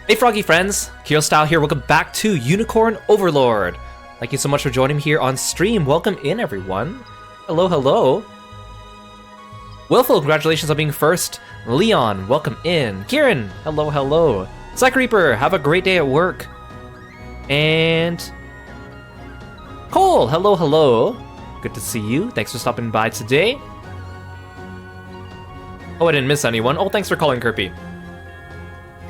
Hey Froggy friends, Kirostyle here, welcome back to Unicorn Overlord. Thank you so much for joining me here on stream. Welcome in everyone. Hello, hello. Willful, congratulations on being first. Leon, welcome in. Kieran, hello, hello. Psych Reaper, have a great day at work. And Cole, hello, hello. Good to see you. Thanks for stopping by today. Oh, I didn't miss anyone. Oh, thanks for calling, Kirby.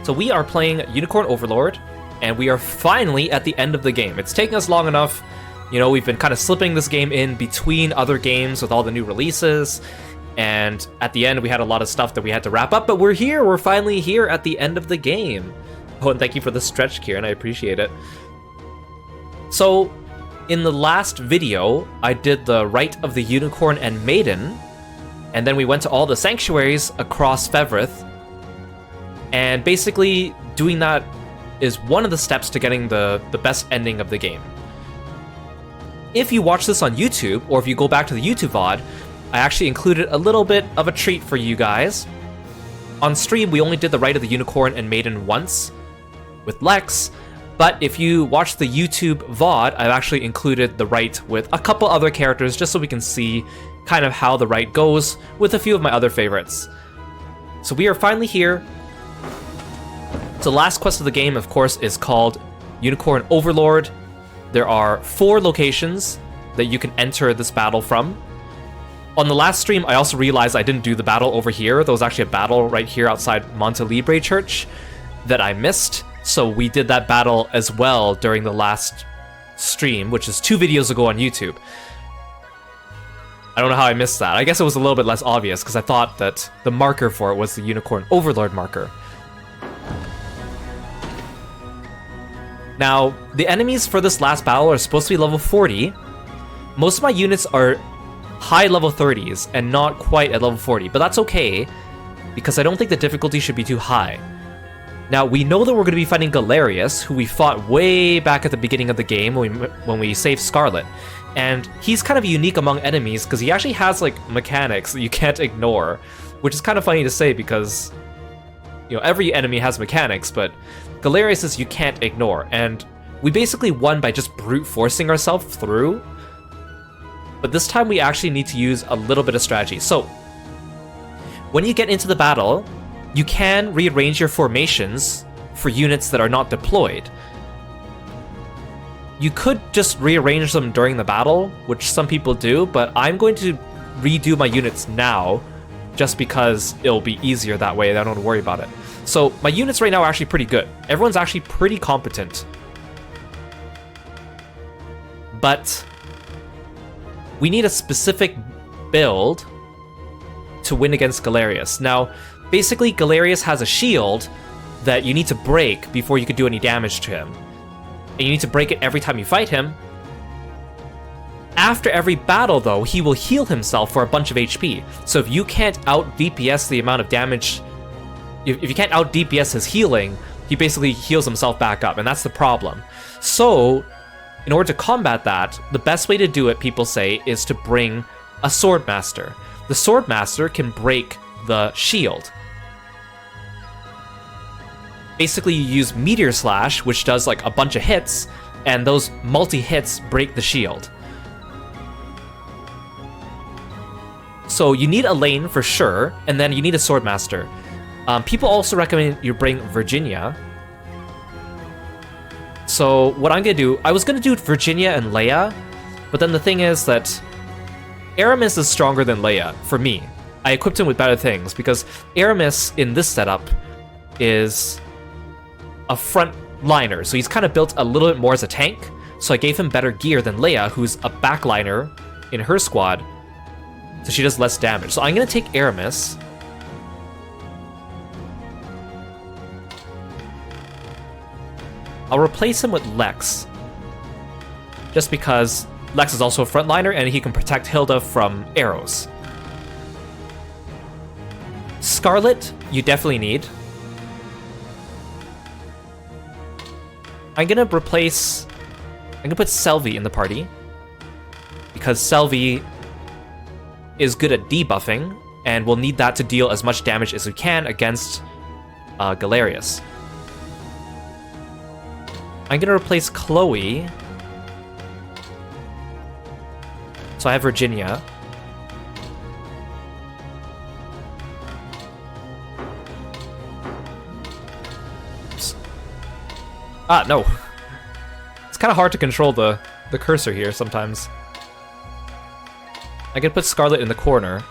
So we are playing Unicorn Overlord, and we are finally at the end of the game. It's taken us long enough. You know, we've been kind of slipping this game in between other games with all the new releases, and at the end we had a lot of stuff that we had to wrap up, but we're here! We're finally here at the end of the game. Oh, and thank you for the stretch, Kieran, I appreciate it. So, in the last video, I did the Rite of the Unicorn and Maiden, and then we went to all the sanctuaries across Fevrith. And basically, doing that is one of the steps to getting the best ending of the game. If you watch this on YouTube, or if you go back to the YouTube VOD, I actually included a little bit of a treat for you guys. On stream, we only did the Rite of the Unicorn and Maiden once, with Lex, but if you watch the YouTube VOD, I've actually included the Rite with a couple other characters, just so we can see kind of how the Rite goes with a few of my other favorites. So we are finally here. So the last quest of the game, of course, is called Unicorn Overlord. There are 4 locations that you can enter this battle from. On the last stream, I also realized I didn't do the battle over here. There was actually a battle right here outside Monte Libre Church that I missed. So we did that battle as well during the last stream, which is 2 videos ago on YouTube. I don't know how I missed that. I guess it was a little bit less obvious because I thought that the marker for it was the Unicorn Overlord marker. Now, the enemies for this last battle are supposed to be level 40. Most of my units are high level 30s and not quite at level 40, but that's okay, because I don't think the difficulty should be too high. Now, we know that we're going to be fighting Galerius, who we fought way back at the beginning of the game when we saved Scarlet. And he's kind of unique among enemies, because he actually has, like, mechanics that you can't ignore, which is kind of funny to say because, you know, every enemy has mechanics, but Galerius you can't ignore, and we basically won by just brute forcing ourselves through. But this time we actually need to use a little bit of strategy. So, when you get into the battle, you can rearrange your formations for units that are not deployed. You could just rearrange them during the battle, which some people do, but I'm going to redo my units now, just because it'll be easier that way and I don't have to worry about it. So my units right now are actually pretty good. Everyone's actually pretty competent. But we need a specific build to win against Galerius. Now, basically Galerius has a shield that you need to break before you can do any damage to him. And you need to break it every time you fight him. After every battle, though, he will heal himself for a bunch of HP. So if you can't out-DPS the amount of damage... If you can't out-DPS his healing, he basically heals himself back up, and that's the problem. So, in order to combat that, the best way to do it, people say, is to bring a Swordmaster. The Swordmaster can break the shield. Basically, you use Meteor Slash, which does like a bunch of hits, and those multi-hits break the shield. So you need a lane for sure, and then you need a Swordmaster. People also recommend you bring Virginia. So what I'm gonna do, I was gonna do Virginia and Leia, but then the thing is that Aramis is stronger than Leia, for me. I equipped him with better things, because Aramis in this setup is a front liner, so he's kind of built a little bit more as a tank, so I gave him better gear than Leia, who's a backliner in her squad, so she does less damage. So I'm gonna take Aramis. I'll replace him with Lex, just because Lex is also a frontliner and he can protect Hilda from arrows. Scarlet, you definitely need. I'm gonna put Selvi in the party, because Selvi is good at debuffing, and we'll need that to deal as much damage as we can against Galerius. I'm gonna replace Chloe. So I have Virginia. Oops. Ah, no. It's kind of hard to control the cursor here sometimes. I can put Scarlet in the corner.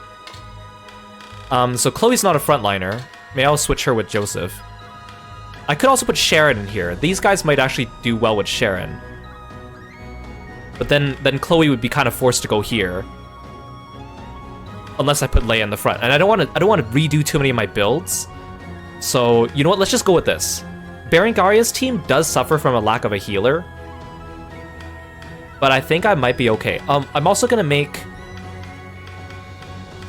So Chloe's not a frontliner. Maybe I'll switch her with Joseph. I could also put Sharon in here. These guys might actually do well with Sharon. But then Chloe would be kind of forced to go here. Unless I put Leia in the front. And I don't want to redo too many of my builds. So, you know what? Let's just go with this. Berengaria's team does suffer from a lack of a healer. But I think I might be okay. I'm also going to make...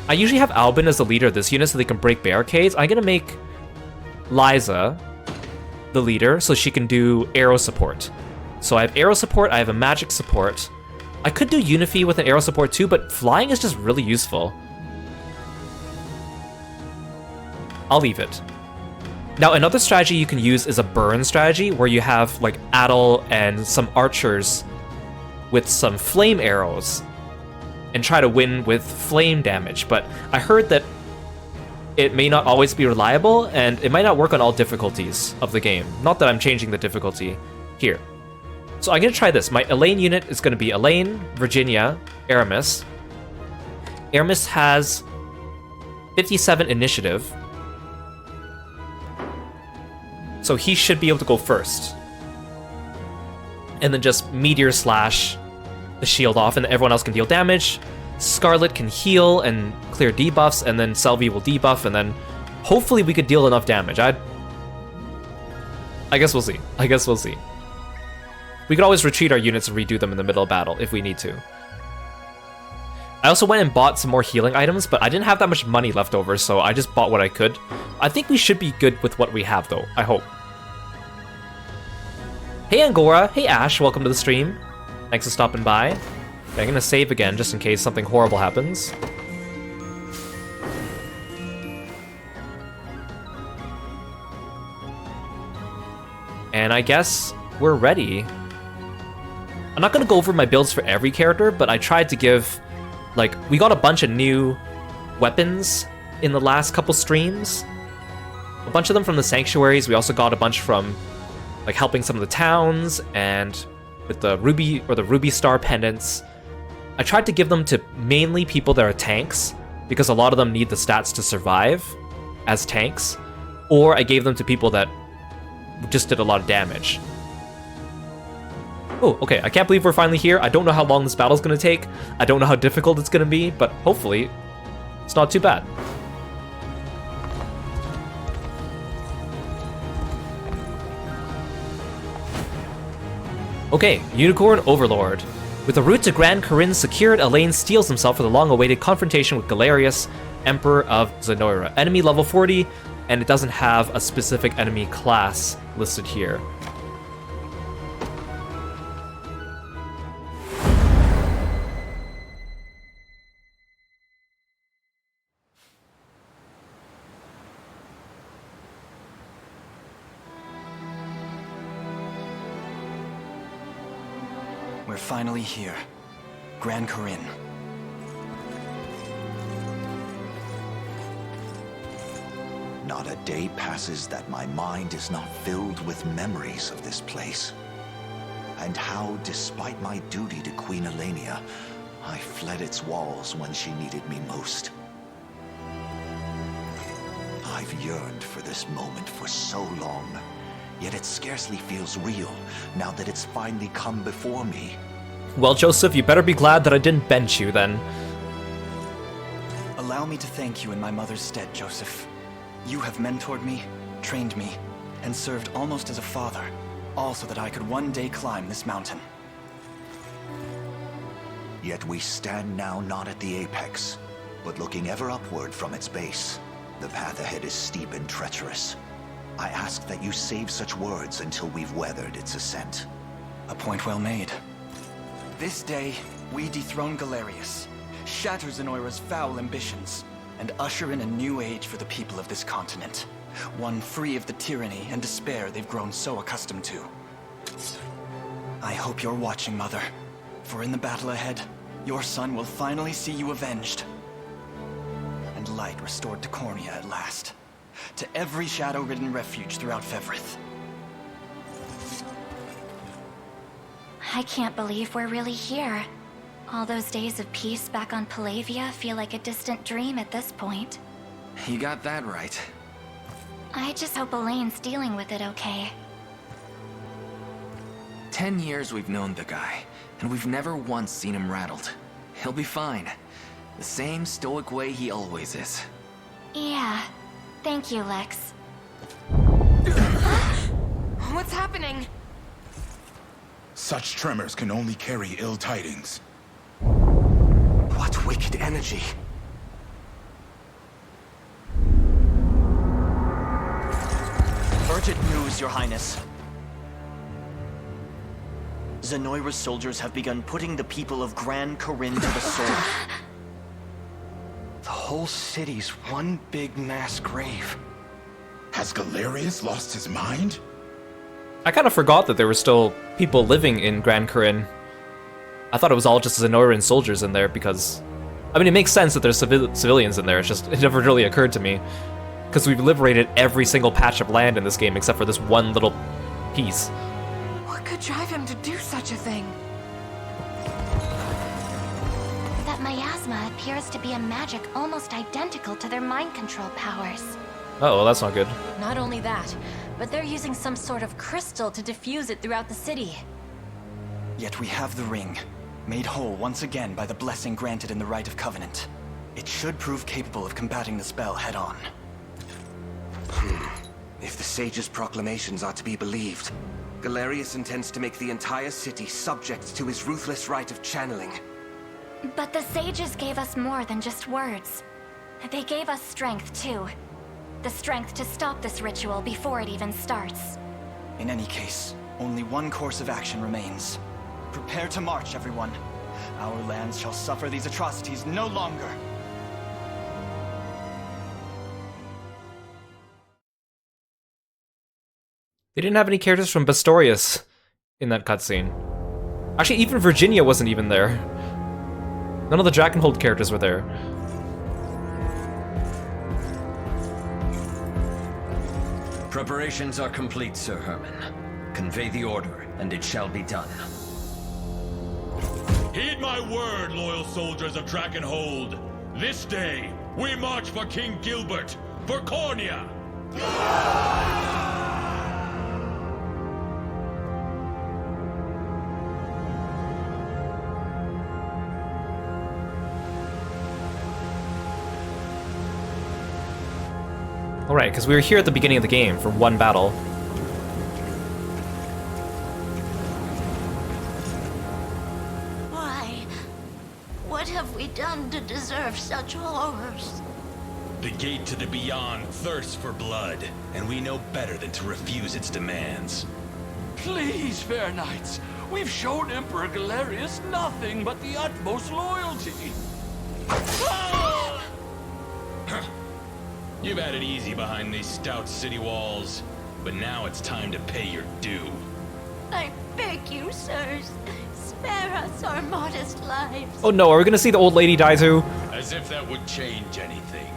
I usually have Albin as the leader of this unit so they can break barricades. I'm going to make Liza the leader so she can do arrow support. So I have arrow support, I have a magic support. I could do Unify with an arrow support too, but flying is just really useful. I'll leave it. Now, another strategy you can use is a burn strategy, where you have, like, Adel and some archers with some flame arrows and try to win with flame damage. But I heard that it may not always be reliable, and it might not work on all difficulties of the game. Not that I'm changing the difficulty here. So I'm going to try this. My Elaine unit is going to be Elaine, Virginia, Aramis. Aramis has 57 initiative. So he should be able to go first. And then just Meteor Slash the shield off, and everyone else can deal damage. Scarlet can heal and clear debuffs, and then Selvi will debuff, and then hopefully we could deal enough damage. I guess we'll see. I guess we'll see. We could always retreat our units and redo them in the middle of battle if we need to. I also went and bought some more healing items, but I didn't have that much money left over, so I just bought what I could. I think we should be good with what we have, though. I hope. Hey Angora, hey Ash, welcome to the stream. Thanks for stopping by. Okay, I'm gonna save again just in case something horrible happens. And I guess we're ready. I'm not gonna go over my builds for every character, but I tried to give, like, we got a bunch of new weapons in the last couple streams. A bunch of them from the sanctuaries. We also got a bunch from, like, helping some of the towns, and with the Ruby Star pendants. I tried to give them to mainly people that are tanks, because a lot of them need the stats to survive as tanks, or I gave them to people that just did a lot of damage. Oh, okay, I can't believe we're finally here. I don't know how long this battle's gonna take. I don't know how difficult it's gonna be, but hopefully it's not too bad. Okay, Unicorn Overlord. With the route to Grand Corinne secured, Elaine steels himself for the long-awaited confrontation with Galerius, Emperor of Zenoira. Enemy level 40, and it doesn't have a specific enemy class listed here. We're finally here. Grand Corinne. Not a day passes that my mind is not filled with memories of this place. And how, despite my duty to Queen Elenia, I fled its walls when she needed me most. I've yearned for this moment for so long, yet it scarcely feels real now that it's finally come before me. Well, Joseph, you better be glad that I didn't bench you then. Allow me to thank you in my mother's stead, Joseph. You have mentored me, trained me, and served almost as a father, all so that I could one day climb this mountain. Yet we stand now not at the apex, but looking ever upward from its base. The path ahead is steep and treacherous. I ask that you save such words until we've weathered its ascent. A point well made. This day, we dethrone Galerius, shatter Zenoira's foul ambitions, and usher in a new age for the people of this continent. One free of the tyranny and despair they've grown so accustomed to. I hope you're watching, Mother. For in the battle ahead, your son will finally see you avenged. And light restored to Cornea at last. To every shadow-ridden refuge throughout Fevrith. I can't believe we're really here. All those days of peace back on Palavia feel like a distant dream at this point. You got that right. I just hope Elaine's dealing with it okay. 10 years we've known the guy, and we've never once seen him rattled. He'll be fine. The same stoic way he always is. Yeah. Thank you, Lex. What's happening? Such tremors can only carry ill tidings. What wicked energy! Urgent news, Your Highness. Zenoira's soldiers have begun putting the people of Grand Corinne to the sword. The whole city's one big mass grave. Has Galerius lost his mind? I kind of forgot that there were still people living in Grand Corinne. I thought it was all just Zenoiran soldiers in there because... I mean, it makes sense that there's civilians in there, it's just, it never really occurred to me. Because we've liberated every single patch of land in this game except for this one little piece. What could drive him to do such a thing? That miasma appears to be a magic almost identical to their mind control powers. Oh, well, that's not good. Not only that, but they're using some sort of crystal to diffuse it throughout the city. Yet we have the ring, made whole once again by the blessing granted in the Rite of Covenant. It should prove capable of combating the spell head-on. If the sage's proclamations are to be believed, Galerius intends to make the entire city subject to his ruthless rite of channeling. But the sages gave us more than just words. They gave us strength, too. The strength to stop this ritual before it even starts. In any case, only one course of action remains. Prepare to march, everyone. Our lands shall suffer these atrocities no longer. They didn't have any characters from Bastorius in that cutscene. Actually, even Virginia wasn't even there. None of the Drakenhold characters were there. Preparations are complete, Sir Herman. Convey the order, and it shall be done. Heed my word, loyal soldiers of Drakenhold. This day, we march for King Gilbert, for Cornea! Alright, because we were here at the beginning of the game for one battle. Why? What have we done to deserve such horrors? The gate to the beyond thirsts for blood, and we know better than to refuse its demands. Please, fair knights, we've shown Emperor Galerius nothing but the utmost loyalty. You've had it easy behind these stout city walls, but now it's time to pay your due. I beg you, sirs, spare us our modest lives. Oh no, are we gonna see the old lady die too? As if that would change anything.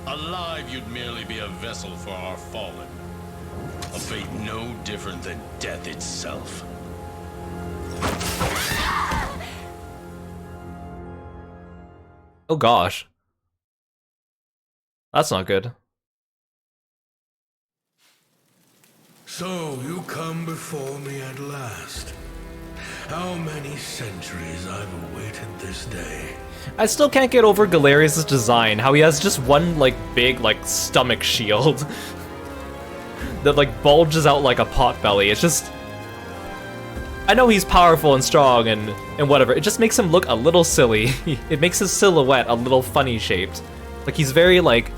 Alive, you'd merely be a vessel for our fallen. A fate no different than death itself. Oh gosh. That's not good. So, you come before me at last. How many centuries I've awaited this day. I still can't get over Galerius' design, how he has just one, like, big, like, stomach shield that, like, bulges out like a potbelly. It's just... I know he's powerful and strong and whatever, it just makes him look a little silly. It makes his silhouette a little funny shaped. Like, he's very, like,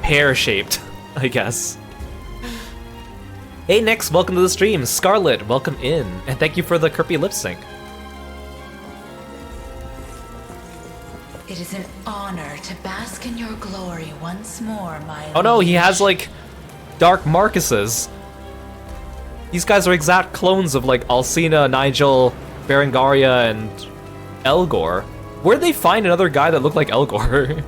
pear-shaped, I guess. Hey, Nix, welcome to the stream. Scarlet, welcome in. And thank you for the Kirby lip sync. It is an honor to bask in your glory once more, my Oh no, he liege. has, like, Dark Marcuses. These guys are exact clones of like Alcina, Nigel, Berengaria, and Elgor. Where'd they find another guy that looked like Elgor?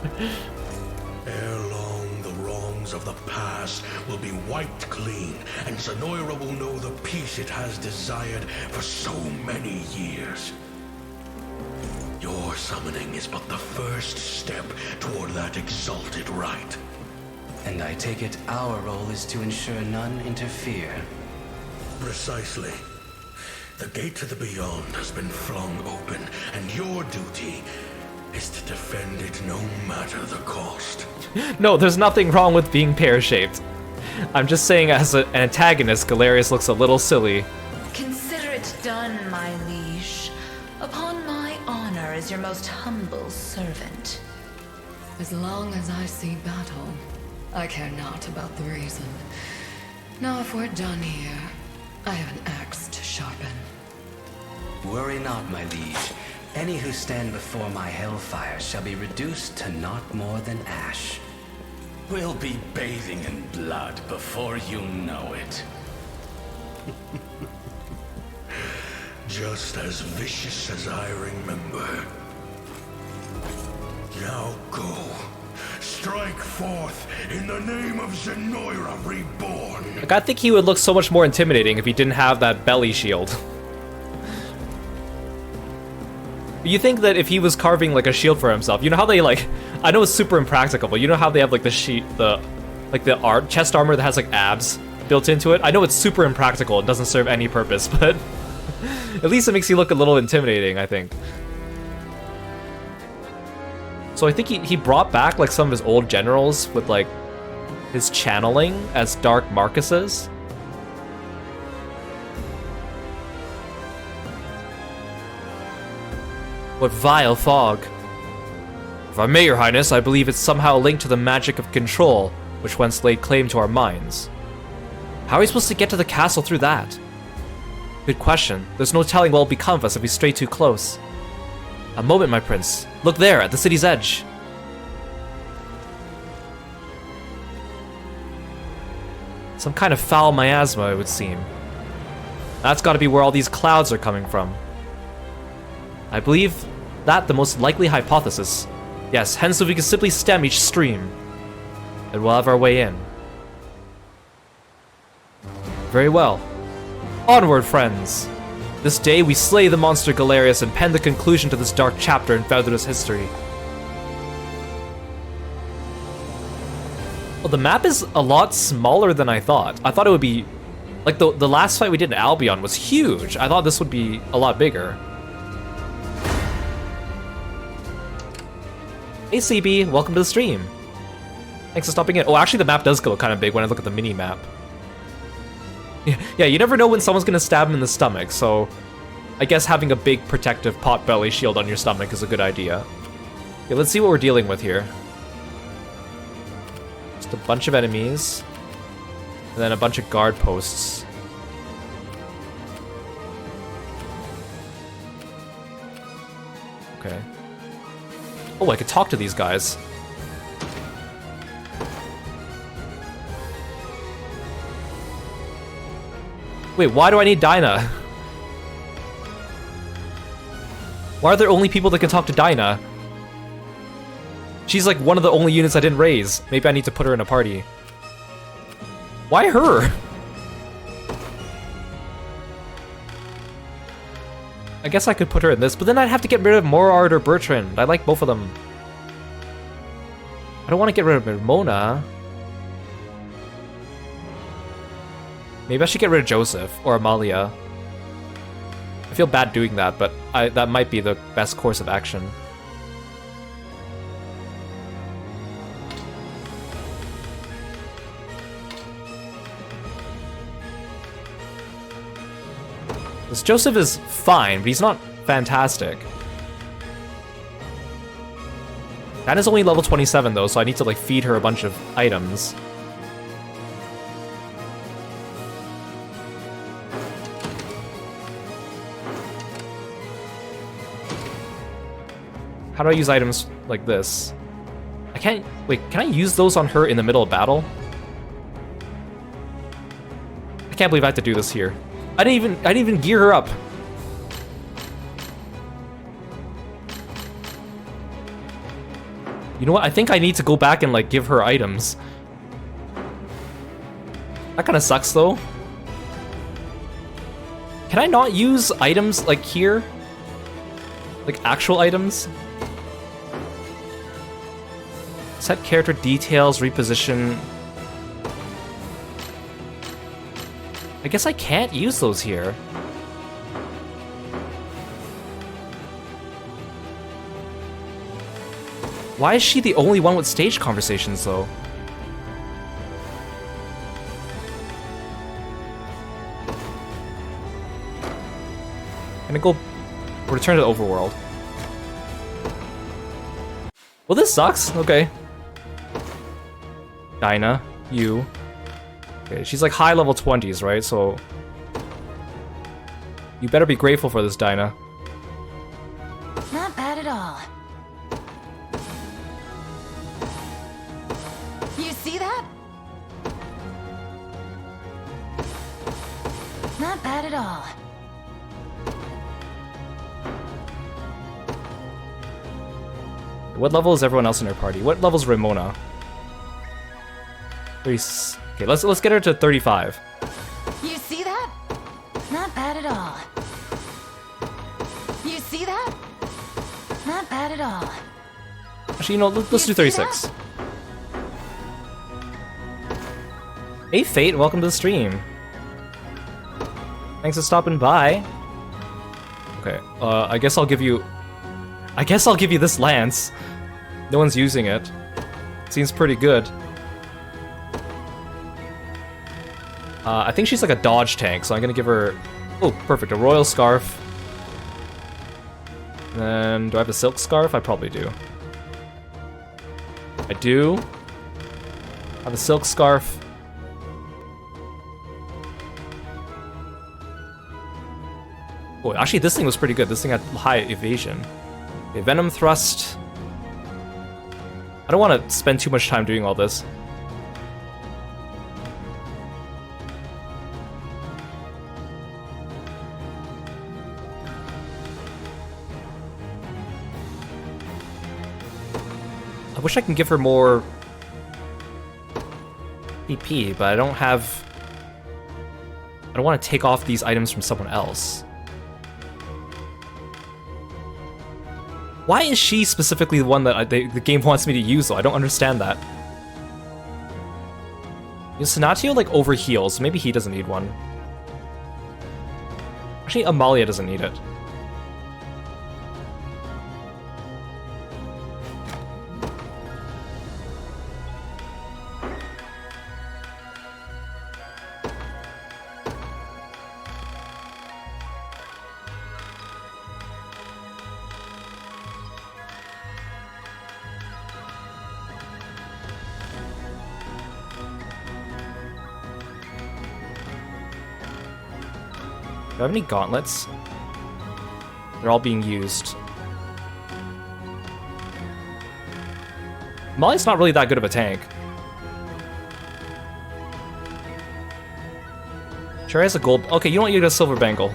Ere long, the wrongs of the past will be wiped clean, and Zenoira will know the peace it has desired for so many years. Your summoning is but the first step toward that exalted right. And I take it our role is to ensure none interfere. Precisely. The gate to the beyond has been flung open, and your duty is to defend it no matter the cost. No, there's nothing wrong with being pear-shaped. I'm just saying as an antagonist, Galerius looks a little silly. Consider it done, my liege. Upon my honor as your most humble servant. As long as I see battle, I care not about the reason. Now if we're done here, I have an axe to sharpen. Worry not, my liege. Any who stand before my hellfire shall be reduced to not more than ash. We'll be bathing in blood before you know it. Just as vicious as I remember. Now go. Strike forth in the name of Zenoira Reborn. Like, I think he would look so much more intimidating if he didn't have that belly shield. You think that if he was carving like a shield for himself, you know how they like, I know it's super impractical, but you know how they have like the chest armor that has like abs built into it? I know it's super impractical, it doesn't serve any purpose, but at least it makes you look a little intimidating, I think. So I think he brought back like some of his old generals with like his channeling as Dark Marcuses. What vile fog. If I may, Your Highness, I believe it's somehow linked to the magic of control, which once laid claim to our minds. How are we supposed to get to the castle through that? Good question. There's no telling what will become of us if we stray too close. A moment, my prince. Look there, at the city's edge. Some kind of foul miasma, it would seem. That's gotta be where all these clouds are coming from. I believe that the most likely hypothesis. Yes, hence if we can simply stem each stream, and we'll have our way in. Very well. Onward, friends! This day we slay the monster Galerius and pen the conclusion to this dark chapter in Vtuber's history. Well, the map is a lot smaller than I thought. I thought it would be... Like, the last fight we did in Albion was huge. I thought this would be a lot bigger. Hey CB, welcome to the stream. Thanks for stopping in. Oh, actually the map does go kind of big when I look at the mini-map. Yeah, you never know when someone's gonna stab him in the stomach, so I guess having a big protective pot belly shield on your stomach is a good idea. Okay, let's see what we're dealing with here. Just a bunch of enemies, and then a bunch of guard posts. Okay. Oh, I could talk to these guys. Wait, why do I need Dinah? Why are there only people that can talk to Dinah? She's like one of the only units I didn't raise. Maybe I need to put her in a party. Why her? I guess I could put her in this, but then I'd have to get rid of Morard or Bertrand. I like both of them. I don't want to get rid of Ramona. Maybe I should get rid of Joseph or Amalia. I feel bad doing that, but that might be the best course of action. This Joseph is fine, but he's not fantastic. That is only level 27 though, so I need to like feed her a bunch of items. How do I use items like this? I can't... Wait, can I use those on her in the middle of battle? can't believe I have to do this here. I didn't even gear her up. You know what? I think I need to go back and like give her items. That kind of sucks though. Can I not use items like here? Like actual items? Set character details, reposition. I guess I can't use those here. Why is she the only one with stage conversations though? Can I go return to the overworld? Well, this sucks. Okay. Dinah, you. Okay, she's like high level 20s, right? So you better be grateful for this, Dinah. Not bad at all. You see that? Not bad at all. What level is everyone else in her party? What level's Ramona? 30. Okay, let's get her to 35. You see that? Not bad at all. You see that? Not bad at all. Actually, you know, let's do 36. Hey Fate, welcome to the stream. Thanks for stopping by. Okay, I guess I'll give you this lance. No one's using it. Seems pretty good. I think she's like a dodge tank, so I'm gonna give her... Oh, perfect, a royal scarf. And then, do I have a silk scarf? I probably do. I do. I have a silk scarf. Oh, actually, this thing was pretty good. This thing had high evasion. Okay, Venom Thrust. I don't want to spend too much time doing all this. I wish I can give her more AP, but I don't have... I don't want to take off these items from someone else. Why is she specifically the one that the game wants me to use, though? I don't understand that. Sonatio, like, overheals, so maybe he doesn't need one. Actually, Amalia doesn't need it. Do I have any gauntlets? They're all being used. Molly's not really that good of a tank. Sure has a gold... Okay, you know what? You get a silver bangle.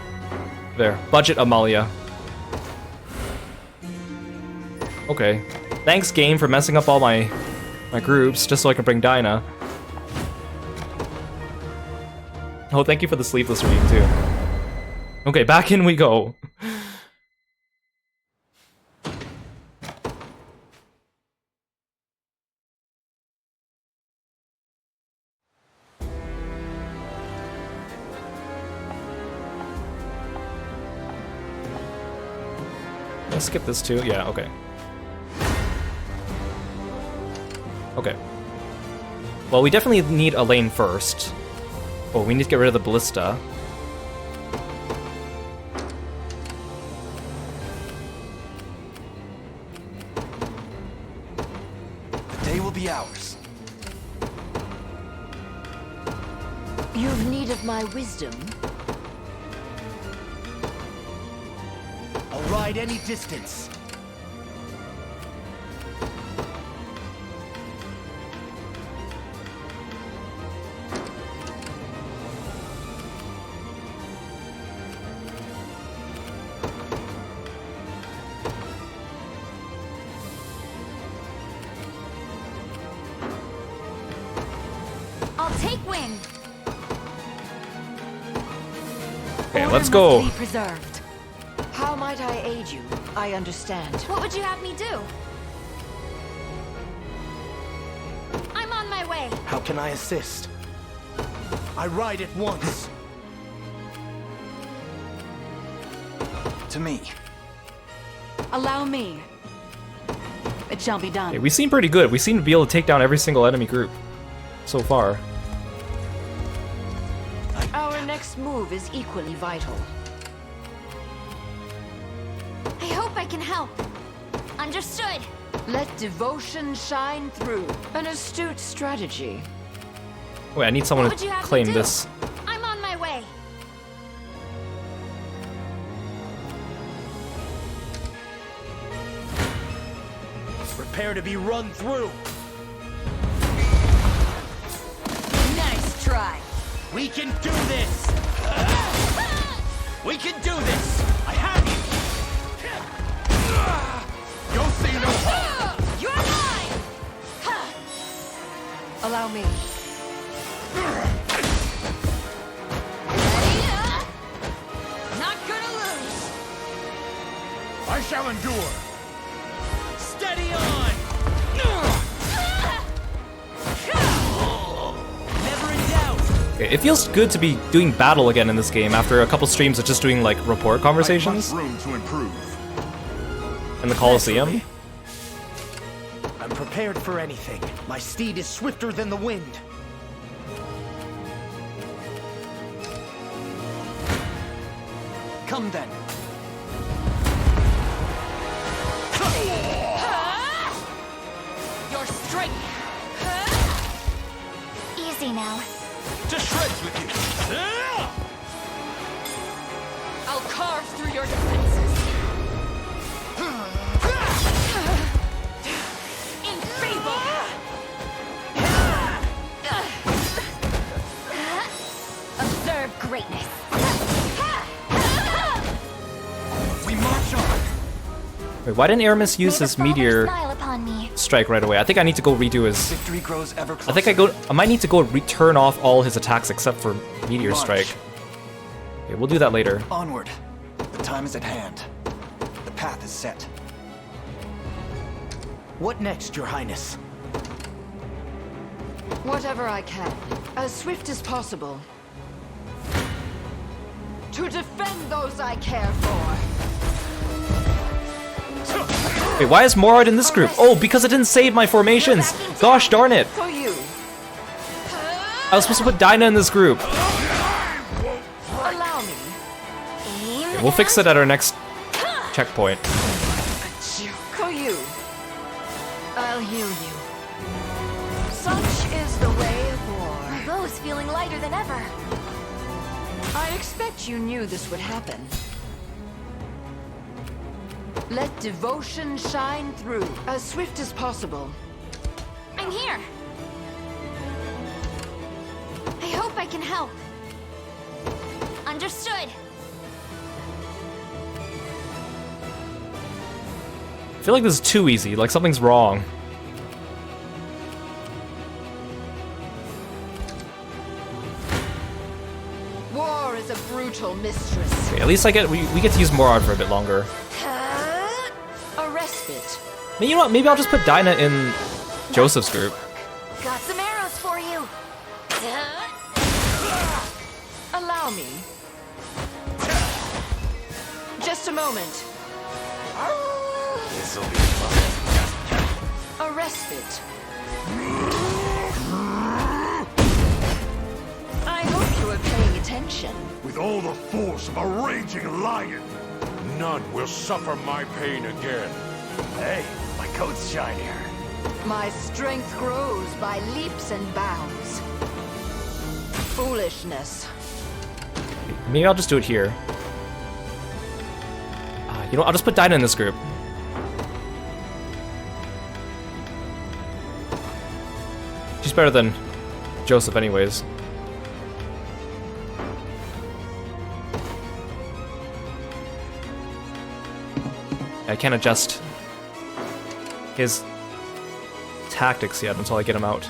There. Budget Amalia. Okay. Thanks, game, for messing up all my groups, just so I can bring Dinah. Oh, thank you for the sleepless reading, too. Okay, back in we go. Let's skip this too. Yeah, okay. Okay. Well, we definitely need a lane first. Oh, we need to get rid of the ballista. Be ours. You've need of my wisdom? I'll ride any distance. Take wind. Okay, let's go. Be preserved. How might I aid you? I understand. What would you have me do? I'm on my way. How can I assist? I ride at once. To me. Allow me. It shall be done. Okay, we seem pretty good. We seem to be able to take down every single enemy group so far. Our next move is equally vital. I hope I can help. Understood. Let devotion shine through. An astute strategy. Wait, I need someone What would to you have me claim do? this. I'm on my way. Prepare to be run through. Nice try. We can do this. We can do this. I have you. You'll see no harm. You're mine. Allow me. Not gonna lose. I shall endure. Steady on. Never in doubt. Okay, it feels good to be doing battle again in this game after a couple streams of just doing like rapport conversations Room to improve. in the Coliseum. I'm prepared for anything. My steed is swifter than the wind. Come then. Your strength. Easy now. To shreds with you. I'll carve through your defenses. Enfeeble. Observe greatness. We march on. Wait, why didn't Aramis use his meteor Smile upon me. strike right away? I think I need to go redo his. Victory grows ever closer. I think I might need to go turn off all his attacks except for meteor March. strike. Okay, we'll do that later. Onward. The time is at hand. The path is set. What next, Your Highness? Whatever I can, as swift as possible. To defend those I care for. Wait, why is Morad in this group? Oh, because it didn't save my formations! Gosh darn it! For you. I was supposed to put Dinah in this group. Allow me. Okay, we'll fix it at our next checkpoint. For you. I'll heal you. Such is the way of war. My bow's feeling lighter than ever. I expect you knew this would happen. Let devotion shine through, as swift as possible. I'm here. I hope I can help. Understood. I feel like this is too easy, like something's wrong. War is a brutal mistress. Okay, at least we get to use Morad for a bit longer. A respite. I mean, you know what? Maybe I'll just put Dinah in Joseph's group. Got some arrows for you. Allow me. Just a moment. This'll be fun. A respite. I hope you are paying attention. With all the force of a raging lion, none will suffer my pain again. Hey, my coat's shinier. My strength grows by leaps and bounds. Foolishness. Maybe I'll just do it here. You know what? I'll just put Dinah in this group. She's better than Joseph anyways. I can't adjust his tactics yet until I get him out.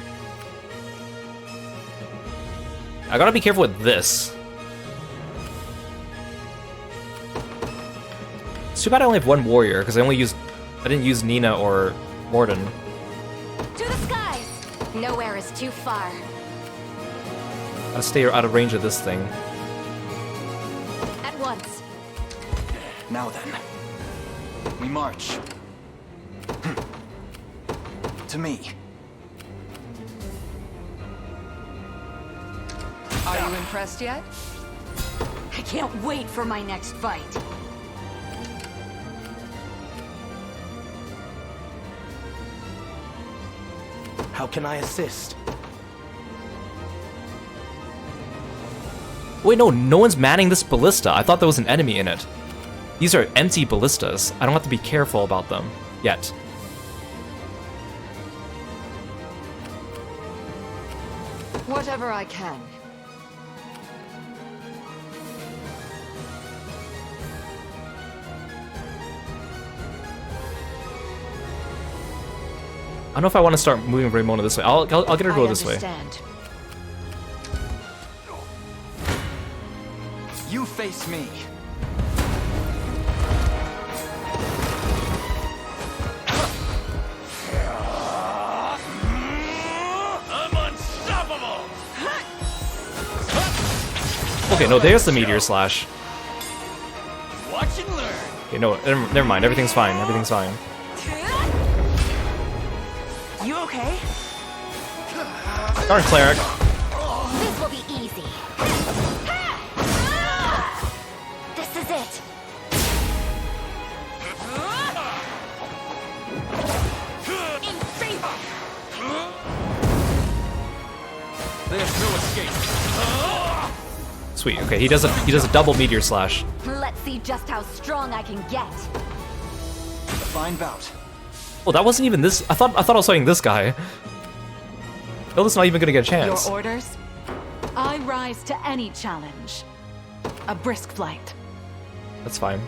I gotta be careful with this. It's too bad I only have one warrior, because I didn't use Nina or Morden. To the skies! Nowhere is too far. I'll stay out of range of this thing. At once. Now then, we march. To me. Are you impressed yet? I can't wait for my next fight. How can I assist? Wait, no one's manning this ballista. I thought there was an enemy in it. These are empty ballistas. I don't have to be careful about them yet. Whatever I can. I don't know if I want to start moving Raymona this way. I'll get her to go this way. You face me. I'm unstoppable! Okay, no, there's the meteor slash. Watch and learn. Okay, no, never mind. Everything's fine. Everything's fine. You okay? Darn cleric. This will be easy. This is it. In favor. There's no escape. Sweet. Okay, he does a double meteor slash. Let's see just how strong I can get. A fine bout. Oh, that wasn't even this. I thought I was fighting this guy. Hilda's not even gonna get a chance. Your orders? I rise to any challenge. A brisk flight. That's fine.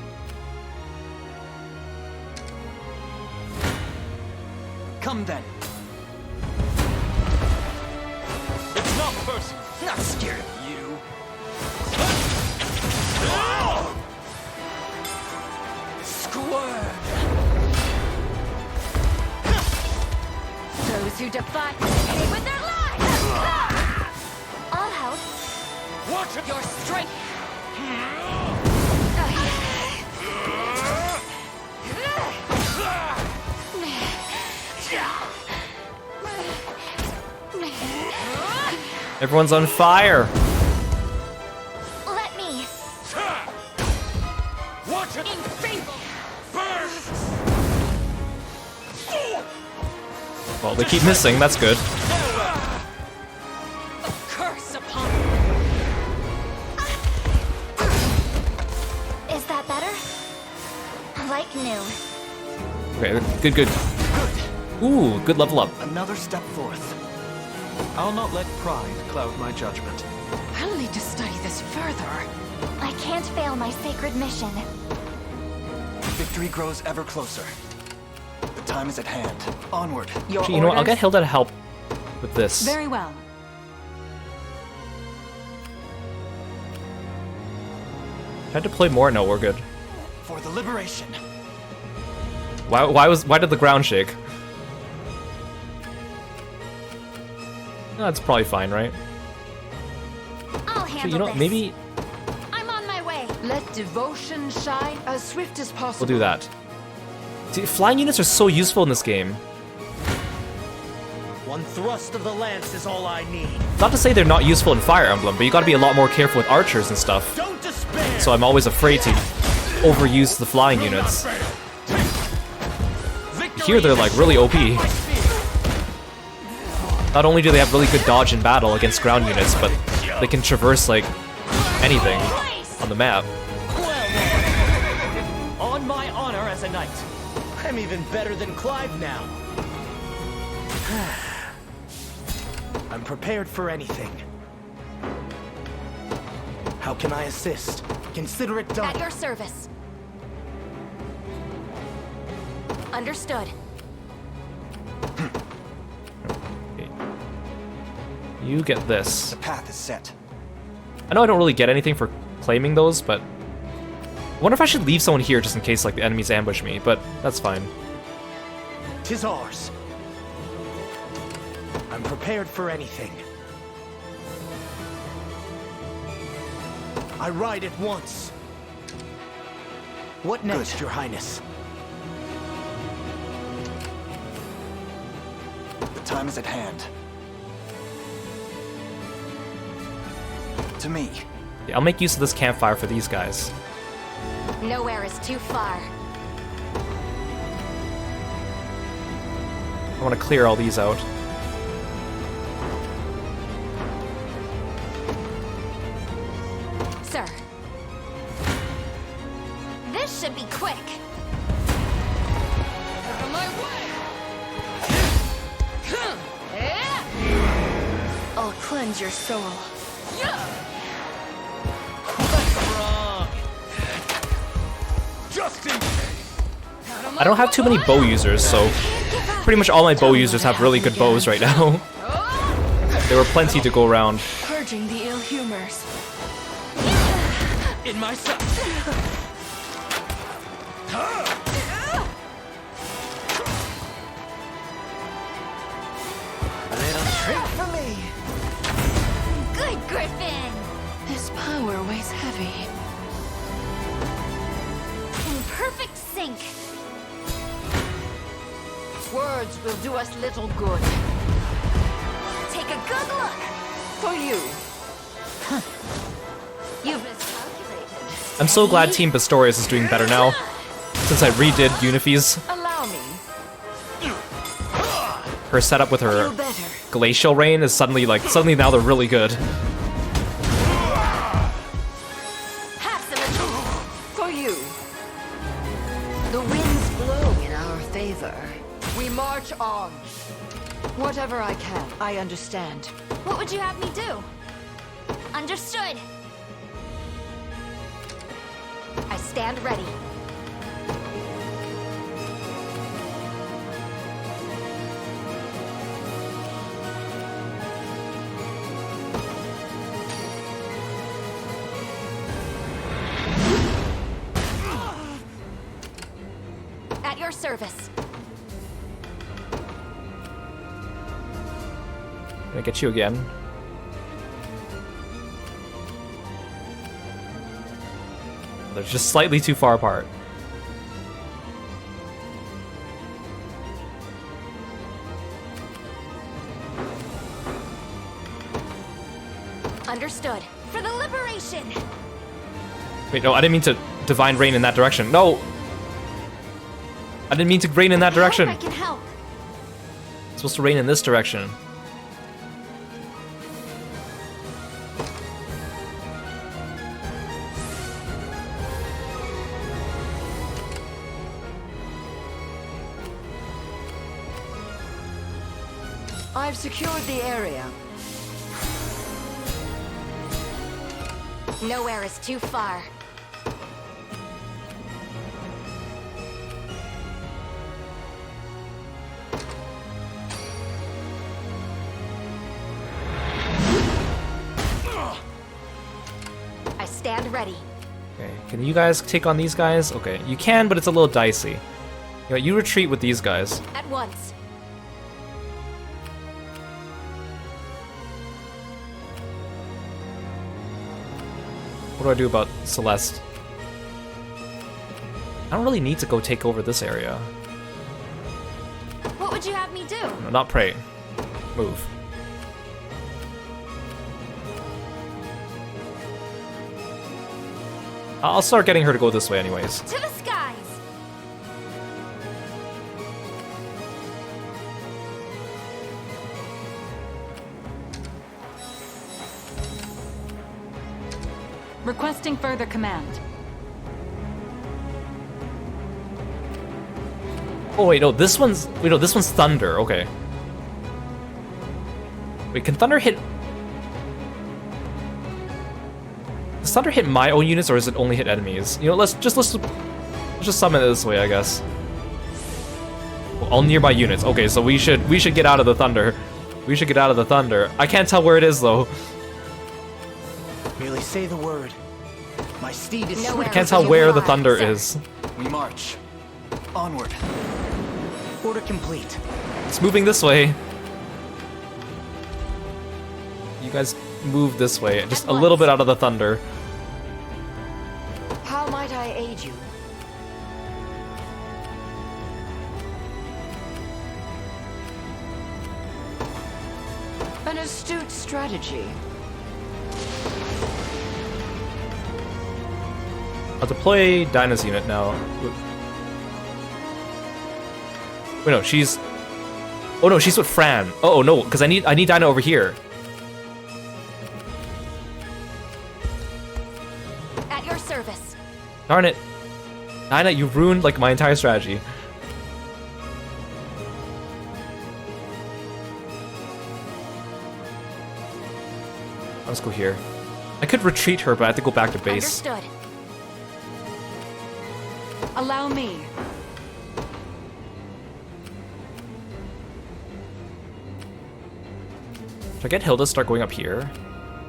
Come then. It's not personal. Not scared of you. Squirt. Those who defy pay with their lives! I'll help. Watch Your strength. Everyone's on fire. Let me. Watch it. In favor. Well, they keep missing. That's good. A curse upon. Is that better? Like new. Okay, good. Ooh, good level up. Another step forth. I'll not let pride cloud my judgment. I'll need to study this further. I can't fail my sacred mission. Victory grows ever closer. The time is at hand. Onward. Actually, you know what? I'll get Hilda to help with this. Very well. Try to play more. No, we're good. For the liberation. Why did the ground shake? No, that's probably fine, right? I'll Actually, handle you know, this. maybe I'm on my way. Let devotion shine as swift as possible. we'll do that. See, flying units are so useful in this game. One thrust of the lance is all I need. Not to say they're not useful in Fire Emblem, but you gotta be a lot more careful with archers and stuff. Don't despair. So I'm always afraid to overuse the flying units. Here they're like really OP. Not only do they have really good dodge in battle against ground units, but they can traverse like anything on the map. On my honor as a knight. I'm even better than Clive now. I'm prepared for anything. How can I assist? Consider it done. At your service. Understood. You get this. The path is set. I know I don't really get anything for claiming those, but I wonder if I should leave someone here just in case like the enemies ambush me, but that's fine. 'Tis ours. I'm prepared for anything. I ride at once. What next, Your Highness? The time is at hand. To me. Yeah, I'll make use of this campfire for these guys. Nowhere is too far. I want to clear all these out. Sir. This should be quick. Out of my way! I'll cleanse your soul. What's wrong? Just in case. I don't have too many bow users, so pretty much all my bow users have really good bows right now. There were plenty to go around. Purging the ill humors. In my sight. A little trick for me. Good, Griffin! This power weighs heavy. In perfect sync. Words will do us little good. Take a good look. For you. You've miscalculated. I'm so glad Team Pistorius is doing better now, since I redid Unify's. Allow me. Her setup with her glacial rain is suddenly now they're really good. For you. The winds blow in our favor. We march on. Whatever I can, I understand. What would you have me do? Understood. I stand ready. At your service. Can I get you again? They're just slightly too far apart. Understood. For the liberation! Wait, no, I didn't mean to divine rain in that direction. No! I didn't mean to rain in that direction. I can help. It's supposed to rain in this direction. I've secured the area. Nowhere is too far. I stand ready. Okay, can you guys take on these guys? Okay, you can, but it's a little dicey. You know, you retreat with these guys. At once. What do I do about Celeste? I don't really need to go take over this area. What would you have me do? No, not pray. Move. I'll start getting her to go this way anyways. To the skies! Requesting further command. Oh wait, no, this one's thunder. Okay. Wait, can thunder hit? Does thunder hit my own units, or does it only hit enemies? You know, let's just summon it this way, I guess. Well, all nearby units. Okay, so we should get out of the thunder. We should get out of the thunder. I can't tell where it is though. Merely say the word. My steed is I can't tell where the thunder is. We march. Onward. Order complete. It's moving this way. You guys move this way, just a little bit out of the thunder. How might I aid you? An astute strategy. I'll deploy Dinah's unit now. Wait, no, she's... Oh no, she's with Fran. Oh no, because I need Dinah over here. At your service. Darn it. Dinah, you ruined like my entire strategy. Let's go here. I could retreat her, but I have to go back to base. Understood. Allow me. Should I get Hilda to start going up here?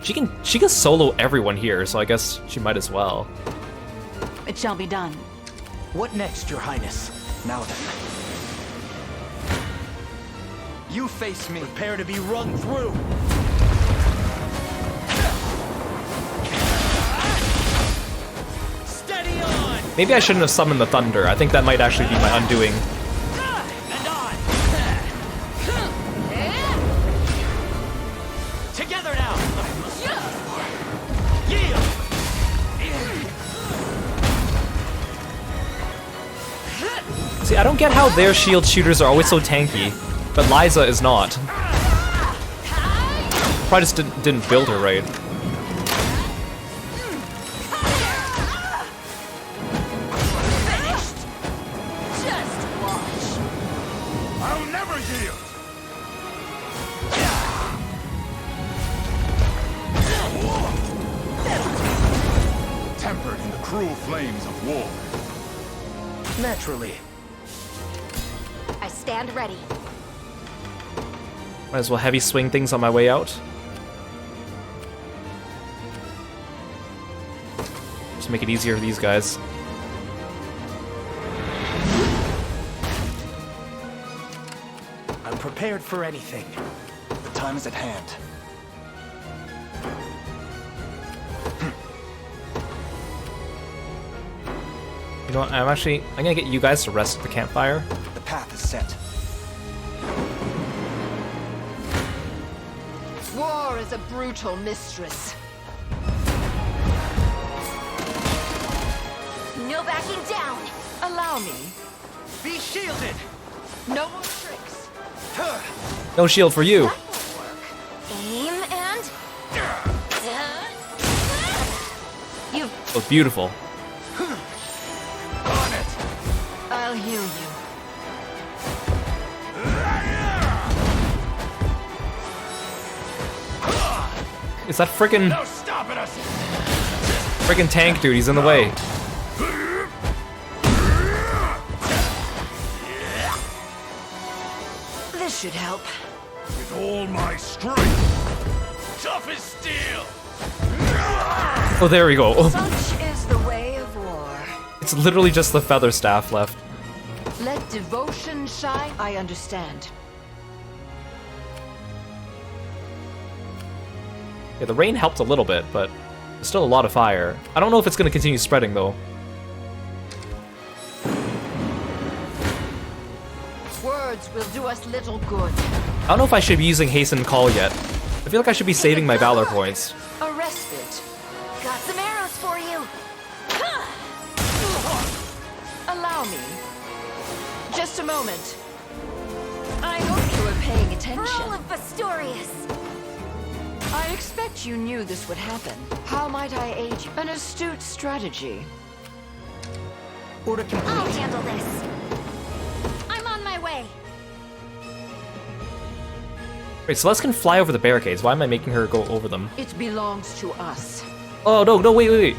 She can solo everyone here, so I guess she might as well. It shall be done. What next, Your Highness? Now then. You face me. Prepare to be run through. Steady on! Maybe I shouldn't have summoned the thunder. I think that might actually be my undoing. And on! Together now! Yield! See, I don't get how their shield shooters are always so tanky, but Liza is not. Probably just didn't build her right. Finished! Just watch. I'll never yield! Tempered in the cruel flames of war. Naturally. I stand ready. Might as well heavy swing things on my way out. Just make it easier for these guys. I'm prepared for anything. The time is at hand. You know what, I'm gonna get you guys to rest at the campfire. The path is set. War is a brutal mistress. No backing down. Allow me. Be shielded! No more tricks. No shield for you. Aim and... You... Oh, beautiful. On it! I'll heal you. Is that frickin' No stopping us! frickin' tank dude? He's in the way. This should help. With all my strength! Tough as steel! Oh, there we go. Oh, Such is the way of war. it's literally just the feather staff left. Let devotion shine. I understand. Yeah, the rain helped a little bit, but there's still a lot of fire. I don't know if it's going to continue spreading, though. Words will do us little good. I don't know if I should be using Hasten Call yet. I feel like I should be saving my Valor points. A respite. Got some arrows for you. Allow me. Just a moment. I hope you were paying attention. Pearl of Bastorius. I expect you knew this would happen. How might I aid you? An astute strategy. Order complete. I'll handle this. I'm on my way. Wait, Celeste can fly over the barricades. Why am I making her go over them? It belongs to us. Oh, no, wait.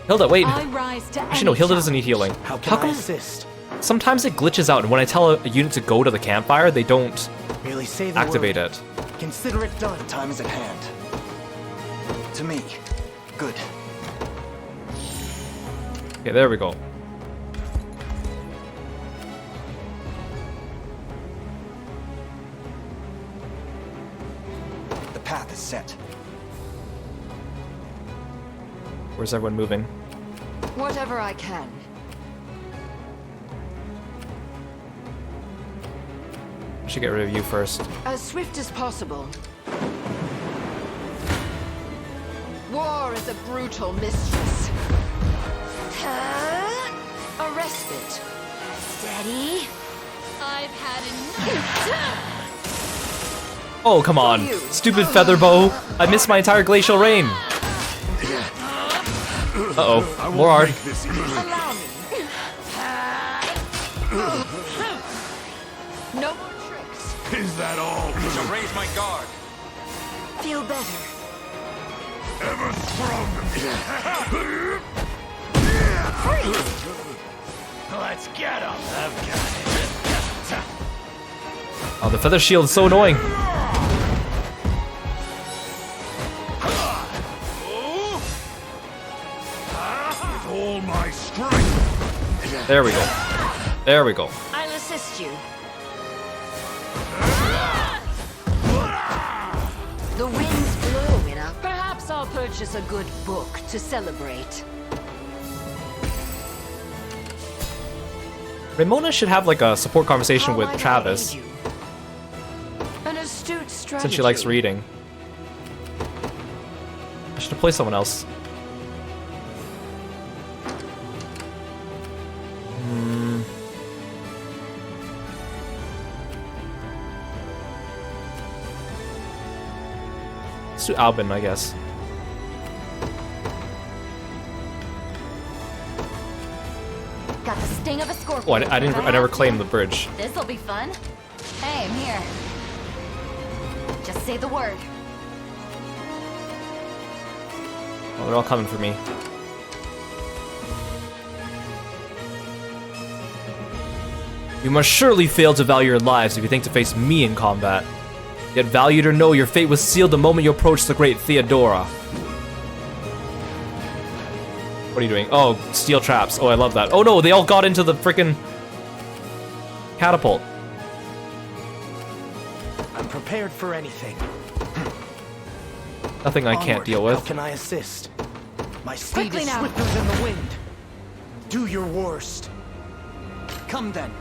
Hilda, wait. I rise to Actually, no, Hilda doesn't need healing. How can I come assist? sometimes it glitches out, and when I tell a unit to go to the campfire, they don't Merely say the activate word. it. Consider it done. The time is at hand. To me. Good. Okay, there we go. The path is set. Where's everyone moving? Whatever I can. I should get rid of you first. As swift as possible. War is a brutal mistress. A respite. Steady. I've had enough. Oh, come on. Stupid feather bow. I missed my entire glacial rain. Uh-oh. More hard. Allow me. No more tricks. Is that all? To raise my guard. Feel better. Ever stronger. Let's get him. I've got it. Oh, the feather shield is so annoying. With all my strength. There we go. There we go. I'll assist you. The winds blow in our... Perhaps I'll purchase a good book to celebrate. Ramona should have like a support conversation with Travis, An astute strategy. since she likes reading. I should deploy someone else. Let's do Albin, I guess. Got the sting of a scorpion. Oh, I never claimed the bridge. This'll be fun. Hey, I'm here. Just say the word. Oh, they're all coming for me. You must surely fail to value your lives if you think to face me in combat. Yet valued or no, your fate was sealed the moment you approached the great Theodora. What are you doing? Oh, steel traps. Oh, I love that. Oh no, they all got into the frickin' catapult. I'm prepared for anything. Nothing I can't deal How with. can I assist? My steed Quickly is now. swifter than the wind. Do your worst. Come then.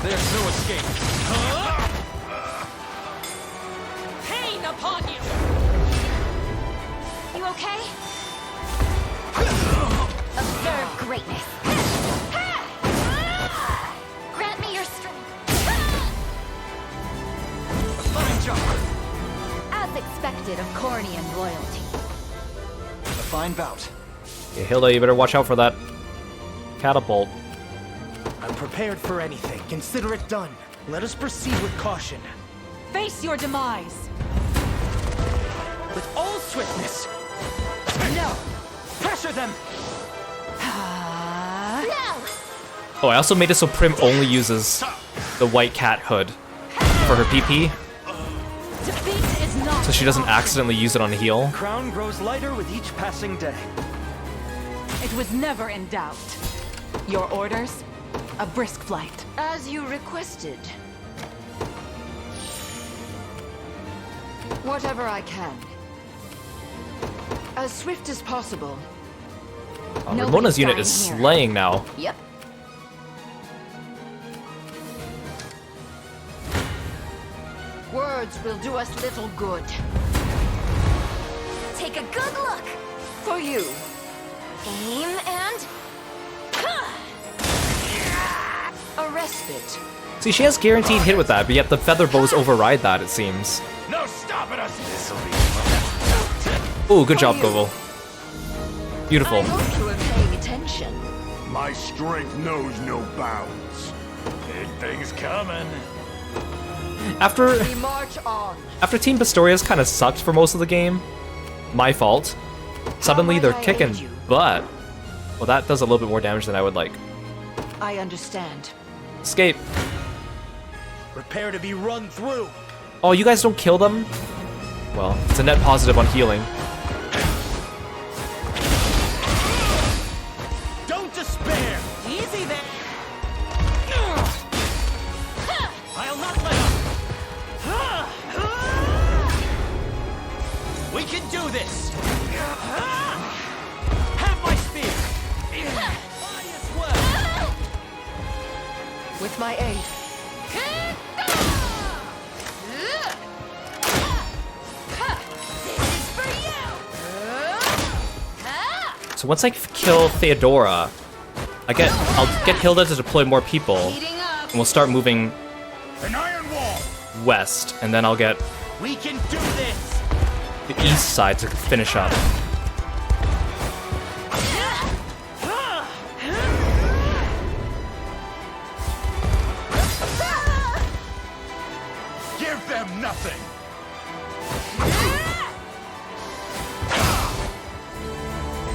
There's no escape. Pain upon you! You okay? Observe greatness. Grant me your strength. Fine job. As expected of Cornian loyalty. A fine bout. Okay, Hilda, you better watch out for that catapult. I'm prepared for anything. Consider it done. Let us proceed with caution. Face your demise. With all swiftness. No! Pressure them! No! Oh, I also made it so Prim only uses the white cat hood for her PP, Defeat is not so she doesn't accidentally use it on heal. Crown grows lighter with each passing day. It was never in doubt. Your orders? A brisk flight. As you requested. Whatever I can. As swift as possible. Oh, Ramona's unit is slaying now. Yep. Words will do us little good. Take a good look. For you. Aim and... A respite. See, she has guaranteed hit with that, but yet the feather bows override that, it seems. No stopping us! This'll be Ooh, good job, Govo. Beautiful. I hope you were paying attention. My strength knows no bounds. big things coming. After We march on. Team Pistorius kind of sucked for most of the game, my fault, suddenly they're kicking butt. Well, that does a little bit more damage than I would like. I understand. Escape. Prepare to be run through. Oh, you guys don't kill them? Well, it's a net positive on healing. Don't despair! Easy there! I'll not let up! We can do this! Have my spear! Might as well! With my aid. So once I kill Theodora, I'll get Hilda to deploy more people, and we'll start moving west, and then I'll get We can do this! the east side to finish up. Give them nothing!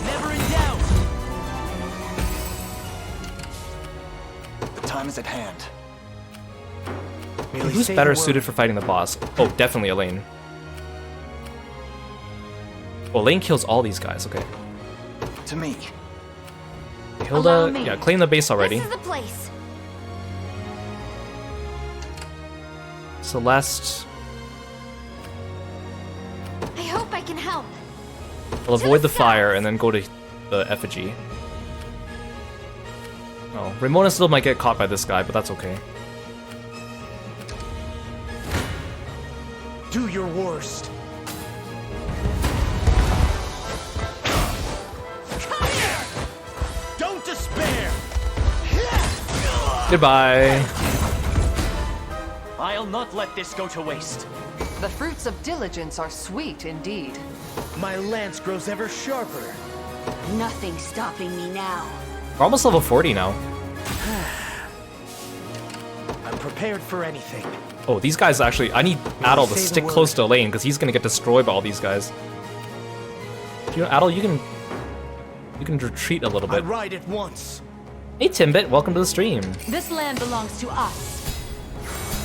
Never in doubt! The time is at hand. Who's better suited for fighting the boss? Oh, definitely Elaine. Oh, Elaine kills all these guys, okay. To me. Hilda, yeah, claim the base already. This is the place. Celeste, I hope I can help. I'll avoid the fire and then go to the effigy. Oh, Ramona still might get caught by this guy, but that's okay. Do your worst. Don't despair! Goodbye. I'll not let this go to waste. The fruits of diligence are sweet indeed. My lance grows ever sharper. Nothing's stopping me now. We're almost level 40 now. I'm prepared for anything. Oh, these guys actually... I need Adol to stick close to Elaine, because he's going to get destroyed by all these guys. You know, Adol, you can retreat a little I bit. ride at once. Hey, Timbit, welcome to the stream. This land belongs to us.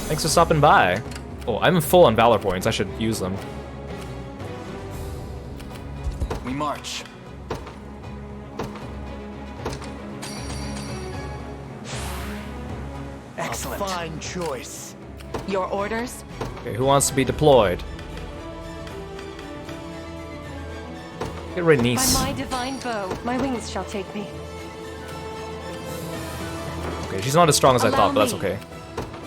Thanks for stopping by. Oh, I'm full on Valor points. I should use them. We march. Excellent. A fine choice. Your orders? Okay, who wants to be deployed? Get rid of Nice. By my divine bow, my wings shall take me. Okay, she's not as strong as I thought, but that's okay.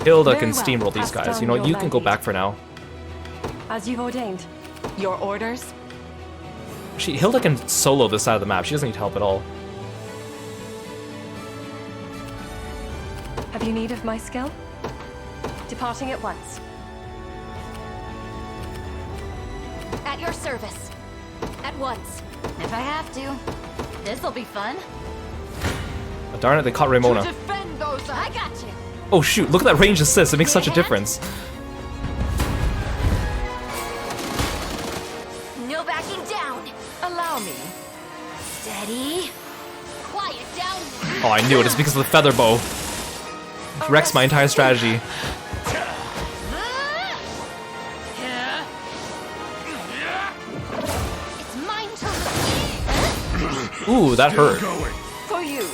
Hilda can steamroll these guys. You know, you can go back for now. As you've ordained. Your orders? Hilda can solo this side of the map. She doesn't need help at all. Have you need of my skill? Departing at once. At your service. At once. If I have to. This'll be fun. Oh, darn it, they caught Ramona. Defend those. I got you. Oh shoot, look at that range assist. It makes such a difference. No backing down. Allow me. Steady. Quiet down. Oh, I knew it. It's because of the feather bow. It wrecks my entire strategy. It's mine to Ooh, that hurt. For you.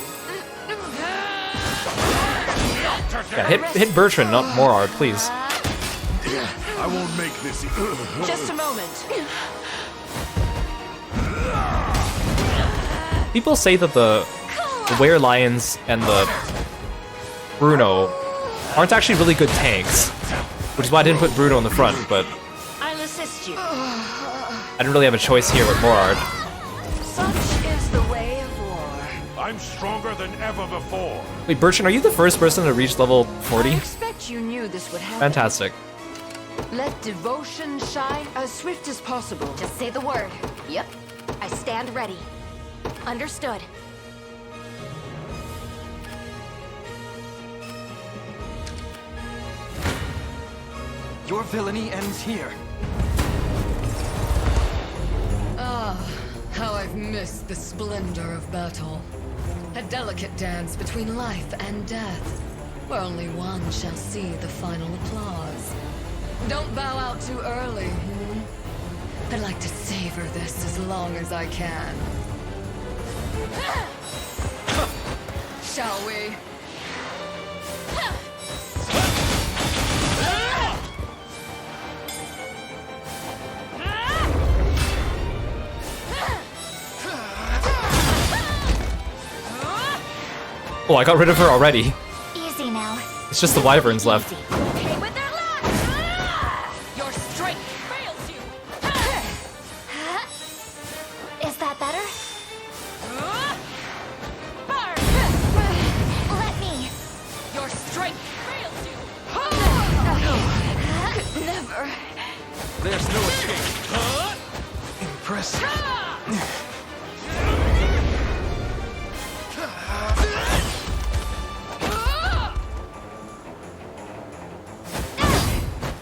Yeah, hit Bertrand, not Morard, please. I won't make this easy. Just a moment. People say that the Were Lions and the Bruno aren't actually really good tanks, which is why I didn't put Bruno in the front, but I'll assist you. I didn't really have a choice here with Morard. Such is the way of war. I'm stronger than ever before. Wait, Bertrand, are you the first person to reach level 40? I expect you knew this would happen. Fantastic. Let devotion shine as swift as possible. Just say the word. Yep. I stand ready. Understood. Your villainy ends here. Ah, how I've missed the splendor of battle. A delicate dance between life and death, where only one shall see the final applause. Don't bow out too early. I'd like to savor this as long as I can. Shall we? Oh, I got rid of her already. Easy now. It's just the wyverns left. Okay with their luck. Your strength fails you. Is that better? Burn. Let me. Your strength fails you. Could never. There's no escape. Impressive.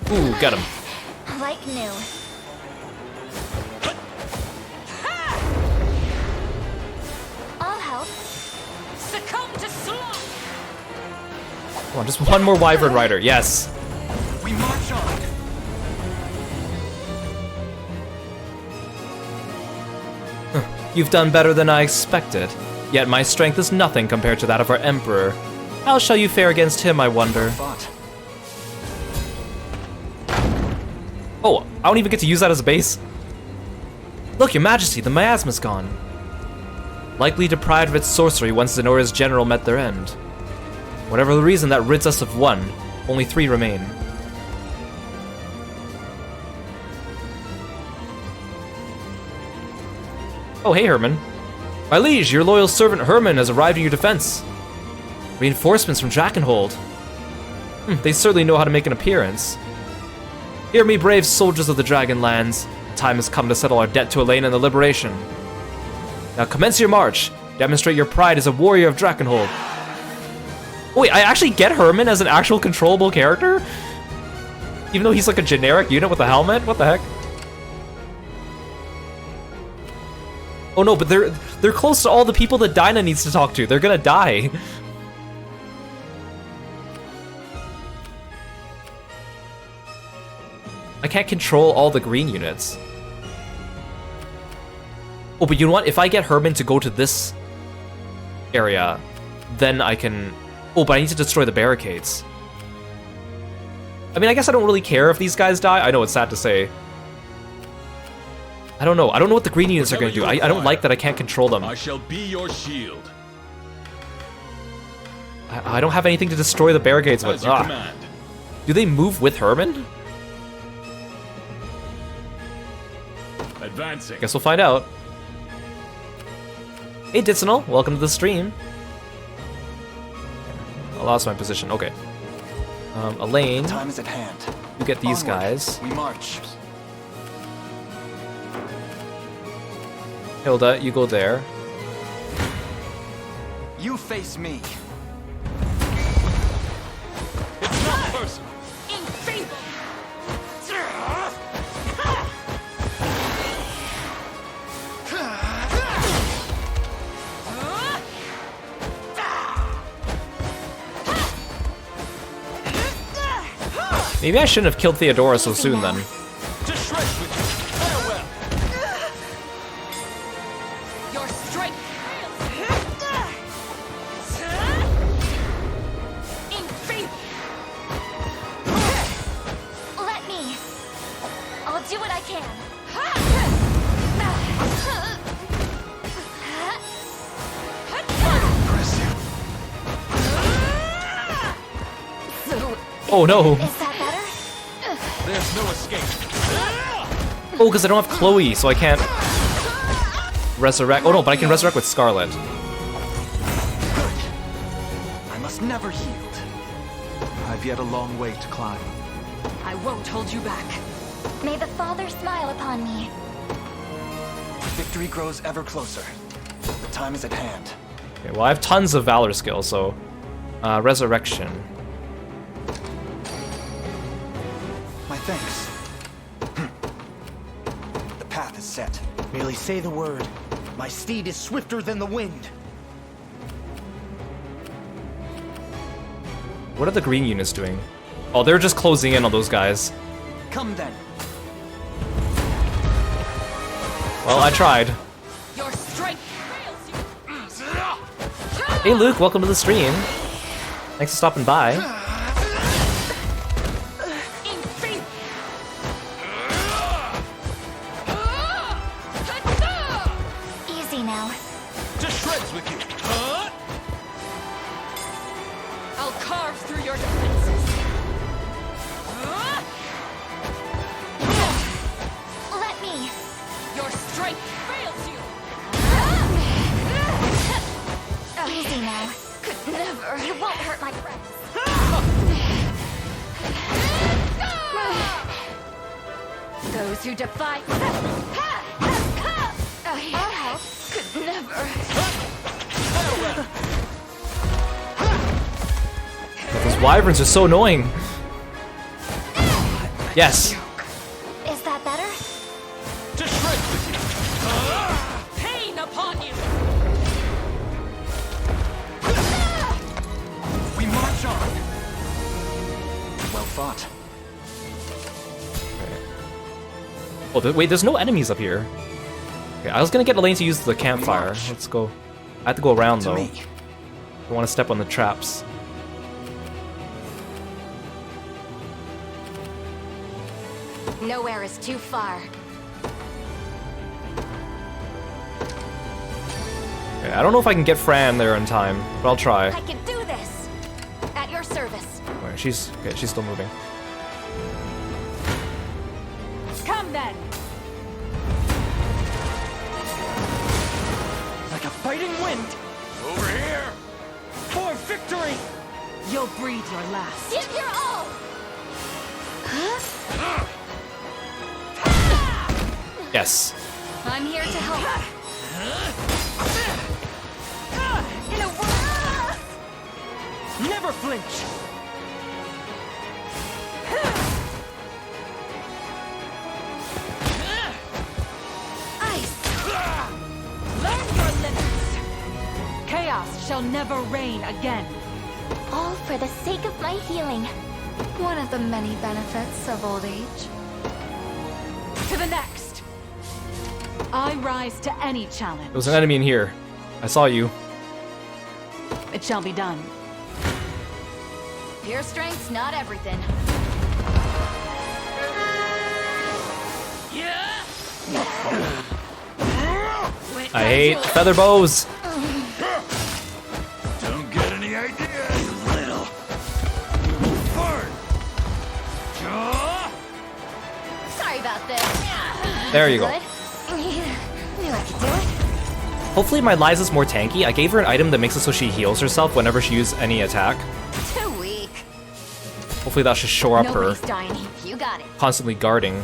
Ooh, got him. Like new. I'll help. Succumb to slaughter. Come on, just one more wyvern rider. Yes. We march on. You've done better than I expected. Yet my strength is nothing compared to that of our Emperor. How shall you fare against him, I wonder? Oh, I don't even get to use that as a base? Look, your majesty, the miasma's gone. Likely deprived of its sorcery once Zenora's general met their end. Whatever the reason, that rids us of one. Only 3 remain. Oh, hey, Herman. My liege, your loyal servant Herman has arrived in your defense. Reinforcements from Drakenhold. They certainly know how to make an appearance. Hear me, brave soldiers of the Dragonlands. The time has come to settle our debt to Elaine and the Liberation. Now commence your march. Demonstrate your pride as a warrior of Drakenhold. Oh, wait, I actually get Herman as an actual controllable character? Even though he's like a generic unit with a helmet? What the heck? Oh no, but they're close to all the people that Dinah needs to talk to. They're gonna die. I can't control all the green units. Oh, but you know what? If I get Herman to go to this area, then I can... Oh, but I need to destroy the barricades. I mean, I guess I don't really care if these guys die. I know it's sad to say. I don't know. I don't know what the green units are going to do. I don't like that I can't control them. I shall be your shield. I don't have anything to destroy the barricades with. Do they move with Herman? Advancing. Guess we'll find out. Hey, Ditsinal. Welcome to the stream. I lost my position. Okay. Elaine. Time is at hand. You get these Onward. guys. We march. Hilda, you go there. You face me. It's not personal. Enfeeble. Maybe I shouldn't have killed Theodora so soon then. To shreds with you. Farewell. Your strength fails. Enfeeble. Let me. I'll do what I can. Oh no! Is that better? There's no escape. Oh, because I don't have Chloe, so I can't resurrect. Oh no, but I can resurrect with Scarlet. I must never yield. I've yet a long way to climb. I won't hold you back. May the Father smile upon me. Victory grows ever closer. The time is at hand. Okay, well I have tons of Valor skill, so... Resurrection. My thanks. The path is set. Merely say the word. My steed is swifter than the wind. What are the green units doing? Oh, they're just closing in on those guys. Come then. Well, I tried. Your strength fails you. Hey Luke, welcome to the stream. Thanks for stopping by. Easy now. To shreds with you. I'll carve through your defenses. Let me. Your strength fails you. Easy now. Could never. You won't hurt my friends. Those who defy. Our help could never. Those wyverns are so annoying. Yes. Is that better? To shreds with you. Pain upon you. We march on. Well fought. Oh, wait, there's no enemies up here. Okay, I was gonna get Elaine to use the campfire. Let's go. I have to go around though. I don't want to step on the traps. Nowhere is too far. Okay, I don't know if I can get Fran there in time, but I'll try. I can do this. At your service. Wait, she's still moving. Come then. Like a fighting wind. Over here. For victory. You'll breathe your last. Give your all. Yes. I'm here to help. In a world. Never flinch. Learn your limits. Chaos shall never reign again. All for the sake of my healing. One of the many benefits of old age. To the next. I rise to any challenge. There was an enemy in here. I saw you. It shall be done. Pure strength's not everything. I hate feather bows. Don't get any idea, you little fart. Sorry about this. There you go. Good. Knew I could do it. Hopefully my Liza's more tanky. I gave her an item that makes it so she heals herself whenever she uses any attack. Too weak. Hopefully that should shore up Nobody's her dying. You got it. constantly guarding.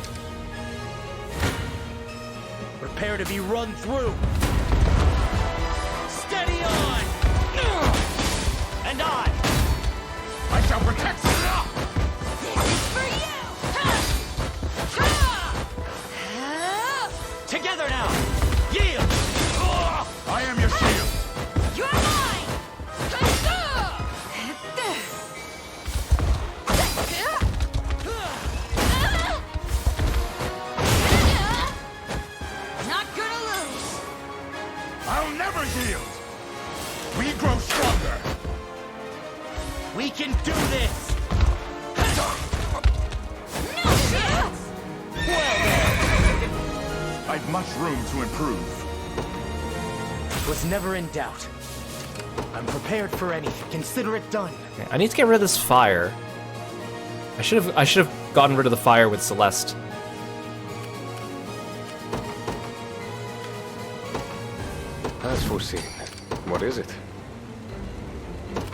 Prepare to be run through. Steady on. And on. I shall protect you. For you. Together now. Yield. I am your shield. You're mine. Not gonna lose. I'll never yield. We grow stronger. We can do this. No chance. I've much room to improve. Was never in doubt. I'm prepared for anything. Consider it done. Okay, I need to get rid of this fire. I should have gotten rid of the fire with Celeste. As foreseen. What is it?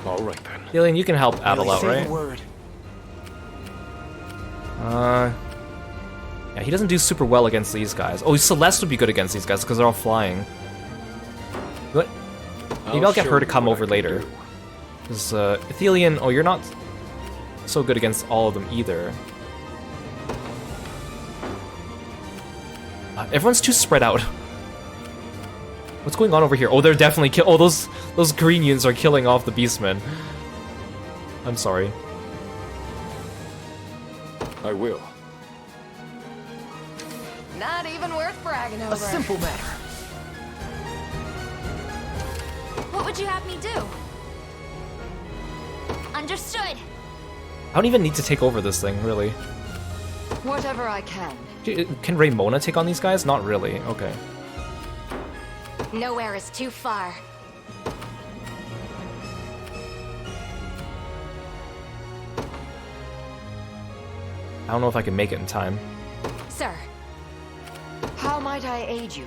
All right then. Alien, you can help Adel out, Say right? the word. Yeah, he doesn't do super well against these guys. Oh, Celeste would be good against these guys because they're all flying. What? Maybe I'll get her to come over later. Because Athelian, oh, you're not so good against all of them either. Everyone's too spread out. What's going on over here? Oh, they're definitely oh, those green units are killing off the beastmen. I'm sorry. I will. Not even worth bragging over. A simple matter. What would you have me do? Understood. I don't even need to take over this thing, really. Whatever I can. Can Raymona take on these guys? Not really. Okay. Nowhere is too far. I don't know if I can make it in time. Sir. How might I aid you?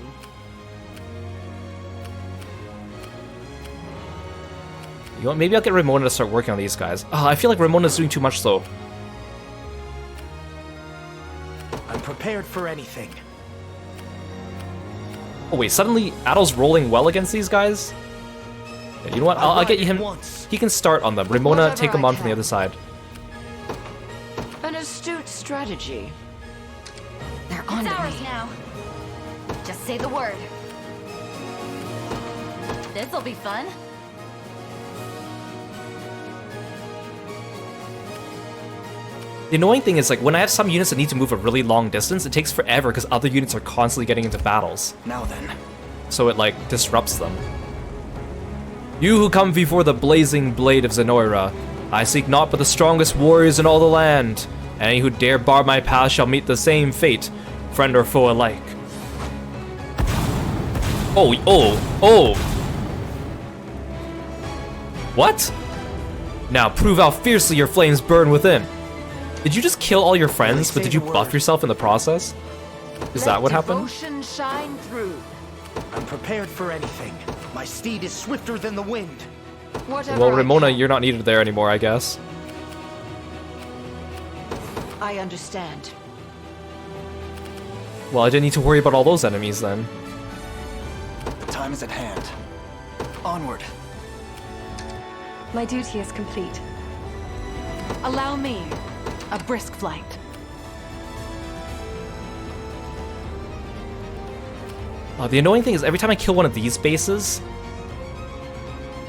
You know what? Maybe I'll get Ramona to start working on these guys. Oh, I feel like Ramona's doing too much though. I'm prepared for anything. Oh wait, suddenly Adol's rolling well against these guys? Yeah, you know what? I'll get him. He can start on them. Ramona, Whatever take him I on from the can. other side. An astute strategy. They're on ours now. Just say the word. This'll be fun. The annoying thing is, like, when I have some units that need to move a really long distance, it takes forever because other units are constantly getting into battles. Now then. So it, like, disrupts them. You who come before the blazing blade of Zenoira, I seek naught but the strongest warriors in all the land. Any who dare bar my path shall meet the same fate, friend or foe alike. Oh. What? Now prove how fiercely your flames burn within. Did you just kill all your friends, but did you buff yourself in the process? Is that what happened? Devotion shine through. I'm prepared for anything. My steed is swifter than the wind. Whatever Well, Ramona, you're not needed there anymore, I guess. I understand. Well, I didn't need to worry about all those enemies then. The time is at hand. Onward. My duty is complete. Allow me a brisk flight. The annoying thing is every time I kill one of these bases,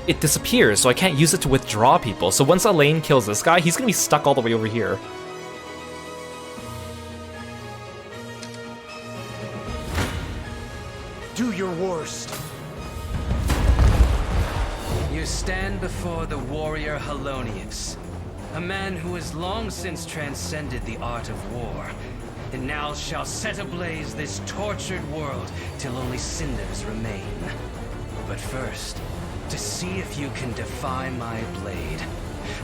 it disappears, so I can't use it to withdraw people. So once Elaine kills this guy, he's gonna be stuck all the way over here. Do your worst. You stand before the warrior Halonius, a man who has long since transcended the art of war, and now shall set ablaze this tortured world till only cinders remain. But first, to see if you can defy my blade,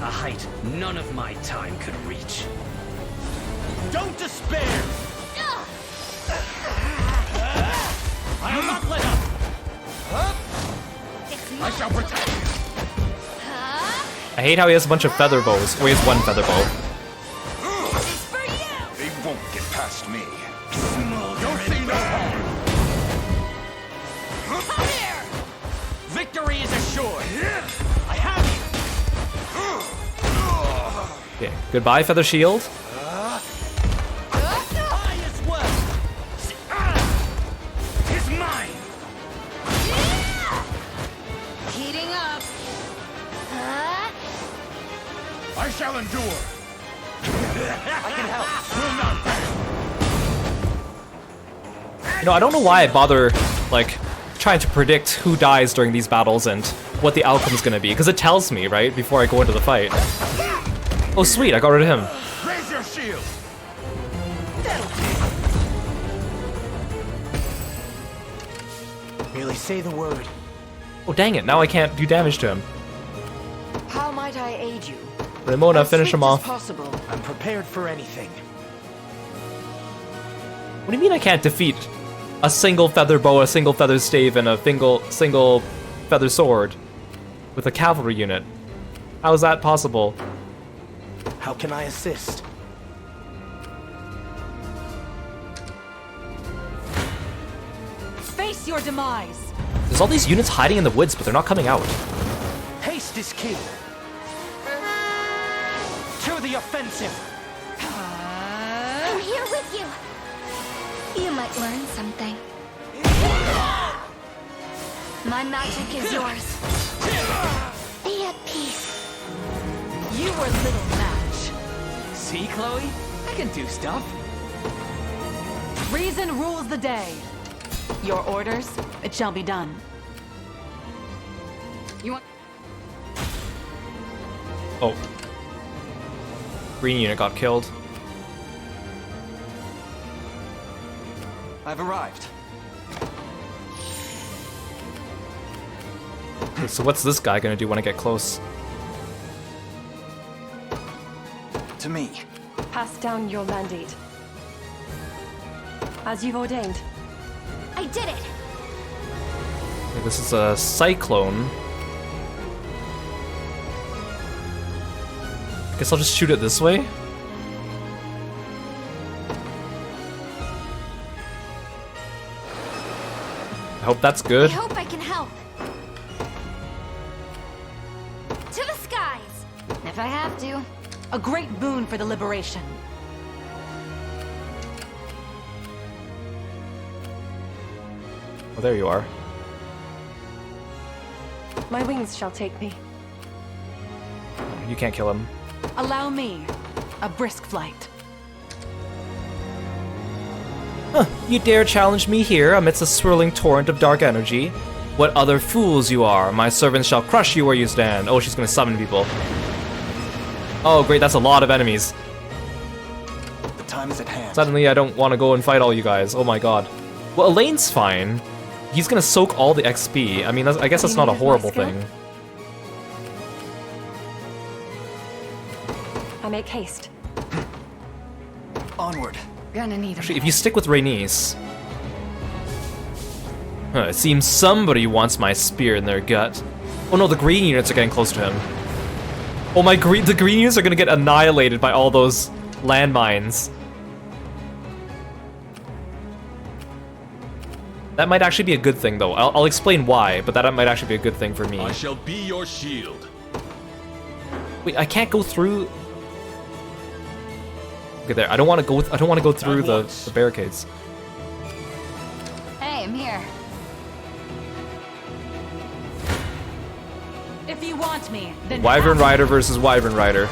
a height none of my time could reach. Don't despair! I am not let up! I shall protect you! I hate how he has a bunch of feather bows. Or he has one feather bow. They won't get past me. You'll see no harm! Come here! Victory is assured! I have you! Okay, goodbye, Feather Shield. I as well! It's mine! Heating up. I shall endure. I can help. Will not You know, I don't know why I bother, like, trying to predict who dies during these battles and what the outcome's gonna be, because it tells me, right, before I go into the fight. Oh, sweet, I got rid of him. raise your shield. Merely say the word. Oh, dang it, now I can't do damage to him. How might I aid you? Ramona, finish him off. Possible. I'm prepared for anything. What do you mean I can't defeat a single feather bow, a single feather stave, and a single feather sword with a cavalry unit? How is that possible? How can I assist? Face your demise. There's all these units hiding in the woods, but they're not coming out. Haste is key. To the offensive. I'm here with you. You might learn something. My magic is yours. Be at peace. You were little match. See, Chloe? I can do stuff. Reason rules the day. Your orders, it shall be done. You want... Oh. Green unit got killed. I've arrived. So what's this guy gonna do when I get close? To me. Pass down your mandate. As you've ordained. I did it! Okay, this is a cyclone. Guess I'll just shoot it this way. I hope that's good. I hope I can help. To the skies! If I have to. A great boon for the liberation. Oh, there you are. My wings shall take me. You can't kill him. Allow me a brisk flight. Huh, you dare challenge me here amidst a swirling torrent of dark energy? What other fools you are! My servants shall crush you where you stand. Oh, she's gonna summon people. Oh, great, that's a lot of enemies. The time is at hand. Suddenly, I don't want to go and fight all you guys. Oh my god. Well, Elaine's fine. He's gonna soak all the XP. I mean, I guess that's not a horrible thing. I make haste. Onward. Gonna need Actually, if you stick with Rhaenys... it seems somebody wants my spear in their gut. Oh no, the green units are getting close to him. Oh my, the green units are gonna get annihilated by all those landmines. That might actually be a good thing, though. I'll explain why, but that might actually be a good thing for me. I shall be your shield. Wait, I can't go through... Okay, there. I don't want to go. I don't want to go through the barricades. Hey, I'm here. If you want me, then Wyvern Rider versus Wyvern Rider.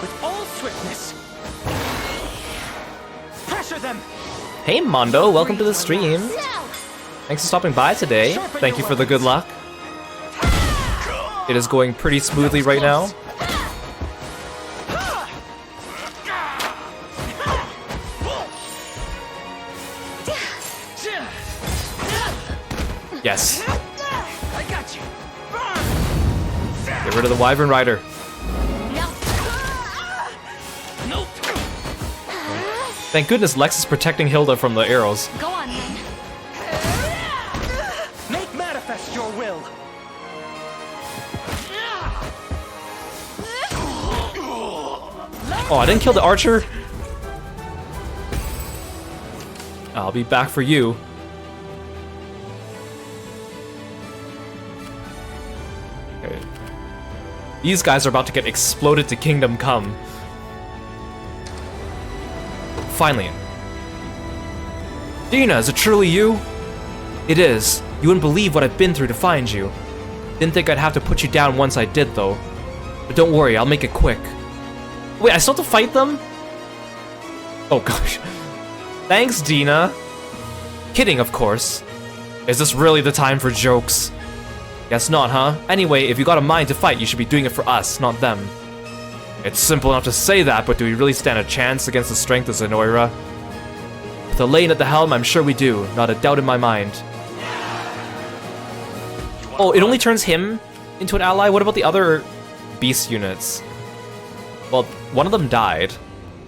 With all swiftness. Pressure them. Hey Mondo, welcome to the stream. Thanks for stopping by today. Thank you for the good luck. It is going pretty smoothly right now. Yes. I got you. Get rid of the Wyvern Rider. Nope. Thank goodness Lex is protecting Hilda from the arrows. Go on, then. Make manifest your will. Oh, I didn't kill the archer? I'll be back for you. Okay. These guys are about to get exploded to Kingdom Come. Finally. Dina, is it truly you? It is. You wouldn't believe what I've been through to find you. Didn't think I'd have to put you down once I did, though. But don't worry, I'll make it quick. Wait, I still have to fight them? Oh gosh. Thanks, Dina. Kidding, of course. Is this really the time for jokes? Guess not, huh? Anyway, if you got a mind to fight, you should be doing it for us, not them. It's simple enough to say that, but do we really stand a chance against the strength of Zenoira? With Elaine at the helm, I'm sure we do. Not a doubt in my mind. Oh, it only turns him into an ally? What about the other beast units? Well, one of them died.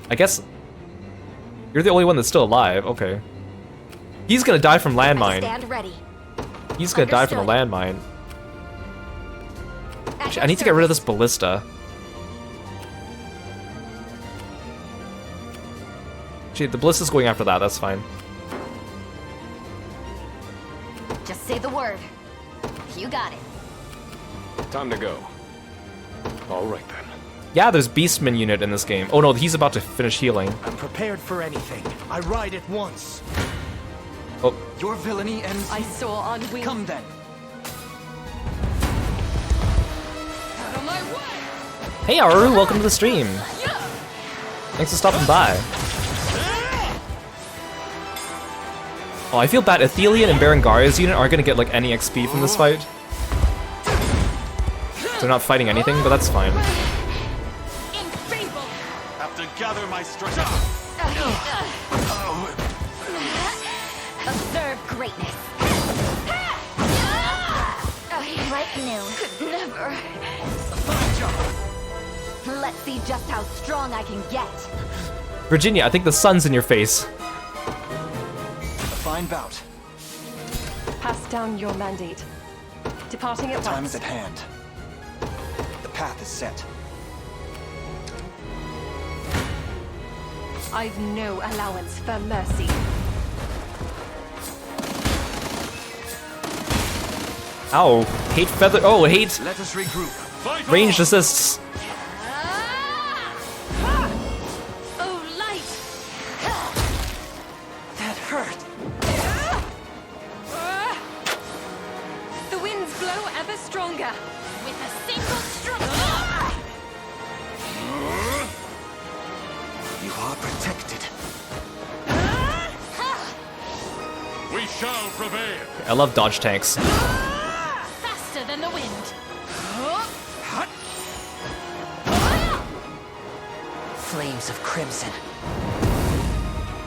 I guess you're the only one that's still alive. Okay. He's gonna die from landmine. Stand ready. He's gonna die from the landmine. Actually, I need to get rid of this ballista. Actually, the ballista's going after that. That's fine. Just say the word. You got it. Time to go. All right then. Yeah, there's Beastman unit in this game. Oh no, he's about to finish healing. I'm prepared for anything. I ride at once. Oh. Your villainy ends. I saw on wings. Come then. Out of my way. Hey Aru, welcome to the stream. Thanks for stopping by. Oh, I feel bad. Athelian and Berengaria's unit aren't gonna get like any XP from this fight. They're not fighting anything, but that's fine. Have to gather my strength. Observe greatness. Like new. Could never. Let's see just how strong I can get. Virginia, I think the sun's in your face. A fine bout. Pass down your mandate. Departing at once. Time is at hand. The path is set. I've no allowance for mercy. Ow. Hate feather. Oh, hate. Let us regroup. Ranged assists. Oh, light! That hurt. The winds blow ever stronger. With a single stroke. You are protected. We shall prevail. I love dodge tanks. Faster than the wind. Flames of crimson.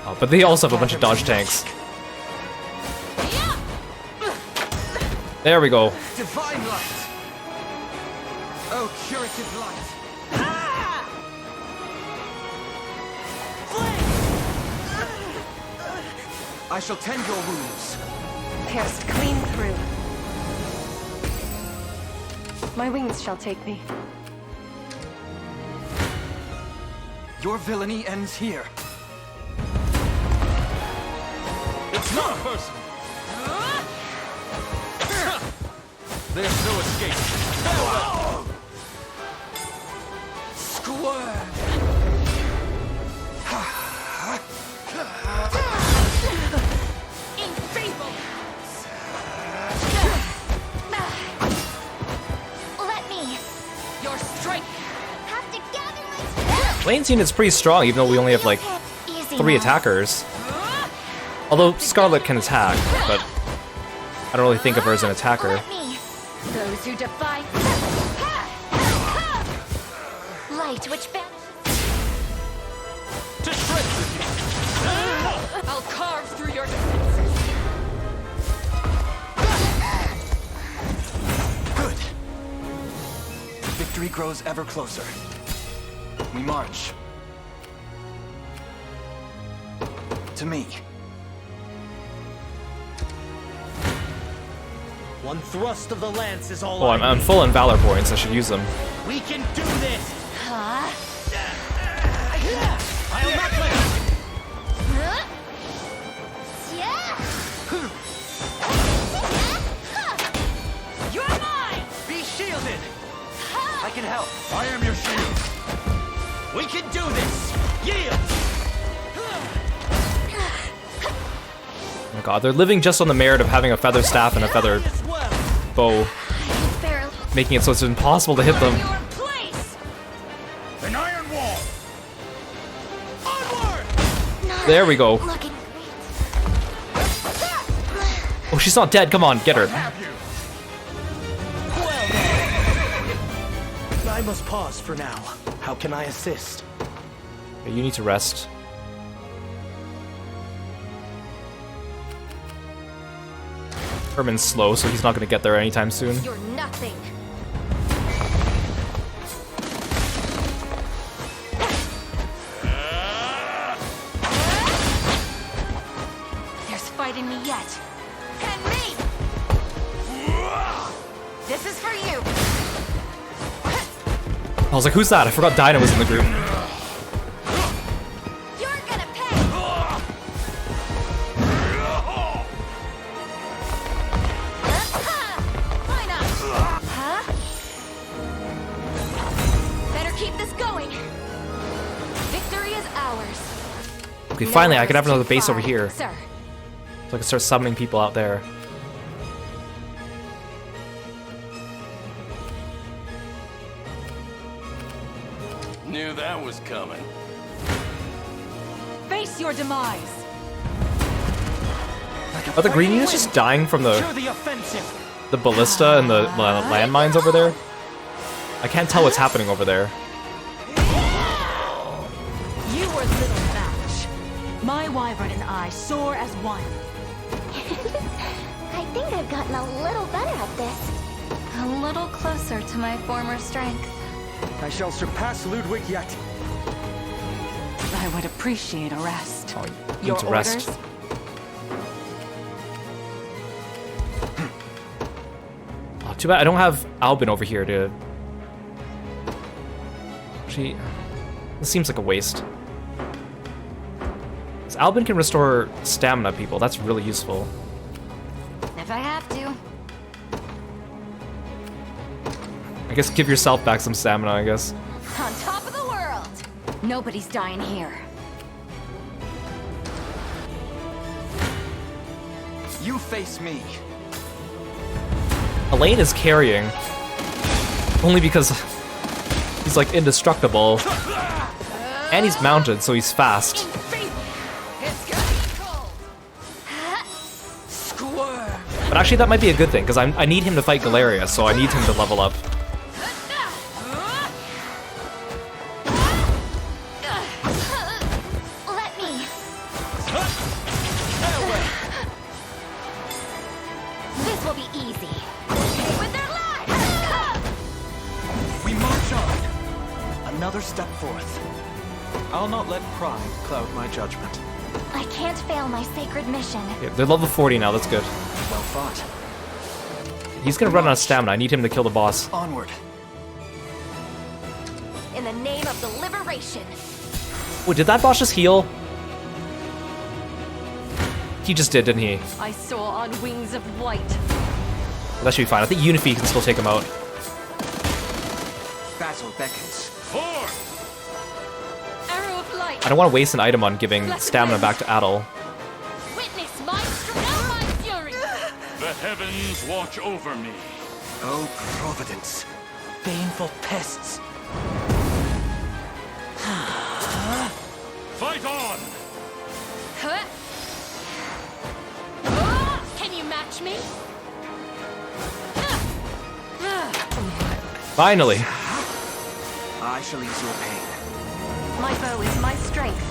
Oh, but they also have a bunch of dodge tanks. There we go. Divine light. Oh, curative light. I shall tend your wounds. Pierced clean through. My wings shall take me. Your villainy ends here. It's not personal. There's no escape. Farewell. Squirt. Let me. Your strength. Have to gather my. Lane's unit's pretty strong, even though we only have like 3 attackers. Although Scarlet can attack, but I don't really think of her as an attacker. Let me. Those who defy. Light which banishes. To shreds with you. I'll carve through your defenses. Good. Victory grows ever closer. We march. To me. One thrust of the lance is all. Oh, I'm full on Valor points. I should use them. We can do this. Huh? I'll not let You're mine! Be shielded. I can help. I am your shield. We can do this. Yield. Oh my god, they're living just on the merit of having a feather staff and a feather bow, making it so it's impossible to hit them. An iron wall. There we go. Oh, she's not dead. Come on, get her. I must pause for now. How can I assist? Okay, you need to rest. Herman's slow, so he's not going to get there anytime soon. You're nothing. There's fight in me yet. And me. This is for you. I was like, who's that? I forgot Dinah was in the group. You're gonna pay. Why not? Huh? Better keep this going. Victory is ours. Okay, finally, I can have another base over here. Sir. So I can start summoning people out there. Knew that was coming. Face your demise. Are the green units just dying from the ballista and the landmines over there? I can't tell what's happening over there. You were little match. My wyvern and I soar as one. I think I've gotten a little better at this. A little closer to my former strength. I shall surpass Ludwig yet. I would appreciate a rest. Oh, Your need to rest. orders? Oh, too bad I don't have Albin over here to... Actually, this seems like a waste. 'Cause Albin can restore stamina, people. That's really useful. If I have to. I guess give yourself back some stamina, I guess. On top of the world. Nobody's dying here. You face me. Elaine is carrying. Only because he's like indestructible. And he's mounted, so he's fast. But actually that might be a good thing, because I need him to fight Galeria, so I need him to level up. Let me. This will be easy. With their lives. We march on. Another step forth. I'll not let pride cloud my judgment. I can't fail my sacred mission. Yeah, they're level 40 now, that's good. Well fought. He's gonna run out of stamina. I need him to kill the boss. Onward. In the name of the liberation. Wait, did that boss just heal? He just did, didn't he? I saw on wings of white. That should be fine. I think Unify can still take him out. Battle beckons. Arrow of light. I don't want to waste an item on giving stamina back to Adel. Witness my strength, my fury. The heavens watch over me. Oh, Providence. Baneful pests. Fight on! Huh? Can you match me? Finally. I shall ease your pain. My bow is my strength.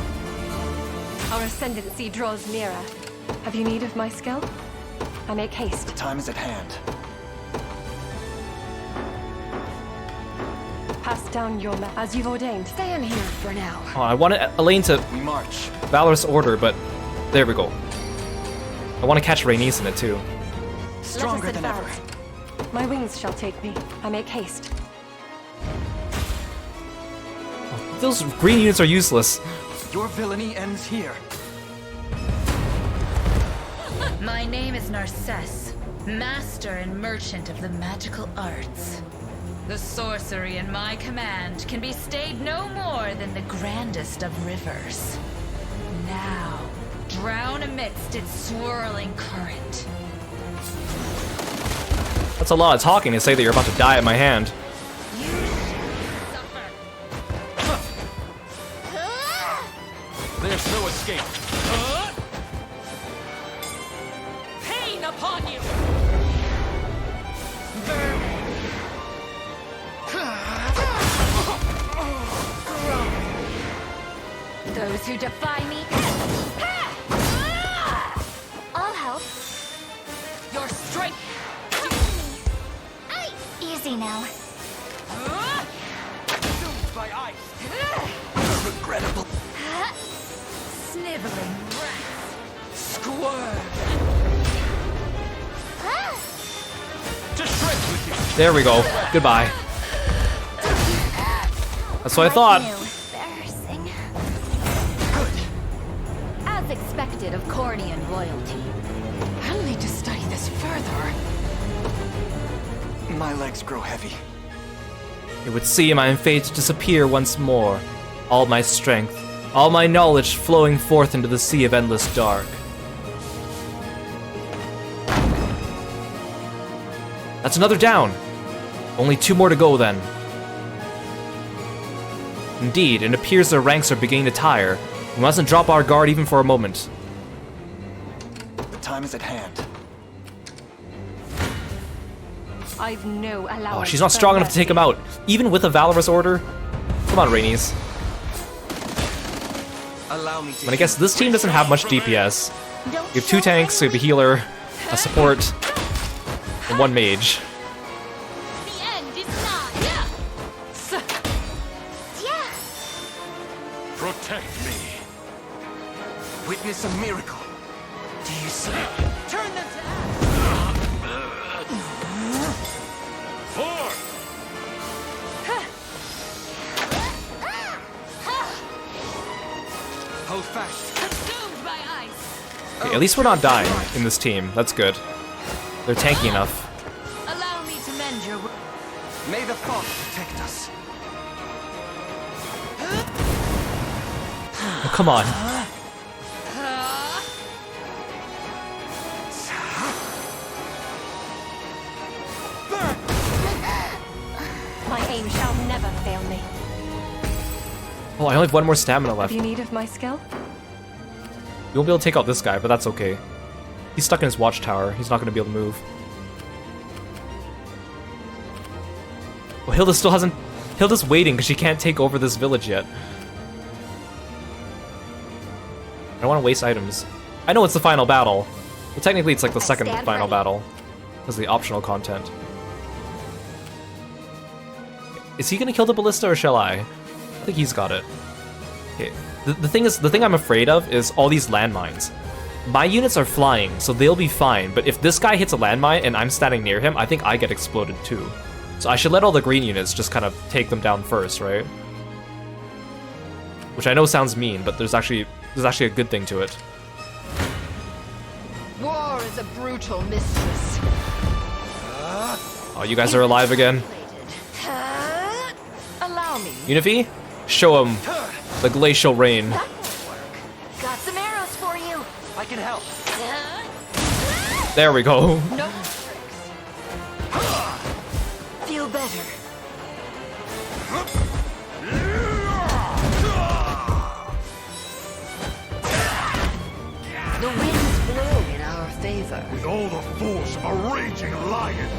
Our ascendancy draws nearer. Have you need of my skill? I make haste. Time is at hand. Pass down your as you've ordained. Stay in here for now. Oh, I wanted Elaine to We march. Valorous Order, but there we go. I want to catch Rhaenys in it too. Stronger than ever. My wings shall take me. I make haste. Those green units are useless. Your villainy ends here. My name is Narcisse, master and merchant of the magical arts. The sorcery in my command can be stayed no more than the grandest of rivers. Now, drown amidst its swirling current. That's a lot of talking to say that you're about to die at my hand. There's no escape. Pain upon you! Those who defy me. I'll help. Your strength! Easy now. Consumed by ice. Regrettable. Sniveling rats. Squirm. To shreds with you! There we go. Goodbye. That's what I thought. Embarrassing. As expected of Cornian royalty. I'll need to study this further. My legs grow heavy. It would seem I am fated to disappear once more. All my strength, all my knowledge flowing forth into the sea of endless dark. That's another down. Only 2 more to go then. Indeed, it appears their ranks are beginning to tire. We mustn't drop our guard even for a moment. The time time is at hand. I've no allowance. Oh, she's not strong enough to take him out, even with a valorous order. Come on, Rainies. Allow me to. But I guess this team doesn't have much DPS. We have 2 tanks, we have a healer, a support, and 1 mage. The end is nigh. Yeah. Protect me. Witness a miracle. Do you see? Turn them to ash. Forth! Hold fast. Consumed by ice. Okay, at least we're not dying in this team. That's good. They're tanky enough. Allow me to mend your. May the fog protect us. Oh, come on. My aim shall never fail me. Oh, I only have 1 more stamina left. Have you need of my skill? You won't be able to take out this guy, but that's okay. He's stuck in his watchtower. He's not going to be able to move. Well, Hilda still hasn't... Hilda's waiting because she can't take over this village yet. I don't want to waste items. I know it's the final battle. Well, technically it's like the second final battle. Because of the optional content. Is he going to kill the ballista or shall I? I think he's got it. Okay. The thing I'm afraid of is all these landmines. My units are flying, so they'll be fine, but if this guy hits a landmine and I'm standing near him, I think I get exploded too. So I should let all the green units just kind of take them down first, right? Which I know sounds mean, but there's actually a good thing to it. War is a brutal mistress. Oh, you guys are alive again. Allow me. Unifi, show him the glacial rain. Got some arrows for you. I can help. There we go. No. Feel better. The winds blow in our favor. With all the force of a raging lion.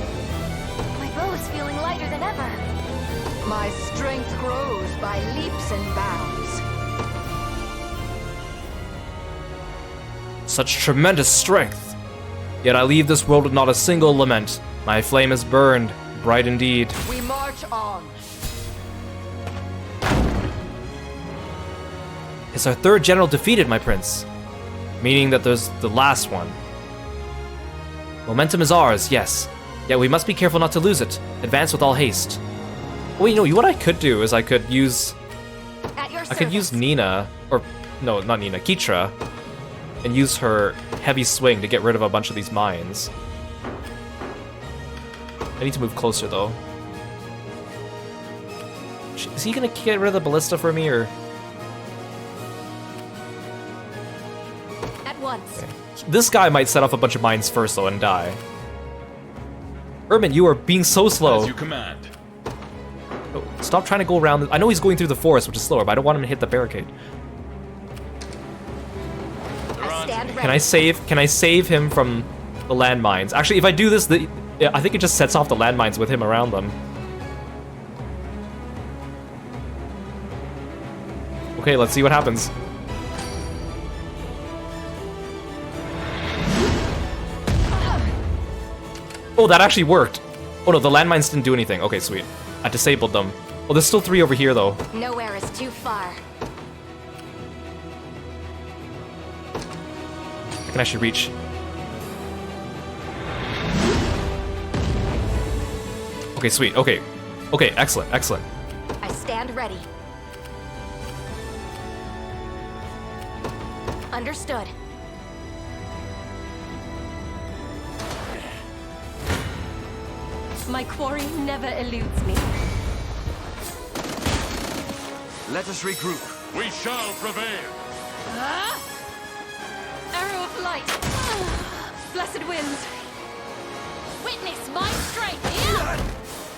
My bow's feeling lighter than ever. My strength grows by leaps and bounds. Such tremendous strength. Yet I leave this world with not a single lament. My flame is burned, bright indeed. We march on. Is our 3rd general defeated, my prince? Meaning that there's the last one. Momentum is ours, yes. Yet we must be careful not to lose it. Advance with all haste. Wait, no, what I could do is I could use Nina, or no, not Nina, Kitra, and use her heavy swing to get rid of a bunch of these mines. I need to move closer though. Is he gonna get rid of the ballista for me, or? At once. Okay. This guy might set off a bunch of mines first though and die. Ermin, you are being so slow. As you command. Oh, stop trying to go around. I know he's going through the forest, which is slower, but I don't want him to hit the barricade. Can I save him from the landmines? Actually, if I do this, I think it just sets off the landmines with him around them. Okay, let's see what happens. Oh, that actually worked. Oh no, the landmines didn't do anything. Okay, sweet. I disabled them. Oh, there's still 3 over here though. Nowhere is too far. I can actually reach. Okay, sweet. Okay. Okay, excellent, excellent. I stand ready. Understood. My quarry never eludes me. Let us regroup. We shall prevail. Arrow of light. Blessed winds. Witness my strength.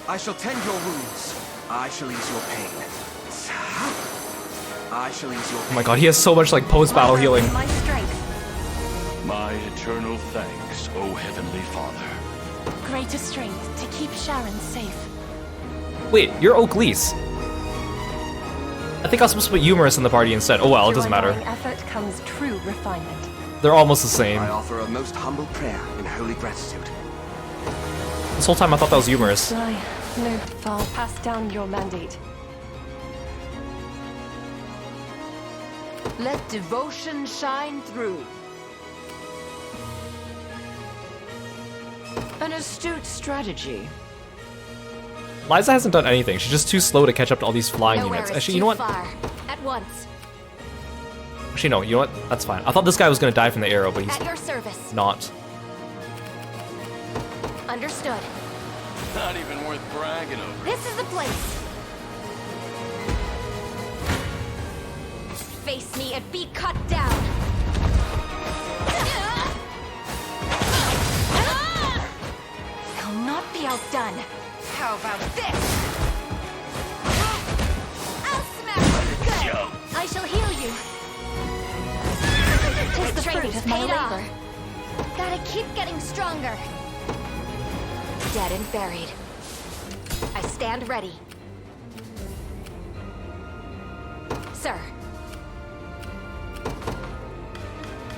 I shall tend your wounds. I shall ease your pain. I shall ease your pain. Oh my god, he has so much like post-battle healing. My strength. My eternal thanks, O Heavenly Father. Greater strength to keep Sharon safe. Wait, you're Oaklease. I think I was supposed to put Humorous in the party instead. Oh well, it doesn't matter. Through undying effort comes true refinement. They're almost the same. I offer a most humble prayer in holy gratitude. This whole time I thought that was Humorous. I no far pass down your mandate. Let devotion shine through. An astute strategy. Liza hasn't done anything. She's just too slow to catch up to all these flying Nowhere units. is Actually, too you know what? far. At once. Actually, no. You know what? That's fine. I thought this guy was gonna die from the arrow, but he's At your service. not. Understood. Not even worth bragging over. This is the place. Face me and be cut down. I'll not be outdone. How about this? I'll smash you good. I shall heal you. Tis the Training fruit of my paid off. labor. Gotta keep getting stronger. Dead and buried. I stand ready. Sir.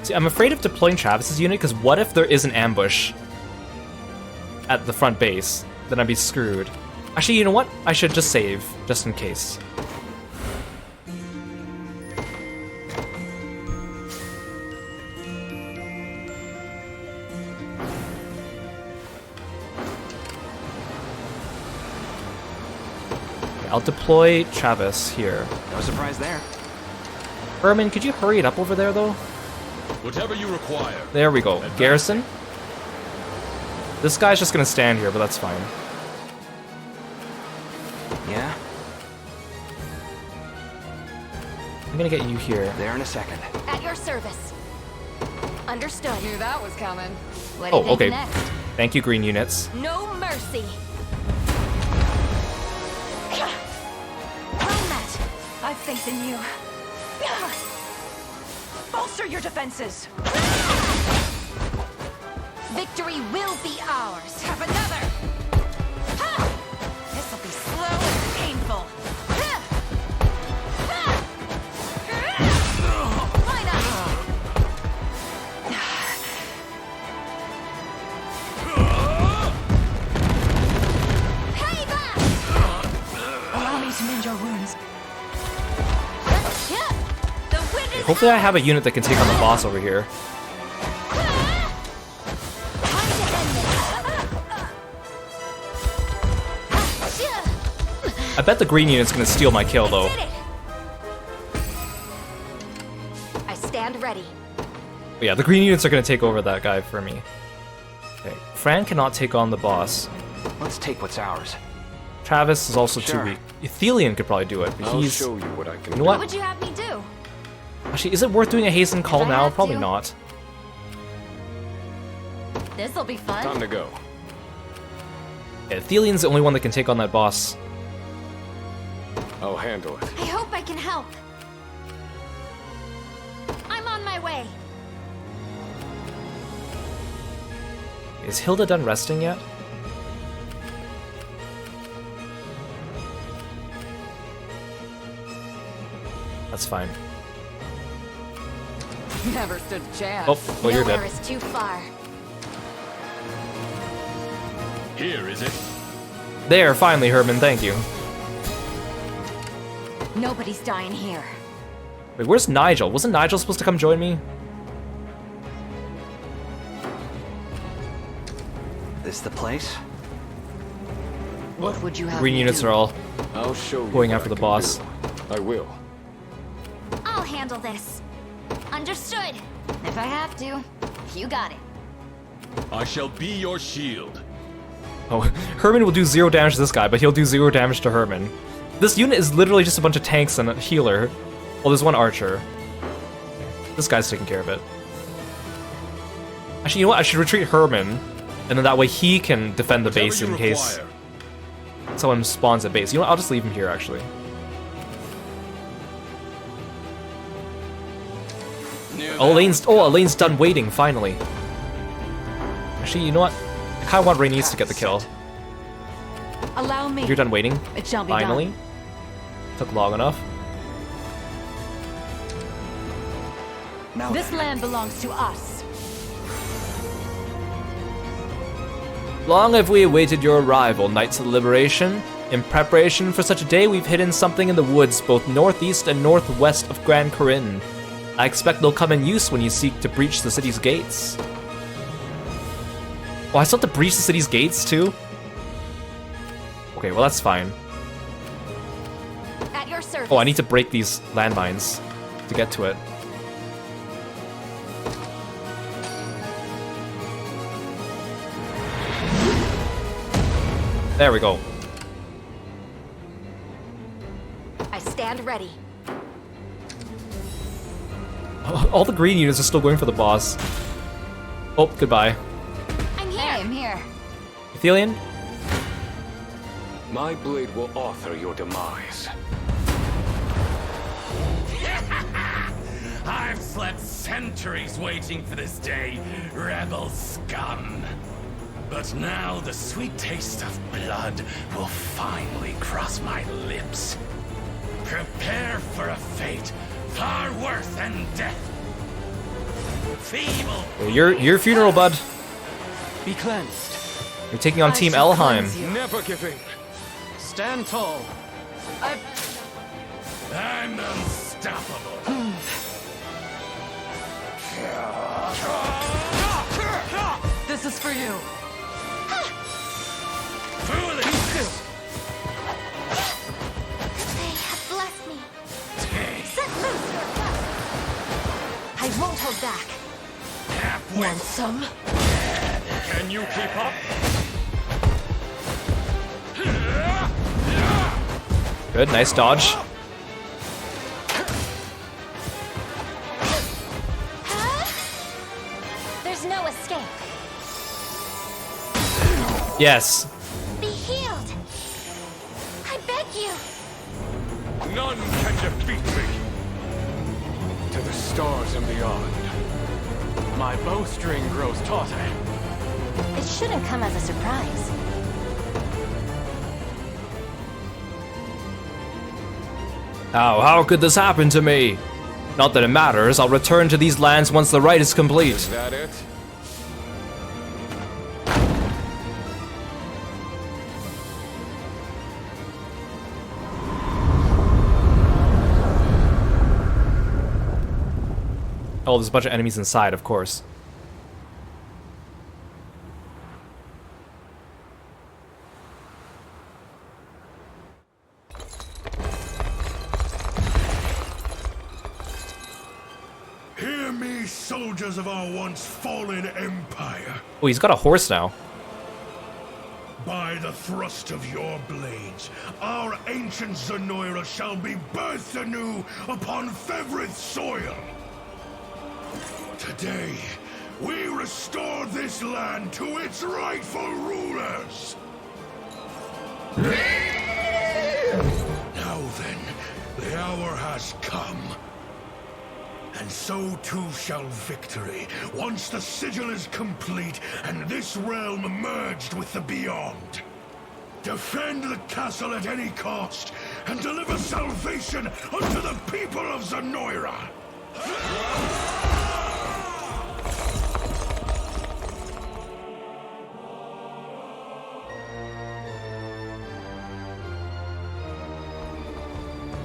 See, I'm afraid of deploying Travis's unit, because what if there is an ambush at the front base? Then I'd be screwed. Actually, you know what? I should just save, just in case. Okay, I'll deploy Travis here. No surprise there. Herman, could you hurry it up over there, though? Whatever you require. There we go. Garrison. This guy's just gonna stand here, but that's fine. Yeah? I'm gonna get you here. There in a second. At your service. Understood. Knew that was coming. What do you Oh, think okay. next? Thank you, green units. No mercy. Well met. I've faith in you. Bolster your defenses. Victory will be ours. Have another. This'll be slow and painful. Why not? Payback! Allow me to mend your wounds. The wind is Hopefully I have a unit that can take on the boss over here. I bet the green unit's gonna steal my kill, though. I stand ready. But yeah, the green units are gonna take over that guy for me. Okay, Fran cannot take on the boss. Let's take what's ours. Travis is also Sure. too weak. Athelion could probably do it, but I'll he's... show you what I can You know do. what? What would you have me do? Actually, is it worth doing a hasten call If I now? have Probably to. not. This'll be fun. Time to go. Yeah, Athelion's the only one that can take on that boss. I'll handle it. I hope I can help. I'm on my way. Is Hilda done resting yet? That's fine. Never stood a chance. Oh, well, you're Nowhere dead. is too far. Here, is it? There, finally, Herman, thank you. Nobody's dying here. Wait, where's Nigel? Wasn't Nigel supposed to come join me? This the place? What would you have Green me units do? are all I'll show you going what after I the can boss. do. I will. I'll handle this. Understood. If I have to, you got it. I shall be your shield. Oh, Herman will do 0 damage to this guy, but he'll do 0 damage to Herman. This unit is literally just a bunch of tanks and a healer. Well, there's one archer. This guy's taking care of it. Actually, you know what? I should retreat Herman, and then that way he can defend the base in case someone spawns at base. You know what? I'll just leave him here, actually. Elaine's done waiting, finally. Actually, you know what? I kinda want Rhaenys to get the kill. Allow me. You're done waiting? It shall be finally. done. Took long enough. This land belongs to us. Long have we awaited your arrival, Knights of the Liberation. In preparation for such a day, we've hidden something in the woods, both northeast and northwest of Grand Corinne. I expect they'll come in use when you seek to breach the city's gates. Oh, I still have to breach the city's gates, too? Okay, well that's fine. At your service. Oh, I need to break these landmines to get to it. There we go. I stand ready. All the green units are still going for the boss. Oh, goodbye. I'm here. Hey, I'm here. Athelian? My blade will author your demise. I've slept centuries waiting for this day, rebel scum. But now the sweet taste of blood will finally cross my lips. Prepare for a fate far worse than death. Feeble. Your funeral, bud. Be cleansed. You're taking on Team Elheim. Never giving. Stand tall. I'm unstoppable. This is for you. Foolishness! They have blessed me. Set loose your lust. I won't hold back. Want some? Can you keep up? Good, nice dodge. There's no escape. Yes. Be healed. I beg you. None can defeat me. To the stars and beyond. My bowstring grows tauter. It shouldn't come as a surprise. How could this happen to me? Not that it matters, I'll return to these lands once the rite is complete. Is that it? Oh, there's a bunch of enemies inside, of course. Hear me, soldiers of our once fallen empire. Oh, he's got a horse now. By the thrust of your blades, our ancient Zenoira shall be birthed anew upon Fevrith soil. Today, we restore this land to its rightful rulers. Now then, the hour has come. And so too shall victory, once the sigil is complete and this realm merged with the beyond. Defend the castle at any cost, and deliver salvation unto the people of Zenoira!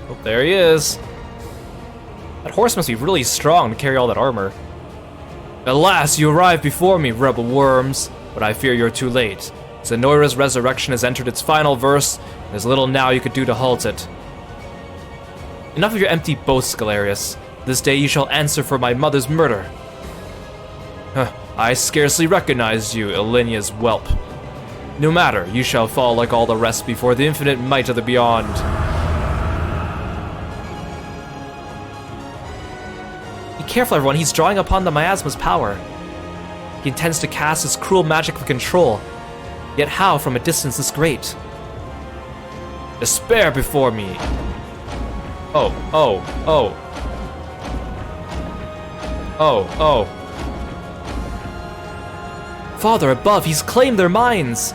Oh, there he is. That horse must be really strong to carry all that armor. Alas, you arrive before me, rebel worms, but I fear you're too late. Zenoira's resurrection has entered its final verse, and there's little now you could do to halt it. Enough of your empty boasts, Galerius. This day you shall answer for my mother's murder. Huh, I scarcely recognized you, Elenia's whelp. No matter, you shall fall like all the rest before the infinite might of the beyond. Careful, everyone, he's drawing upon the miasma's power. He intends to cast his cruel magic of control. Yet how from a distance this great? Despair before me. Oh. Oh. Father above, he's claimed their minds!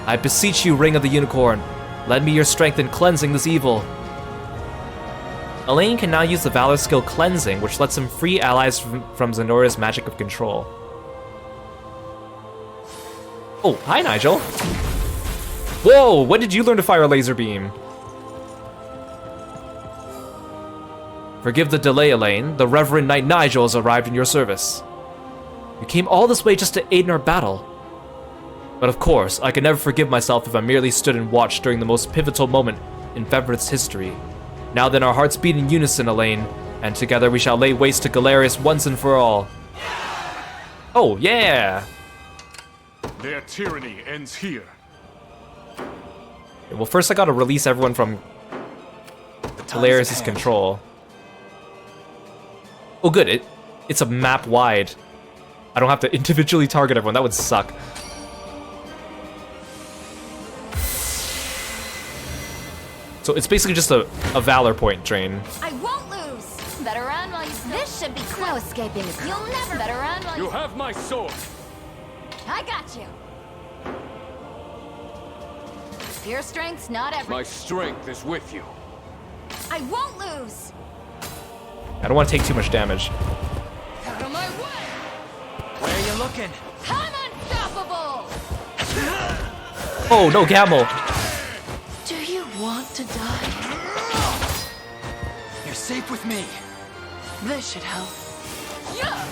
I beseech you, Ring of the Unicorn, lend me your strength in cleansing this evil. Elaine can now use the Valor skill Cleansing, which lets him free allies from Zenora's magic of control. Oh, hi Nigel! Whoa, when did you learn to fire a laser beam? Forgive the delay, Elaine. The Reverend Knight Nigel has arrived in your service. You came all this way just to aid in our battle. But of course, I can never forgive myself if I merely stood and watched during the most pivotal moment in Fevrith's history. Now then, our hearts beat in unison, Elaine, and together we shall lay waste to Galerius once and for all. Oh, yeah! Their tyranny ends here. Well, first I gotta release everyone from Galerius' control. Oh good, it's a map wide. I don't have to individually target everyone, that would suck. So it's basically just a Valor point drain. I won't lose. Better run while you still. This should be no escaping. You'll never better run while You have my sword. I got you. Your strength's not everything. My strength is with you. I won't lose. I don't want to take too much damage. Out of my way. Where are you looking? I'm unstoppable. Oh no, Gamble! Do you want to die? You're safe with me. This should help. Yeah.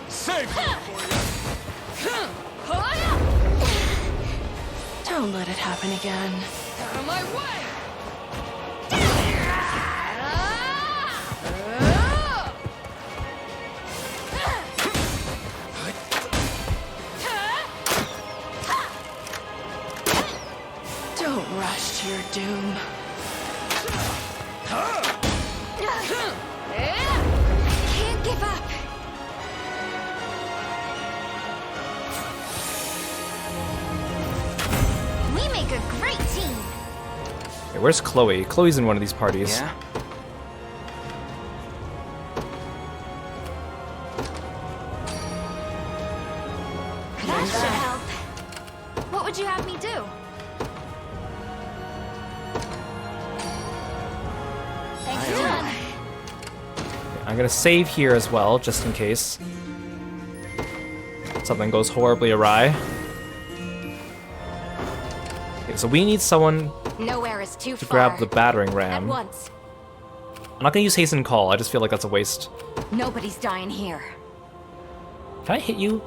Save me for you. Don't let it happen again. Out of my way. Don't rush to your doom. Can't give up. We make a great team. Hey, where's Chloe? Chloe's in one of these parties. Yeah? That should help. What would you have me do? Thanks a ton. I'm gonna save here as well, just in case something goes horribly awry. Okay, so we need someone Nowhere is too to far. grab the battering At ram. once. I'm not gonna use hasten call, I just feel like that's a waste. Nobody's dying here. Can I hit you?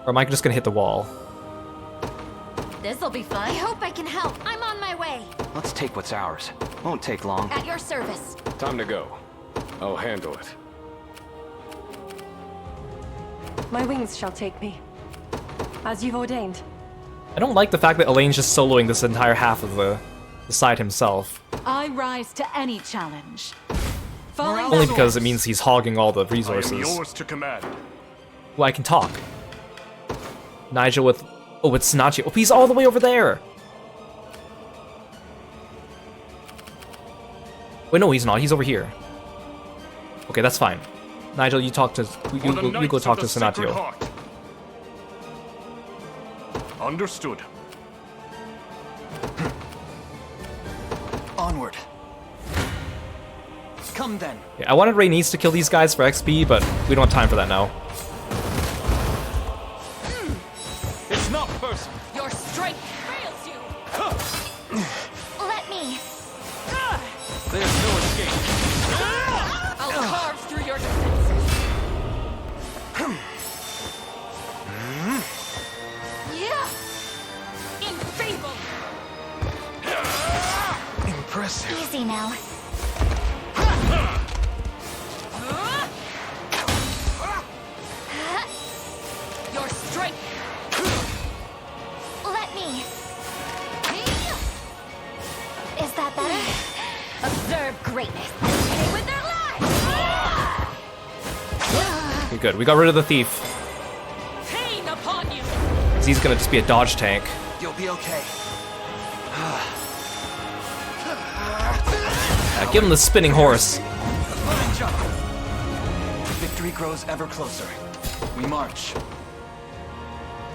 Or am I just gonna hit the wall? This'll be fun. I hope I can help. I'm on my way. Let's take what's ours. Won't take long. At your service. Time to go. I'll handle it. My wings shall take me, as you've ordained. I don't like the fact that Elaine's just soloing this entire half of the side himself. I rise to any challenge. Only because it means he's hogging all the resources. I am yours to command. Well, I can talk. Nigel with... Oh, it's Nachi. Oh, he's all the way over there! Wait, no, he's not. He's over here. Okay, that's fine. Nigel, you talk to... You go talk to Senatio. Understood. Onward. Come then. Yeah, I wanted Rhaenys to kill these guys for XP, but we don't have time for that now. It's not personal. Your strength fails you. Let me. There's no escape. I'll carve through your defenses. Yeah. Infable. Impressive. Easy now. Your strength. Let me. Is that better? Observe greatness. Stay with their lives. Okay, good. We got rid of the thief. Pain upon you. 'Cause he's gonna just be a dodge tank. You'll be okay. Yeah, give him the spinning horse. Victory grows ever closer. We march.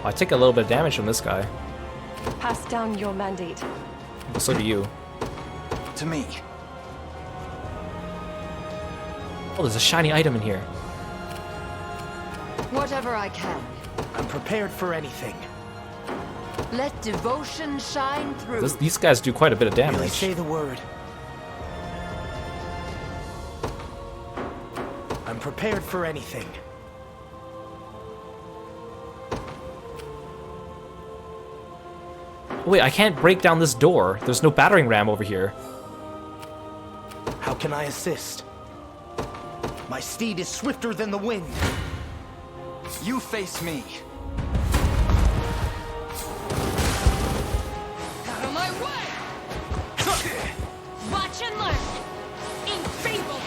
I take a little bit of damage from this guy. Pass down your mandate. But so do you. To me. Oh, there's a shiny item in here. Whatever I can. I'm prepared for anything. Let devotion shine through. These guys do quite a bit of damage. Really say the word. I'm prepared for anything. Wait, I can't break down this door. There's no battering ram over here. How can I assist? My steed is swifter than the wind. You face me. Out of my way! Watch and learn! Enfeeble!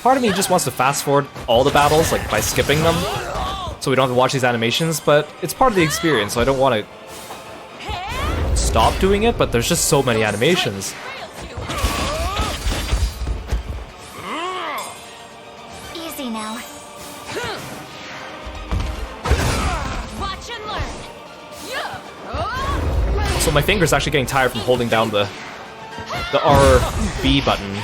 Part of me just wants to fast forward all the battles, like by skipping them, so we don't have to watch these animations, but it's part of the experience, so I don't want to stop doing it, but there's just so many animations. Easy now. Watch and learn! So my finger's actually getting tired from holding down the RB button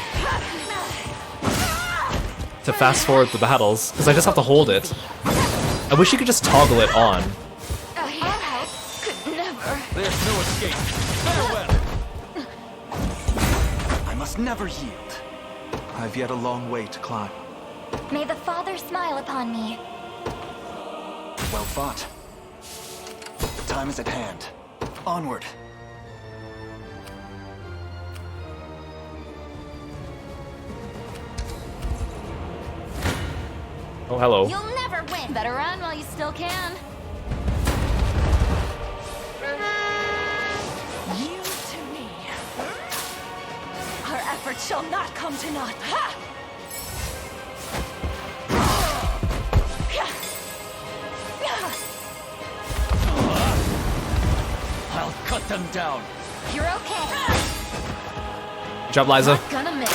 to fast forward the battles, because I just have to hold it. I wish you could just toggle it on. I could never. There's no escape. Farewell. I must never yield. I've yet a long way to climb. May the Father smile upon me. Well fought. The time is at hand. Onward. Oh, hello. You'll never win. Better run while you still can. You to me. Our efforts shall not come to naught. Ha! I'll cut them down. You're okay. Good job, Liza. Not gonna miss.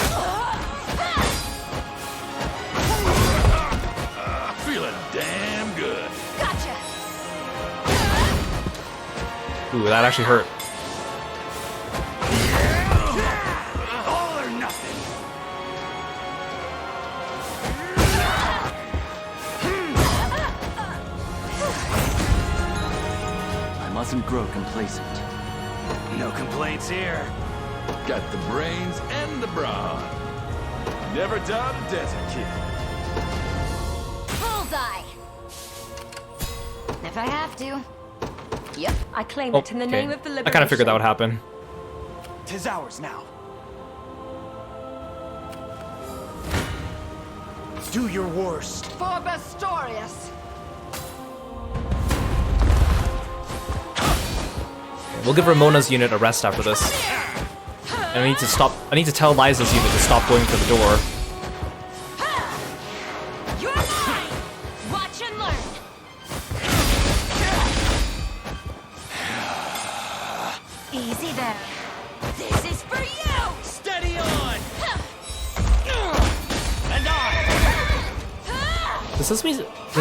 Feeling damn good. Gotcha. Ooh, that actually hurt. All or nothing. I mustn't grow complacent. No complaints here. Got the brains and the brawn. Never doubt a desert kid. Bullseye. If I have to. Yep, I claim Oh, it in the okay. name of the liberation. I kind of figured that would happen. 'Tis ours now. Do your worst. For Bastorius. We'll give Ramona's unit a rest after this. And I need to stop. I need to tell Liza's unit to stop going for the door. You're mine. Watch and learn. Easy there. This is for you. Steady on. And on. Does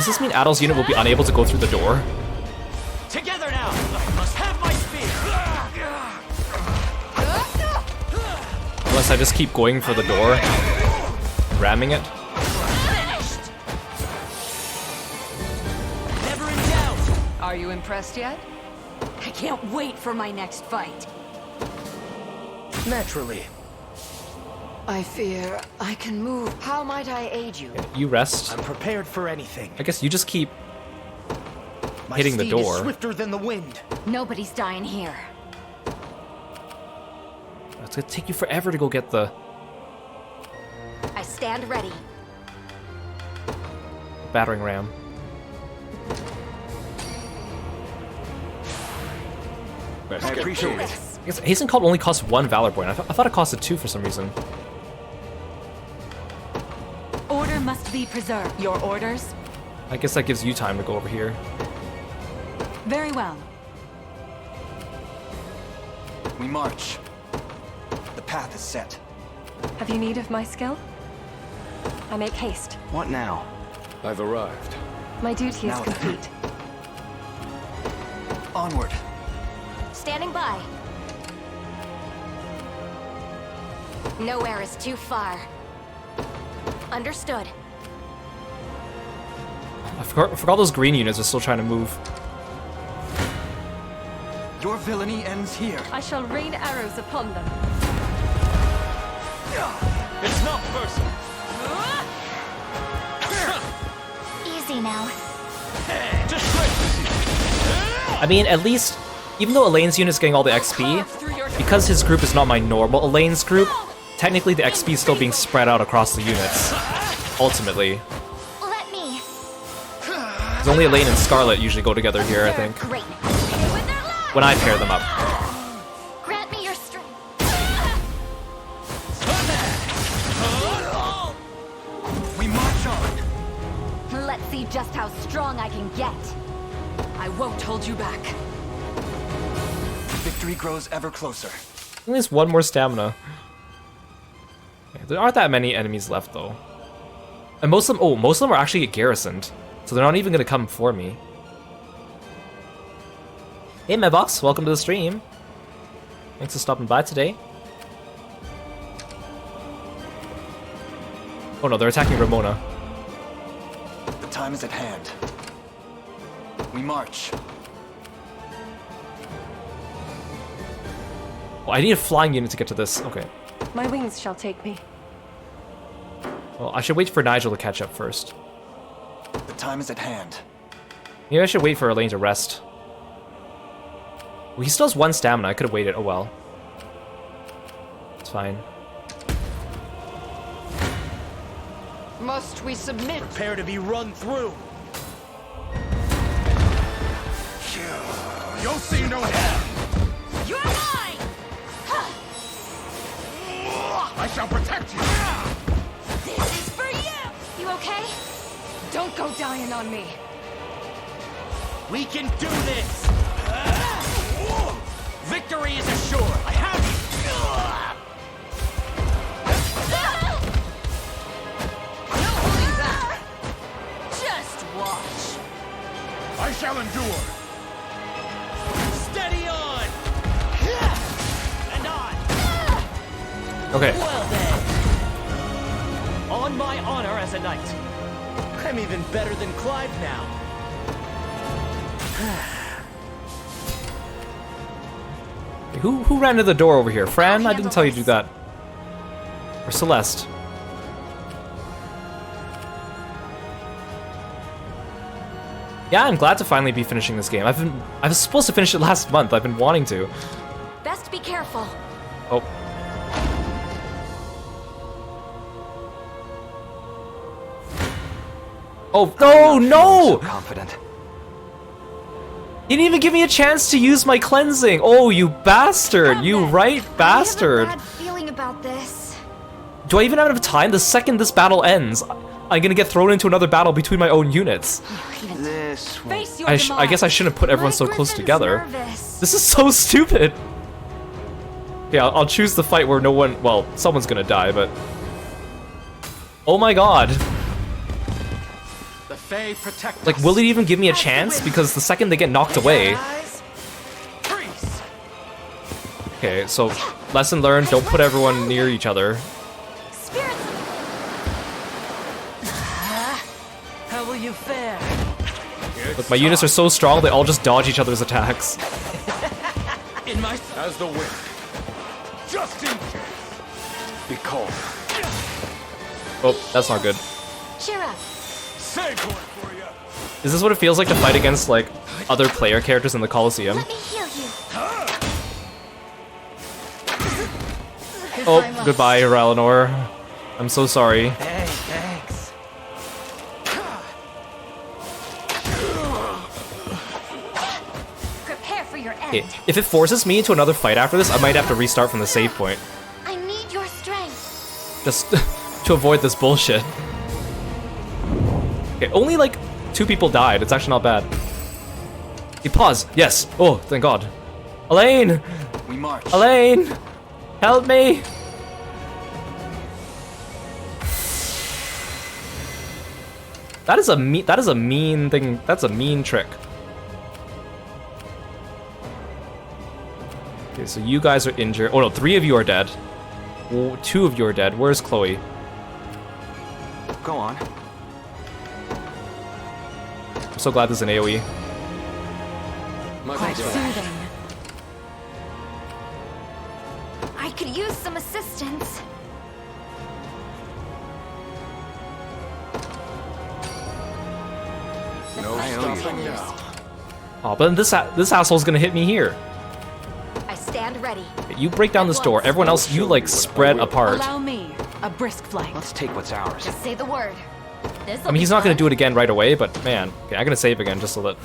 this mean Adol's unit will be unable to go through the door? Together now. I must have my spear. Unless I just keep going for the door, ramming it. Finished. Never in doubt. Are you impressed yet? I can't wait for my next fight. Naturally. I fear I can move. How might I aid you? You rest. I'm prepared for anything. I guess you just keep My hitting the steed is door. swifter than the wind. Nobody's dying here. It's gonna take you forever to go get the I stand ready. battering ram. I appreciate it. I guess Hasten Cult only costs 1 Valor Point. I thought it costed 2 for some reason. Order must be preserved. Your orders? I guess that gives you time to go over here. Very well. We march. The path is set. Have you need of my skill? I make haste. What now? I've arrived. My duty is Now then. complete. Onward. Standing by. Nowhere is too far. Understood. I forgot those green units are still trying to move. Your villainy ends here. I shall rain arrows upon them. It's not personal. Easy now. Just great to see. I mean, at least, even though Elaine's unit's getting all the XP, because his group is not my normal Elaine's group, technically the XP is still being spread out across the units. Ultimately. Let me. Because only Elaine and Scarlet usually go together here, I think. When I pair them up. Grant me your strength. We march on. Let's see just how strong I can get. I won't hold you back. Victory grows ever closer. At least one more stamina. Okay, there aren't that many enemies left, though. And most of them are actually garrisoned. So they're not even gonna come for me. Hey Mebox, welcome to the stream. Thanks for stopping by today. Oh no, they're attacking Ramona. The time is at hand. We march. Oh, I need a flying unit to get to this. Okay. My wings shall take me. Well, I should wait for Nigel to catch up first. The time is at hand. Maybe I should wait for Elaine to rest. Well, he still has 1 stamina. I could have waited. Oh well. It's fine. Must we submit? Prepare to be run through. You'll see no hell. You're mine! I shall protect you. This is for you! You okay? Don't go dying on me. We can do this. Victory is assured. I have you. No holding back! Just watch. I shall endure. Steady on. And on. Okay. Well then. On my honor as a knight. I'm even better than Clive now. Who ran to the door over here? Fran? I didn't tell you to do that. Or Celeste. Yeah, I'm glad to finally be finishing this game. I was supposed to finish it last month. I've been wanting to. Best be careful. Oh. Oh, no, no! So confident. You didn't even give me a chance to use my cleansing. Oh, you bastard. You right bastard. I have a bad feeling about this. Do I even have enough time? The second this battle ends, I'm gonna get thrown into another battle between my own units. This Face your I guess I shouldn't put everyone so close together. Nervous. This is so stupid. Yeah, I'll choose the fight where no one, well, someone's gonna die, but... Oh my god. The Fae protect Like, will it even give me a chance? Because the second they get knocked away... Okay, so, lesson learned, don't put everyone near each other. How will you fare? Look, my units are so strong, they all just dodge each other's attacks. In my As the wind. Just in case. be cold. Oh, that's not good. Cheer up. Save one for you. Is this what it feels like to fight against, like, other player characters in the Coliseum? Let me heal you. Oh, goodbye, Eleanor. I'm so sorry. Hey, thanks. Prepare for your end. Okay, if it forces me into another fight after this, I might have to restart from the save point. I need your strength. Just to avoid this bullshit. Okay, only like 2 people died. It's actually not bad. Okay, pause. Yes. Oh, thank God. Elaine! We march. Elaine! Help me! That is a mean thing. That's a mean trick. Okay, so you guys are injured. Oh no, 3 of you are dead. 2 of you are dead. Where's Chloe? Go on. I'm so glad there's an AoE. Quite soothing. I could use some assistance. No stopping now. Oh, but this asshole's gonna hit me here. I stand ready. You break down this door. Everyone else, you like spread apart. Allow me a brisk flight. Let's take what's ours. Just say the word. I mean, he's not gonna do it again right away, but man, okay, I'm gonna save again just so that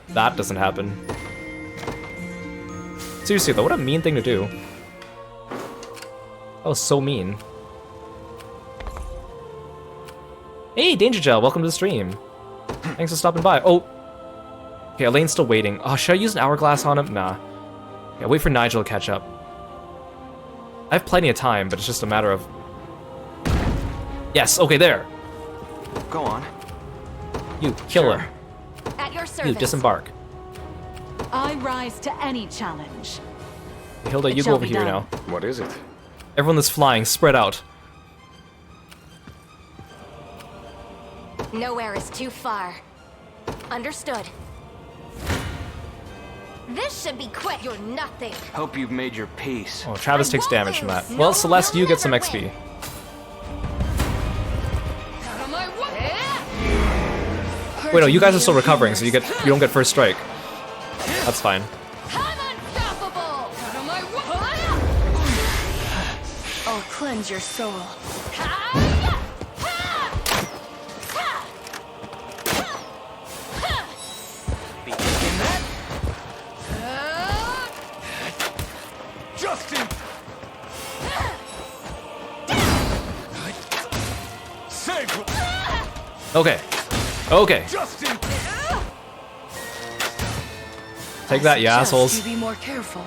that doesn't happen. Seriously though, what a mean thing to do. That was so mean. Hey, Danger Gel, welcome to the stream. Thanks for stopping by. Oh, okay, Elaine's still waiting. Oh, should I use an hourglass on him? Nah. Yeah, wait for Nigel to catch up. I have plenty of time, but it's just a matter of... Yes, okay, there. Go on. You, kill her. At your service. You, disembark. I rise to any challenge. Hilda, you go over here now. What is it? Everyone that's flying, spread out. Nowhere is too far. Understood. This should be quick. You're nothing. Hope you've made your peace. Oh, Travis takes damage from that. Well, Celeste, you get some XP. Wait, no, you guys are still recovering, so you don't get first strike. That's fine. I'll cleanse your soul. Justin! Save! Okay. Okay. Justin! Take that, you assholes. You be more careful.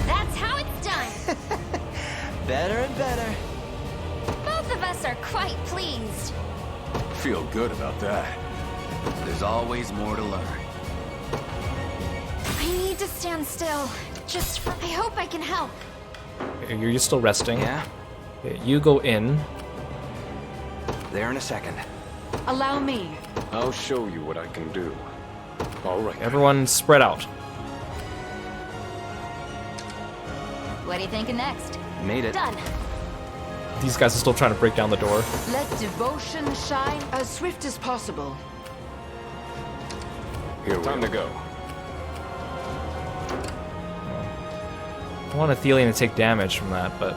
That's how it's done. Better and better. Both of us are quite pleased. Feel good about that. There's always more to learn. I need to stand still. I hope I can help. Okay, you're still resting. Yeah? Okay, you go in. There in a second. Allow me. I'll show you what I can do. All right. Everyone spread out. What are you thinking next? Made it. Done. These guys are still trying to break down the door. Let devotion shine as swift as possible. Here we Time to go. I want Athelion to take damage from that, but...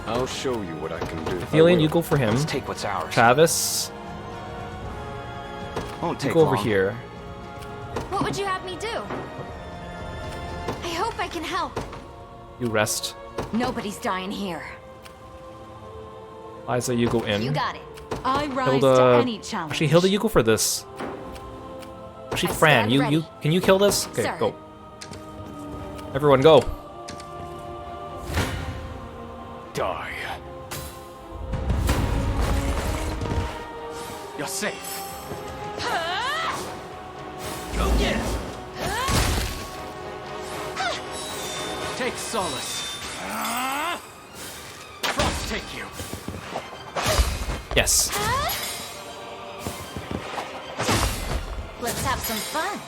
I'll show you what I can do. Athelion, you go for him. Let's take what's ours. Travis, Won't take you go over long. here. What would you have me do? I hope I can help. You rest. Nobody's dying here. Liza, you go in. You got it. I rise Hilda, to any challenge. actually, Hilda, you go for this. Actually, Fran, you can you kill this? Okay, Sir. go. Everyone, go. Die. You're safe. Go get it. Take solace. Frost take you. Yes. Let's have some fun.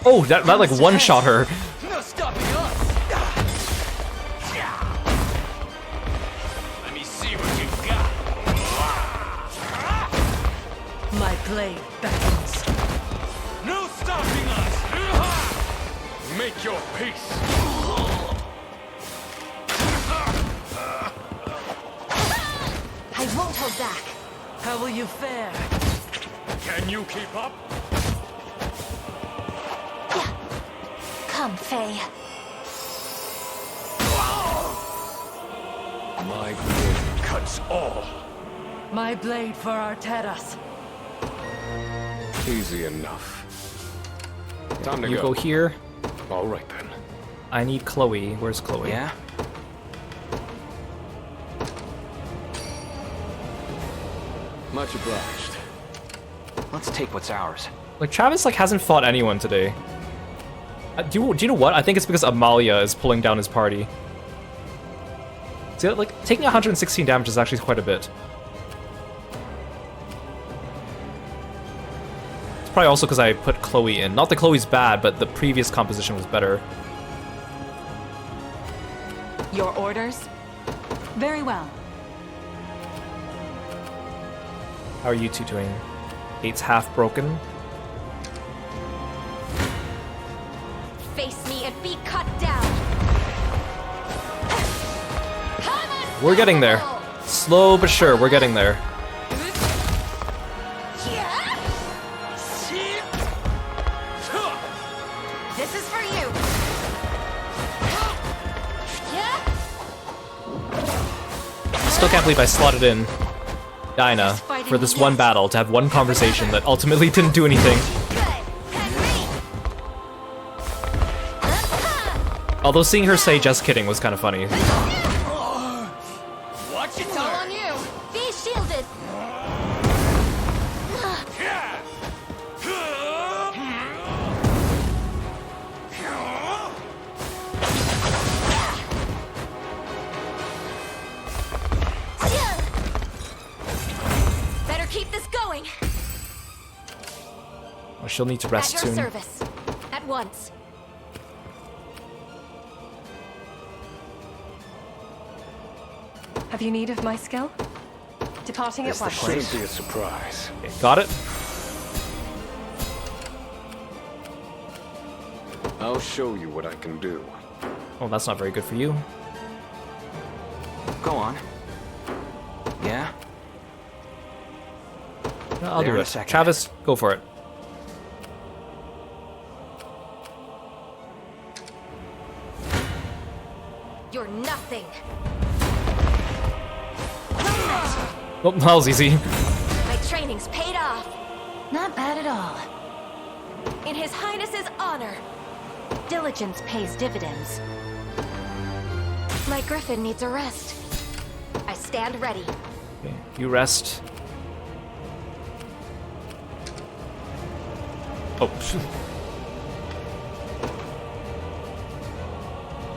Oh, that like one-shot her. No stopping us. Let me see what you got. My blade beckons. No stopping us. Make your peace. I won't hold back. How will you fare? Can you keep up? Yeah. Come, Faye. My blade cuts all. My blade for Arteras. Easy enough. Time to You go here. All right then. I need Chloe. Where's Chloe? Yeah? Much obliged. Let's take what's ours. Like, Travis, like, hasn't fought anyone today. Do you know what? I think it's because Amalia is pulling down his party. See, like, taking 116 damage is actually quite a bit. It's probably also because I put Chloe in. Not that Chloe's bad, but the previous composition was better. Your orders? Very well. How are you two doing? 8's half broken. Face me and be cut down. We're getting there. Slow but sure, we're getting there. This is for you. Still can't believe I slotted in Dinah for this one battle to have one conversation that ultimately didn't do anything. Although seeing her say just kidding was kind of funny. Watch it, it's all on you. Be shielded. Better keep this going. Oh, she'll need to rest At your soon. service. At once. Have you need of my skill? Departing at once. Shouldn't be a surprise. Okay, got it? I'll show you what I can do. Oh, that's not very good for you. Go on. Yeah? No, I'll There do in a it. second. Travis, go for it. You're nothing. Oh, that was easy. My training's paid off. Not bad at all. In His Highness's honor. Diligence pays dividends. My griffin needs a rest. I stand ready. Okay, you rest. Oh.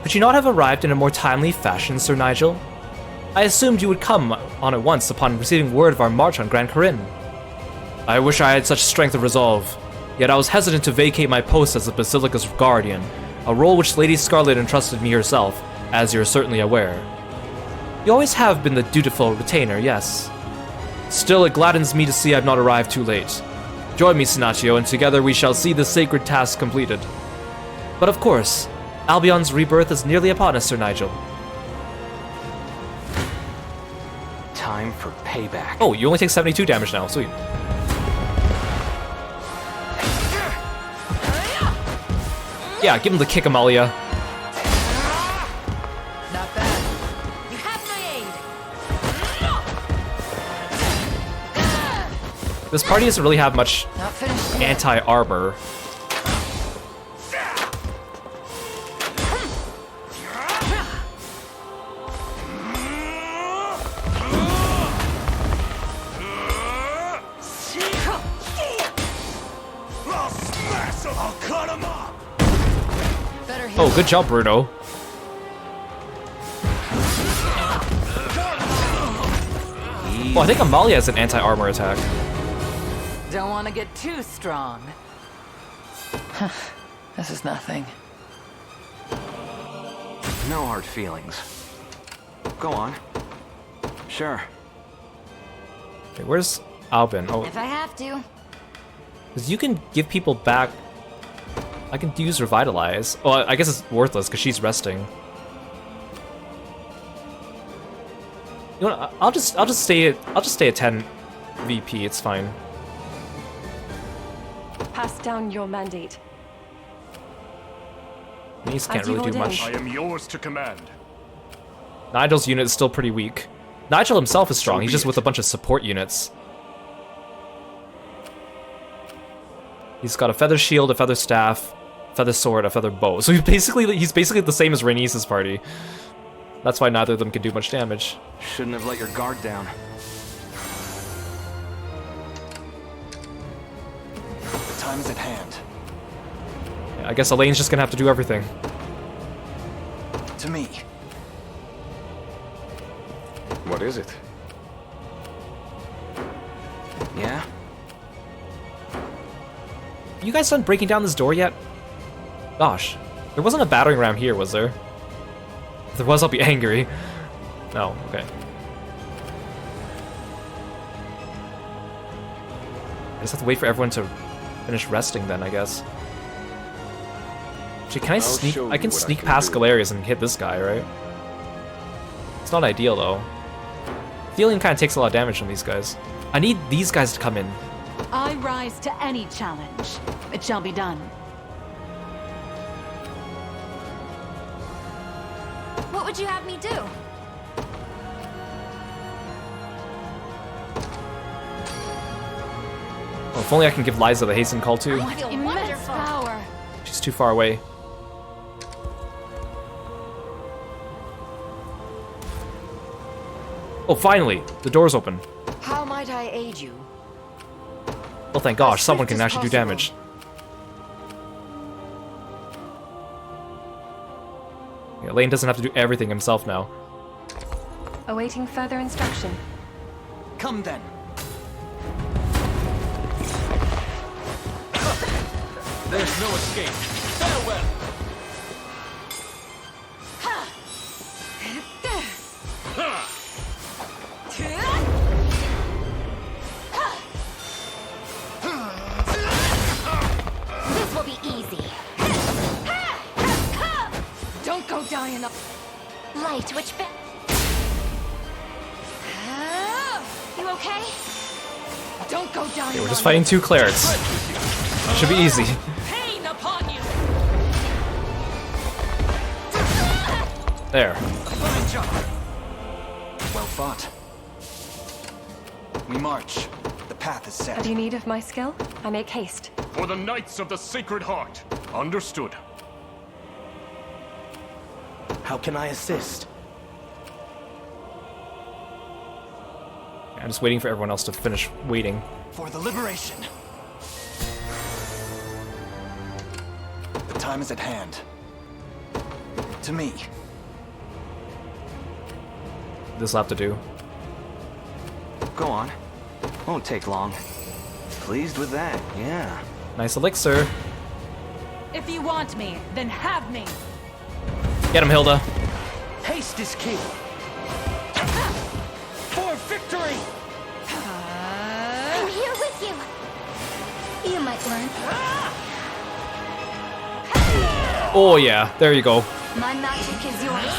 Could you not have arrived in a more timely fashion, Sir Nigel? I assumed you would come on at once upon receiving word of our march on Grand Corinne. I wish I had such strength of resolve, yet I was hesitant to vacate my post as the Basilica's guardian, a role which Lady Scarlet entrusted me herself, as you're certainly aware. You always have been the dutiful retainer, yes. Still, it gladdens me to see I've not arrived too late. Join me, Sinaccio, and together we shall see the sacred task completed. But of course, Albion's rebirth is nearly upon us, Sir Nigel. Time for payback. Oh, you only take 72 damage now, sweet. Yeah, give him the kick, Amalia. Not bad. You have my aid. This party doesn't really have much anti-armor. Oh, good job, Bruno. Well, I think Amalia has an anti-armor attack. Don't want to get too strong. This is nothing. No hard feelings. Go on. Sure. Okay, where's Albin? Oh, If I have to. because you can give people back. I can use Revitalize. Oh, I guess it's worthless because she's resting. You know what? I'll just stay at 10 VP. It's fine. Pass down your mandate. These can't As you really do ordained. much. I am yours to command. Nigel's unit is still pretty weak. Nigel himself is strong. He's just with a bunch of support units. He's got a feather shield, a feather staff, feather sword, a feather bow. So he's basically the same as Rhaenys' party. That's why neither of them can do much damage. Shouldn't have let your guard down. The time is at hand. Yeah, I guess Elaine's just gonna have to do everything. To me. What is it? Yeah? You guys done breaking down this door yet? Gosh, there wasn't a battering ram here, was there? If there was, I'll be angry. No, okay. I just have to wait for everyone to finish resting then, I guess. Actually, can I sneak? I can sneak past Galerius and hit this guy, right? It's not ideal, though. Healing kind of takes a lot of damage from these guys. I need these guys to come in. I rise to any challenge. It shall be done. What would you have me do? Well, if only I can give Liza the hasten call too. I feel immense power. She's too far away. Oh, finally! The door's open. How might I aid you? Oh, thank gosh, someone can actually do damage. Yeah, Lane doesn't have to do everything himself now. Awaiting further instruction. Come then. There's no escape. Farewell. This will be easy. Don't go dying up. Light, which bit? You okay? Don't go dying. Okay, we're just fighting two clerics. Should be easy. Pain upon you. There. Fine job. Well fought. We march. The path is set. Have you need of my skill? I make haste. For the Knights of the Sacred Heart. Understood. How can I assist? I'm just waiting for everyone else to finish waiting. For the liberation. The time is at hand. To me. This will have to do. Go on. Won't take long. Pleased with that, yeah. Nice elixir. If you want me, then have me. Get him, Hilda. Haste is key. For victory! I'm here with you. You might learn. Oh yeah, there you go. My magic is yours.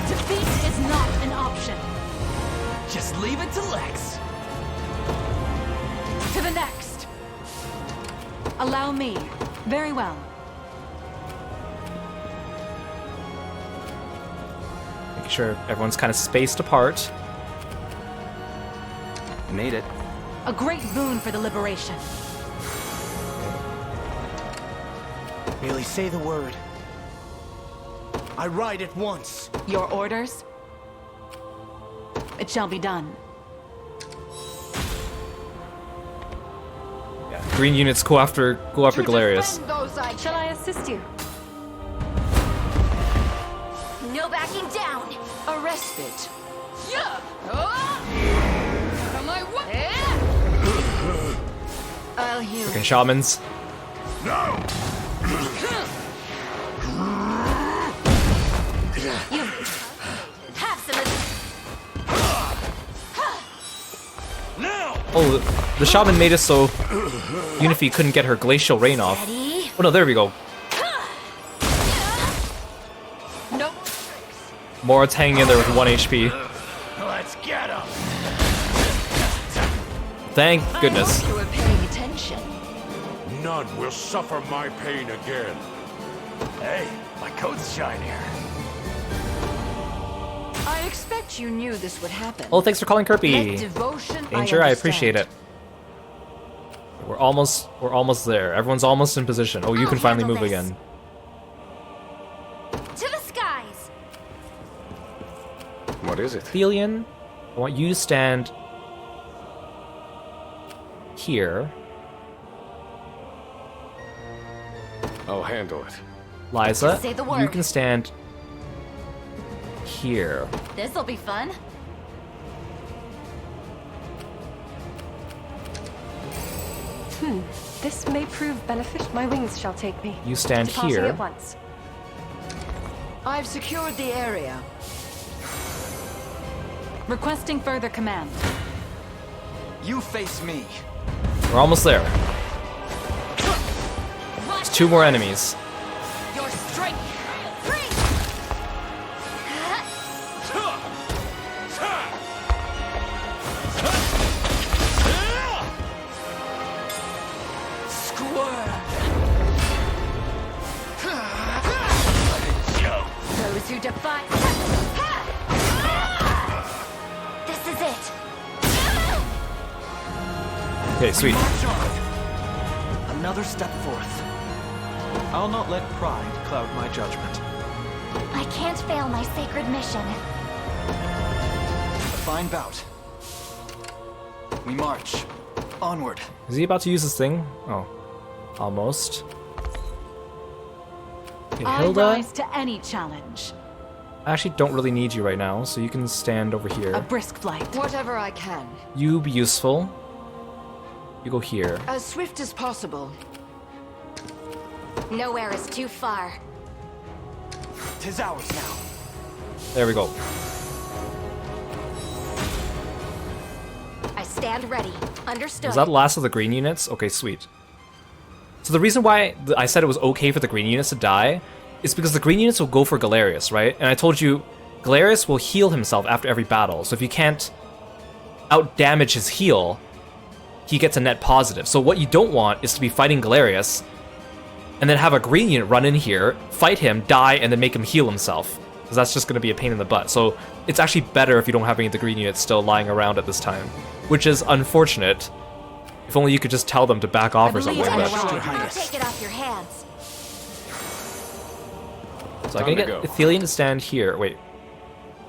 Defeat is not an option. Just leave it to Lex. To the next. Allow me. Very well. Making sure everyone's kind of spaced apart. Made it. A great boon for the liberation. Merely say the word. I ride at once. Your orders? It shall be done. Yeah, green units go after Galerius. Shall I assist you? No backing down. A respite. Yeah. I'll heal. Freaking shamans. No! You have some of Oh, the shaman made it so Unifi couldn't get her glacial rain off. Ready? Oh no, there we go. Nope. Morad's hanging in there with 1 HP. Let's get him! Thank goodness. You were paying attention. None will suffer my pain again. Hey, my coat's shinier. I expect you knew this would happen. Oh, thanks for calling Kirby. Let devotion, Danger, I appreciate it. We're almost there. Everyone's almost in position. Oh, you can finally move again. To the skies! What is it? Thelian, I want you to stand here. I'll handle it. Liza, Say the you word. can stand here. This'll be fun. This may prove beneficial. My wings shall take me. You stand Departing here. at once. I've secured the area. Requesting further command. You face me. We're almost there. There's 2 more enemies. Your strength. Those who defy. This is it. Okay, sweet. March on. Another step forth. I'll not let pride cloud my judgment. I can't fail my sacred mission. A fine bout. We march. Onward. Is he about to use this thing? Oh, almost. Okay, I Hilda. rise to any challenge. I actually don't really need you right now, so you can stand over here. A brisk flight. Whatever I can. You be useful. You go here. As swift as possible. Nowhere is too far. 'Tis ours now. There we go. I stand ready. Understood. Was that the last of the green units? Okay, sweet. So the reason why I said it was okay for the green units to die is because the green units will go for Galerius, right? And I told you, Galerius will heal himself after every battle. So if you can't out-damage his heal, he gets a net positive. So what you don't want is to be fighting Galerius and then have a green unit run in here, fight him, die, and then make him heal himself. Because that's just going to be a pain in the butt. So it's actually better if you don't have any of the green units still lying around at this time. Which is unfortunate. If only you could just tell them to back off or something. I'll take it off your hands. So I can get Athelian to stand here. Wait.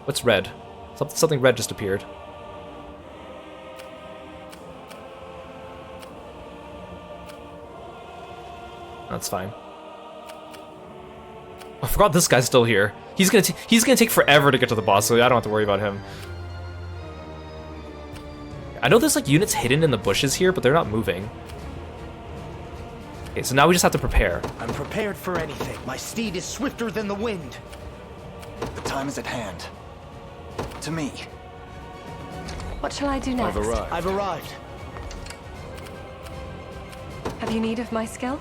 What's red? Something red just appeared. That's fine. I forgot this guy's still here. He's gonna take forever to get to the boss, so I don't have to worry about him. I know there's like units hidden in the bushes here, but they're not moving. Okay, so now we just have to prepare. I'm prepared for anything. My steed is swifter than the wind. The time is at hand. To me. What shall I do next? I've arrived. Have you need of my skill?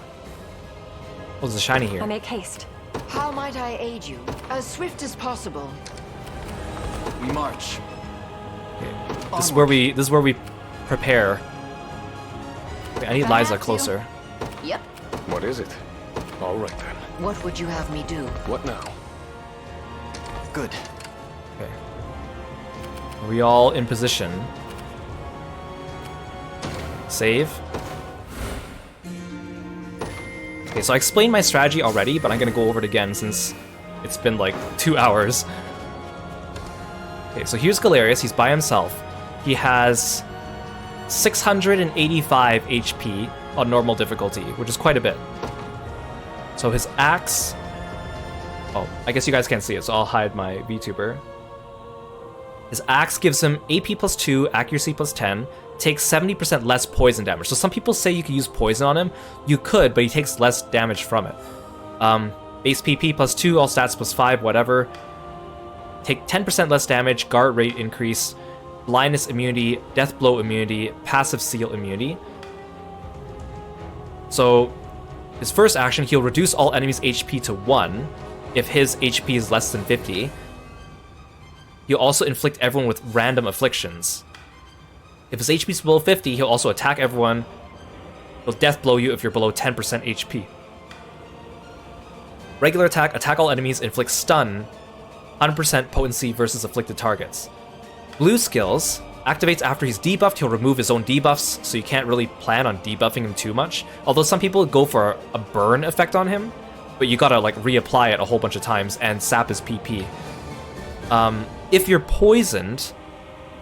Oh, there's a shiny I here. make haste. How might I aid you? As swift as possible. We march. This is where we prepare. Okay, I need Liza closer. Yep. What is it? All right then. What would you have me do? What now? Good. Okay. Are we all in position? Save. Okay, so I explained my strategy already, but I'm gonna go over it again since it's been like 2 hours. Okay, so here's Galerius. He's by himself. He has 685 HP on normal difficulty, which is quite a bit. So his axe... Oh, I guess you guys can't see it, so I'll hide my VTuber. His axe gives him AP plus 2, accuracy plus 10, takes 70% less poison damage. So some people say you could use poison on him. You could, but he takes less damage from it. Base PP plus 2, all stats plus 5, whatever. Take 10% less damage, guard rate increase, blindness immunity, death blow immunity, passive seal immunity. So his first action, he'll reduce all enemies' HP to 1 if his HP is less than 50. He'll also inflict everyone with random afflictions. If his HP is below 50, he'll also attack everyone. He'll death blow you if you're below 10% HP. Regular attack, attack all enemies, inflict stun. 100% potency versus afflicted targets. Blue skills activates after he's debuffed. He'll remove his own debuffs, so you can't really plan on debuffing him too much. Although some people go for a burn effect on him, but you gotta like reapply it a whole bunch of times and sap his PP. If you're poisoned,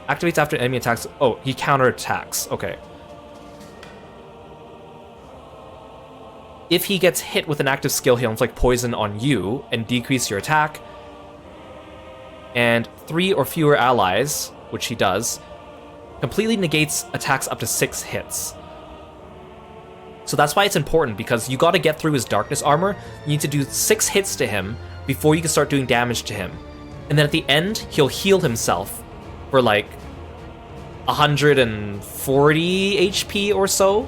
activates after enemy attacks. Oh, he counterattacks. Okay. If he gets hit with an active skill, he'll inflict poison on you and decrease your attack. And 3 or fewer allies, which he does, completely negates attacks up to 6 hits. So that's why it's important, because you gotta get through his darkness armor. You need to do 6 hits to him before you can start doing damage to him. And then at the end, he'll heal himself for like 140 HP or so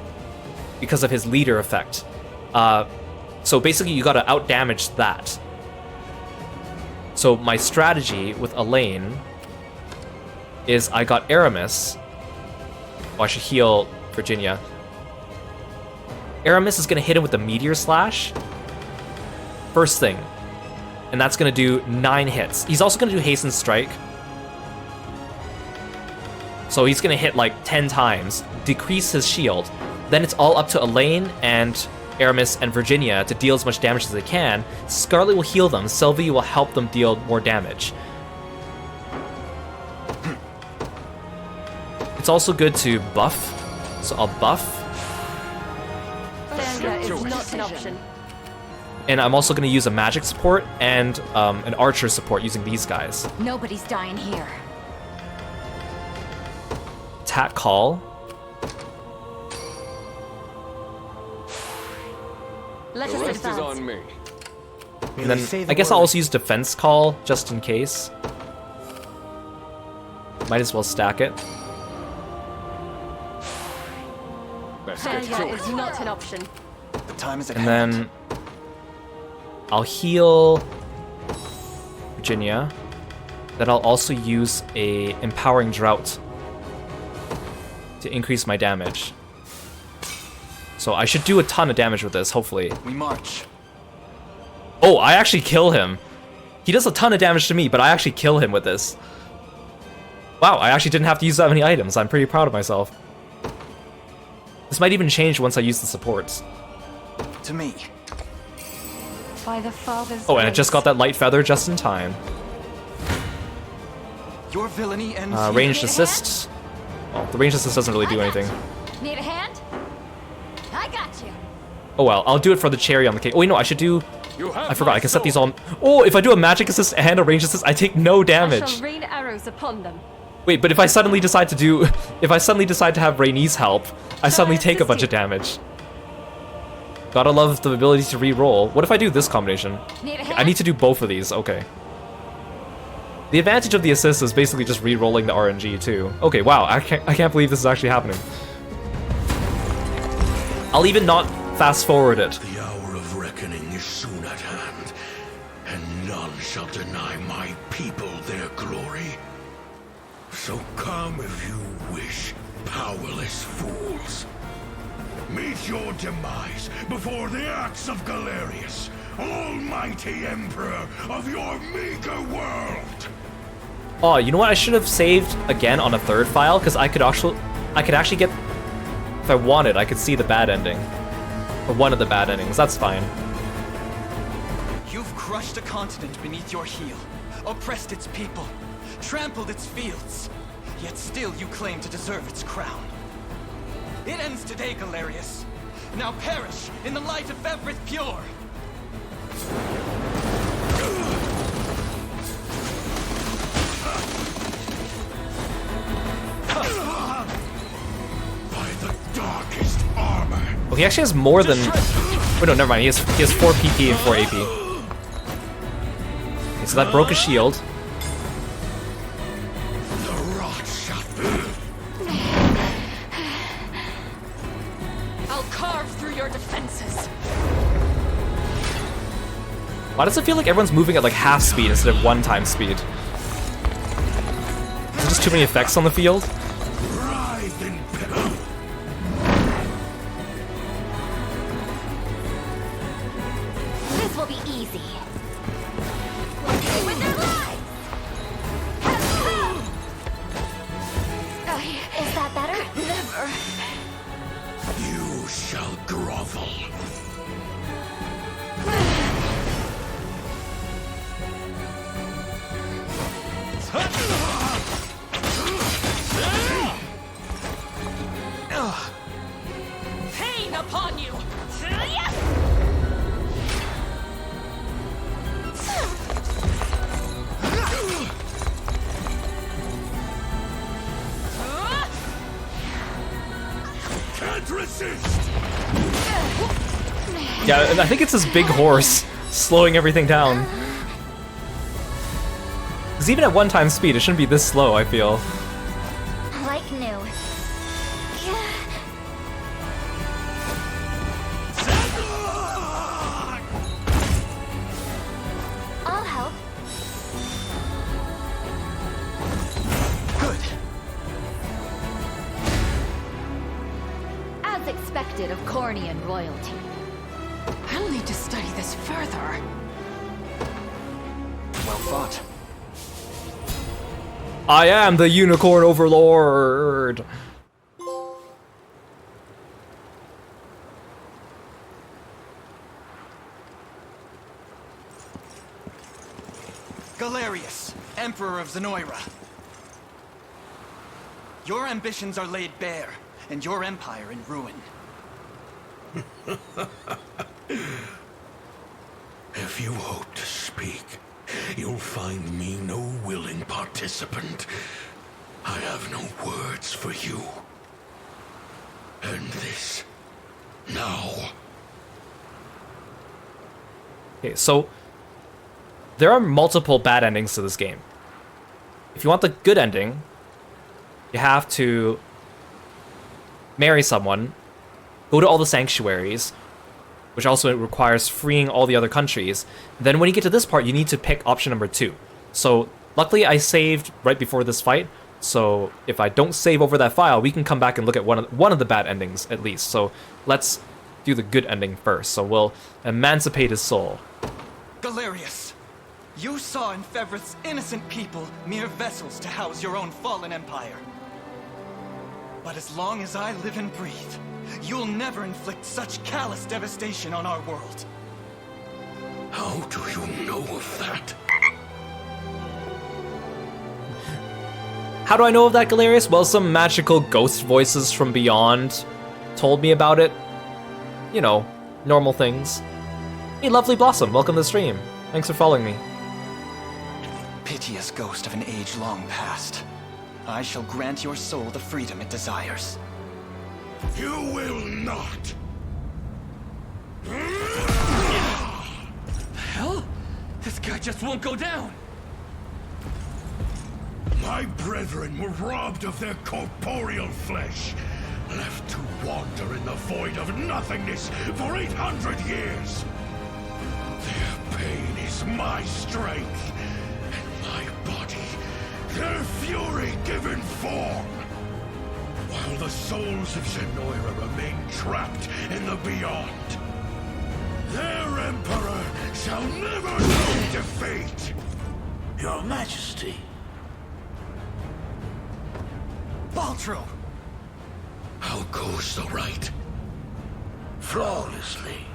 because of his leader effect. So basically you gotta outdamage that. So my strategy with Elaine is I got Aramis. Oh, I should heal Virginia. Aramis is gonna hit him with the Meteor Slash first thing, and that's gonna do 9 hits. He's also gonna do Hasten Strike. So he's gonna hit like 10 times, decrease his shield. Then it's all up to Elaine and Aramis and Virginia to deal as much damage as they can. Scarlet will heal them, Sylvie will help them deal more damage. It's also good to buff, so I'll buff. Failure is not an option. And I'm also going to use a magic support and an archer support using these guys. Nobody's dying here. Attack call. Let The us rest is advance. on me. And then I guess I'll also use defense call just in case. Might as well stack it. Failure is not an option. The time is at And hand. then I'll heal Virginia. Then I'll also use a Empowering Drought to increase my damage. So I should do a ton of damage with this, hopefully. We march. Oh, I actually kill him. He does a ton of damage to me, but I actually kill him with this. Wow, I actually didn't have to use that many items. I'm pretty proud of myself. This might even change once I use the supports. To me. By the Father's Oh, and I grace. just got that light feather just in time. Your villainy ends Ranged assist. Well, the ranged assist doesn't really do anything. Need a hand? I got you. Oh well, I'll do it for the cherry on the cake. Oh wait, no, I should do... I forgot, I can set these on... Oh, if I do a magic assist and a ranged assist, I take no I damage. shall rain arrows upon them. Wait, but if I suddenly decide to do... If I suddenly decide to have Rhaenys help, I suddenly take a bunch of damage. Gotta love the ability to re-roll. What if I do this combination? I need to do both of these, okay. The advantage of the assist is basically just re-rolling the RNG too. Okay, wow, I can't believe this is actually happening. I'll even not fast forward it. The hour of reckoning is soon at hand, and none shall deny my people their glory. So come if you wish, powerless fools. Meet your demise before the axe of Galerius, almighty emperor of your meager world. Oh, you know what? I should have saved again on a third file, because I could actually get... If I wanted, I could see the bad ending. Or one of the bad endings, that's fine. You've crushed a continent beneath your heel, oppressed its people, trampled its fields, yet still you claim to deserve its crown. It ends today, Galerius. Now perish in the light of Everett Pure. By the darkest armor. Oh, he actually has more than... Wait, no, never mind. He has 4 PP and 4 AP. Okay, so that broke his shield. The rot shall I'll carve through your defenses. Why does it feel like everyone's moving at like half speed instead of 1x speed? Is there just too many effects on the field? writhe in peril. This will be easy. With their lives! Is that better? Never. You shall grovel. Pain upon you! Can't resist! Yeah, and I think it's this big horse slowing everything down. Because even at 1x speed, it shouldn't be this slow, I feel. Like new. I'll help. As expected of Cornian royalty. I'll need to study this further. Well fought. I am the Unicorn Overlord! Galerius, Emperor of Zenoira. Your ambitions are laid bare, and your empire in ruin. If you hope to speak, you'll find me no willing participant. I have no words for you. End this. Now. Okay, so there are multiple bad endings to this game. If you want the good ending, you have to marry someone, go to all the sanctuaries, which also requires freeing all the other countries. Then when you get to this part, you need to pick option number 2. So luckily I saved right before this fight, so if I don't save over that file, we can come back and look at one of the bad endings at least. So let's do the good ending first. So we'll emancipate his soul. Galerius, you saw in Fevrith's innocent people mere vessels to house your own fallen empire. But as long as I live and breathe, you'll never inflict such callous devastation on our world. How do you know of that? How do I know of that, Galerius? Well, some magical ghost voices from beyond told me about it. You know, normal things. Hey, Lovely Blossom, welcome to the stream. Thanks for following me. Piteous ghost of an age long past. I shall grant your soul the freedom it desires. You will not! The hell? This guy just won't go down! My brethren were robbed of their corporeal flesh, left to wander in the void of nothingness for 800 years. Their pain is my strength, and my body, their fury given form. While the souls of Zenoira remain trapped in the beyond, their emperor shall never know defeat! Your Majesty. Baltro! How goes the rite? Flawlessly.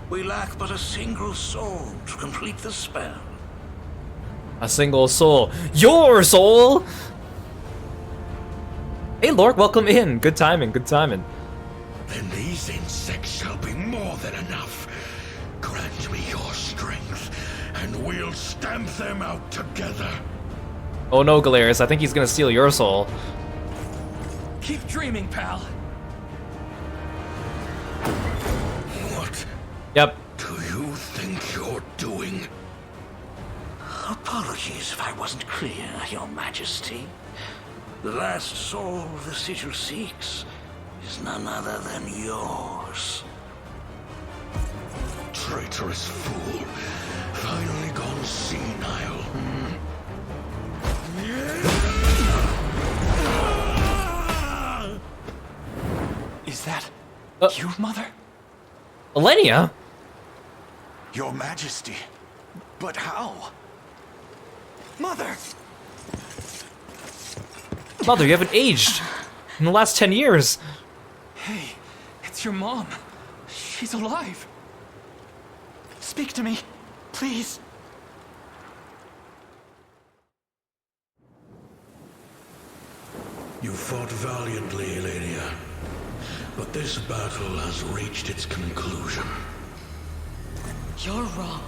We lack but a single soul to complete the spell. A single soul. Your soul! Hey, Lork, welcome in. Good timing, good timing. Then these insects shall be more than enough. Grant me your strength, and we'll stamp them out together. Oh no, Galerius, I think he's gonna steal your soul. Keep dreaming, pal. What? Yep. Do you think you're doing? Apologies if I wasn't clear, Your Majesty. The last soul the sigil seeks is none other than yours. Traitorous fool. Finally gone senile. Is that you, Mother? Elenia? Your Majesty. But how? Mother! Mother, you haven't aged in the last 10 years. Hey, it's your mom. She's alive. Speak to me, please. You fought valiantly, Elenia, but this battle has reached its conclusion. You're wrong,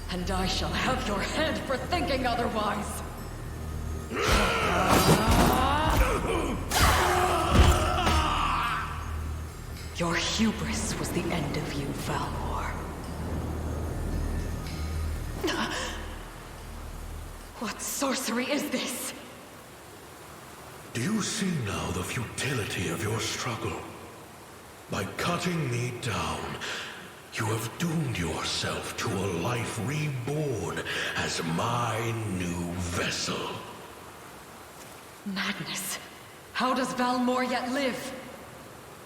and I shall have your head for thinking otherwise. Your hubris was the end of you, Valor. What sorcery is this? Do you see now the futility of your struggle? By cutting me down, you have doomed yourself to a life reborn as my new vessel. Madness. How does Valmor yet live?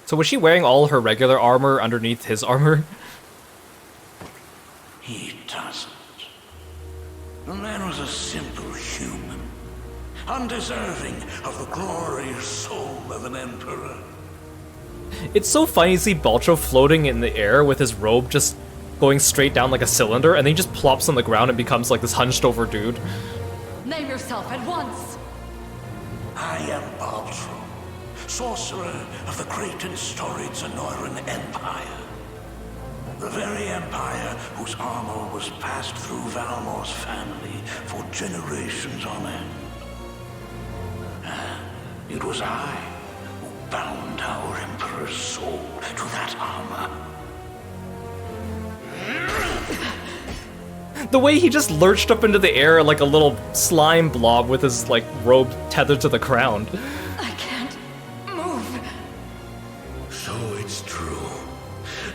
So was she wearing all her regular armor underneath his armor? He doesn't. The man was a simple human, undeserving of the glorious soul of an emperor. It's so funny to see Balcho floating in the air with his robe just going straight down like a cylinder, and then he just plops on the ground and becomes like this hunched over dude. Name yourself at once! I am Baltro, sorcerer of the great and storied Zenoiran Empire. The very empire whose armor was passed through Valmor's family for generations on end. And it was I who bound our emperor's soul to that armor. The way he just lurched up into the air like a little slime blob with his like robe tethered to the ground. I can't move. So it's true.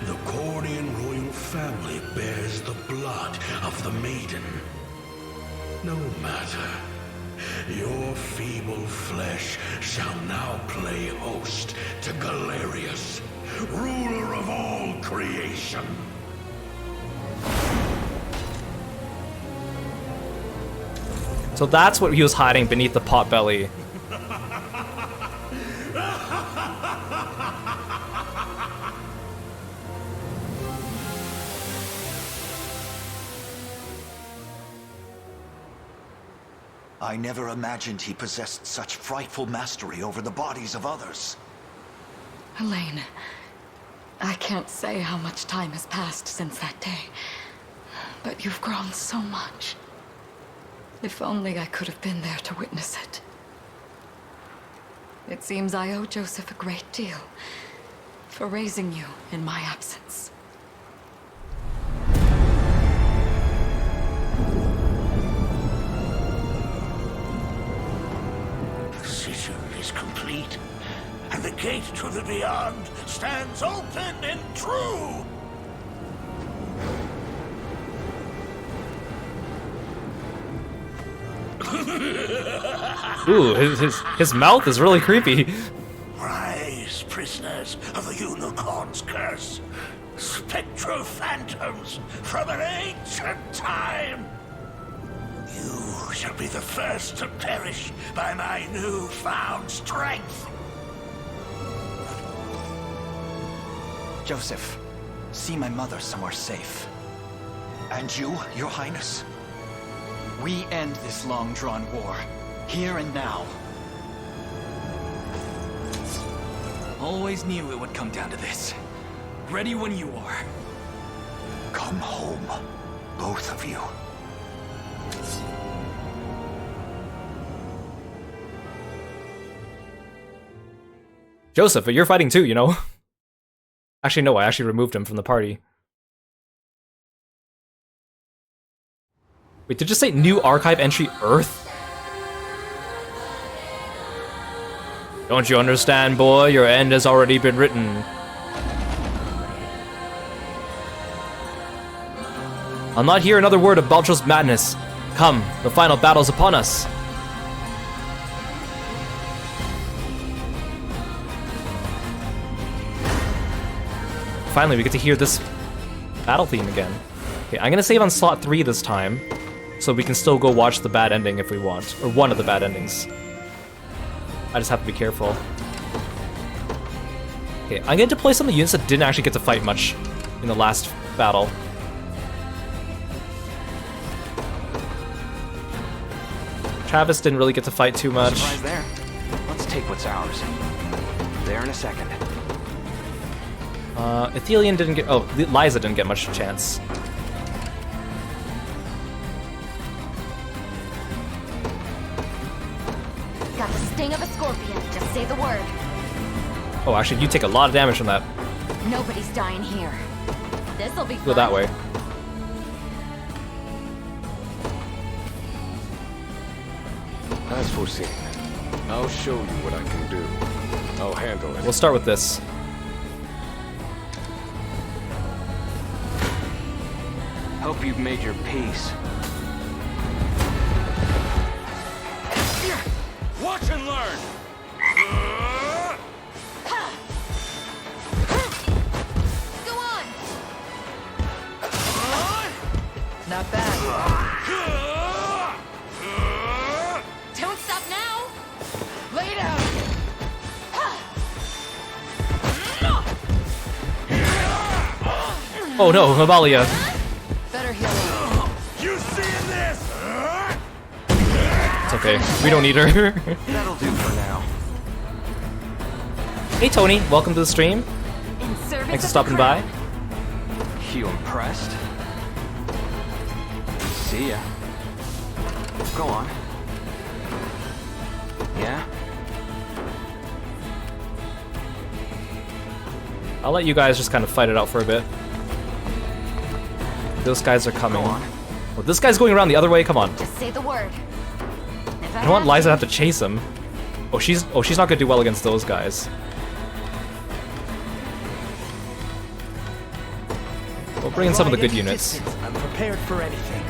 The Cornian royal family bears the blood of the maiden. No matter. Your feeble flesh shall now play host to Galerius, ruler of all creation. So that's what he was hiding beneath the potbelly. I never imagined he possessed such frightful mastery over the bodies of others. Elaine, I can't say how much time has passed since that day, but you've grown so much. If only I could have been there to witness it. It seems I owe Joseph a great deal for raising you in my absence. The sigil is complete, and the gate to the beyond stands open and true. Ooh, his mouth is really creepy. Rise, prisoners of the Unicorn's curse, spectral phantoms from an ancient time. You shall be the first to perish by my newfound strength. Joseph, see my mother somewhere safe. And you, Your Highness? We end this long-drawn war, here and now. Always knew it would come down to this. Ready when you are. Come home, both of you. Joseph, but you're fighting too, you know? Actually, no, I actually removed him from the party. Wait, did you say new archive entry Earth? Don't you understand, boy? Your end has already been written. I'll not hear another word of Balcho's madness. Come, the final battle's upon us. Finally, we get to hear this battle theme again. Okay, I'm gonna save on slot 3 this time, so we can still go watch the bad ending if we want, or one of the bad endings. I just have to be careful. Okay, I'm going to deploy some of the units that didn't actually get to fight much in the last battle. Travis didn't really get to fight too much. Surprise there. Let's take what's ours. There in a second. Athelion didn't get... Oh, Liza didn't get much chance. Got the sting of a scorpion. Just say the word. Oh, actually, you take a lot of damage from that. Nobody's dying here. This'll be fun. Go that way. As foreseen, I'll show you what I can do. I'll handle it. We'll start with this. Hope you've made your peace. Watch and learn! Go on! Not bad. Don't stop now! Lay down! Oh no, Mabalia. Better heal. You seeing this? It's okay. We don't need her. That'll do for now. Hey Tony, welcome to the stream. In service Thanks for of stopping the by. crown. You impressed? See ya. Go on. Yeah? I'll let you guys just kind of fight it out for a bit. Those guys are coming. Go on. Well, this guy's going around the other way. Come on. Just say the word. If I don't want Liza to have to chase him. Oh, she's not gonna do well against those guys. We'll bring in some of the good units. I'm prepared for anything.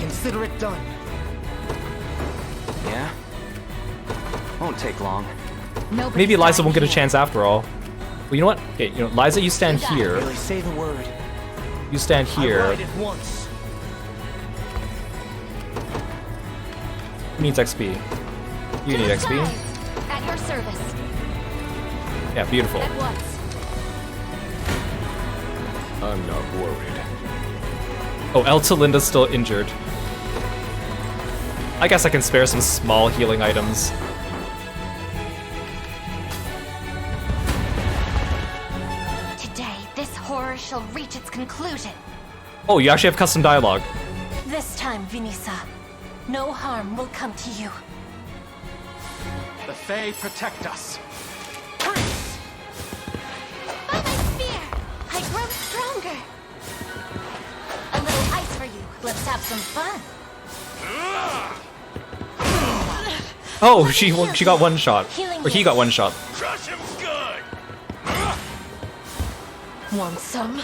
Consider it done. Yeah? Won't take long. Maybe Liza won't get a chance after all. Well, you know what? Okay, you know, Liza, you stand here. Really say the word. You stand here. I ride it once. Who needs XP? You need XP. At your service. Yeah, beautiful. At once. I'm not worried. Oh, Eltalinda's still injured. I guess I can spare some small healing items. Today, this horror shall reach its conclusion. Oh, you actually have custom dialogue. This time, Vinisa, no harm will come to you. The Fae protect us. By my spear, I grow stronger. A little ice for you. Let's have some fun. Oh, she got one shot. Or he got one shot. Crush him good. Want some?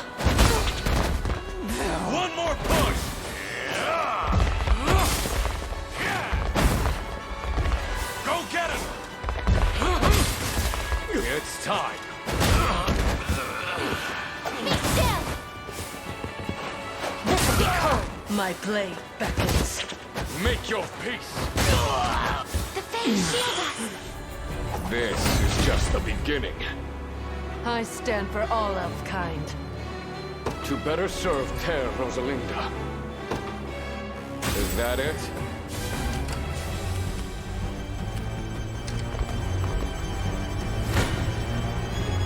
One more push. Go get him. It's time. Be still. This'll be cold. My blade beckons. Make your peace. The Fae shield us. This is just the beginning. I stand for all of kind. To better serve Ter Rosalinda. Is that it?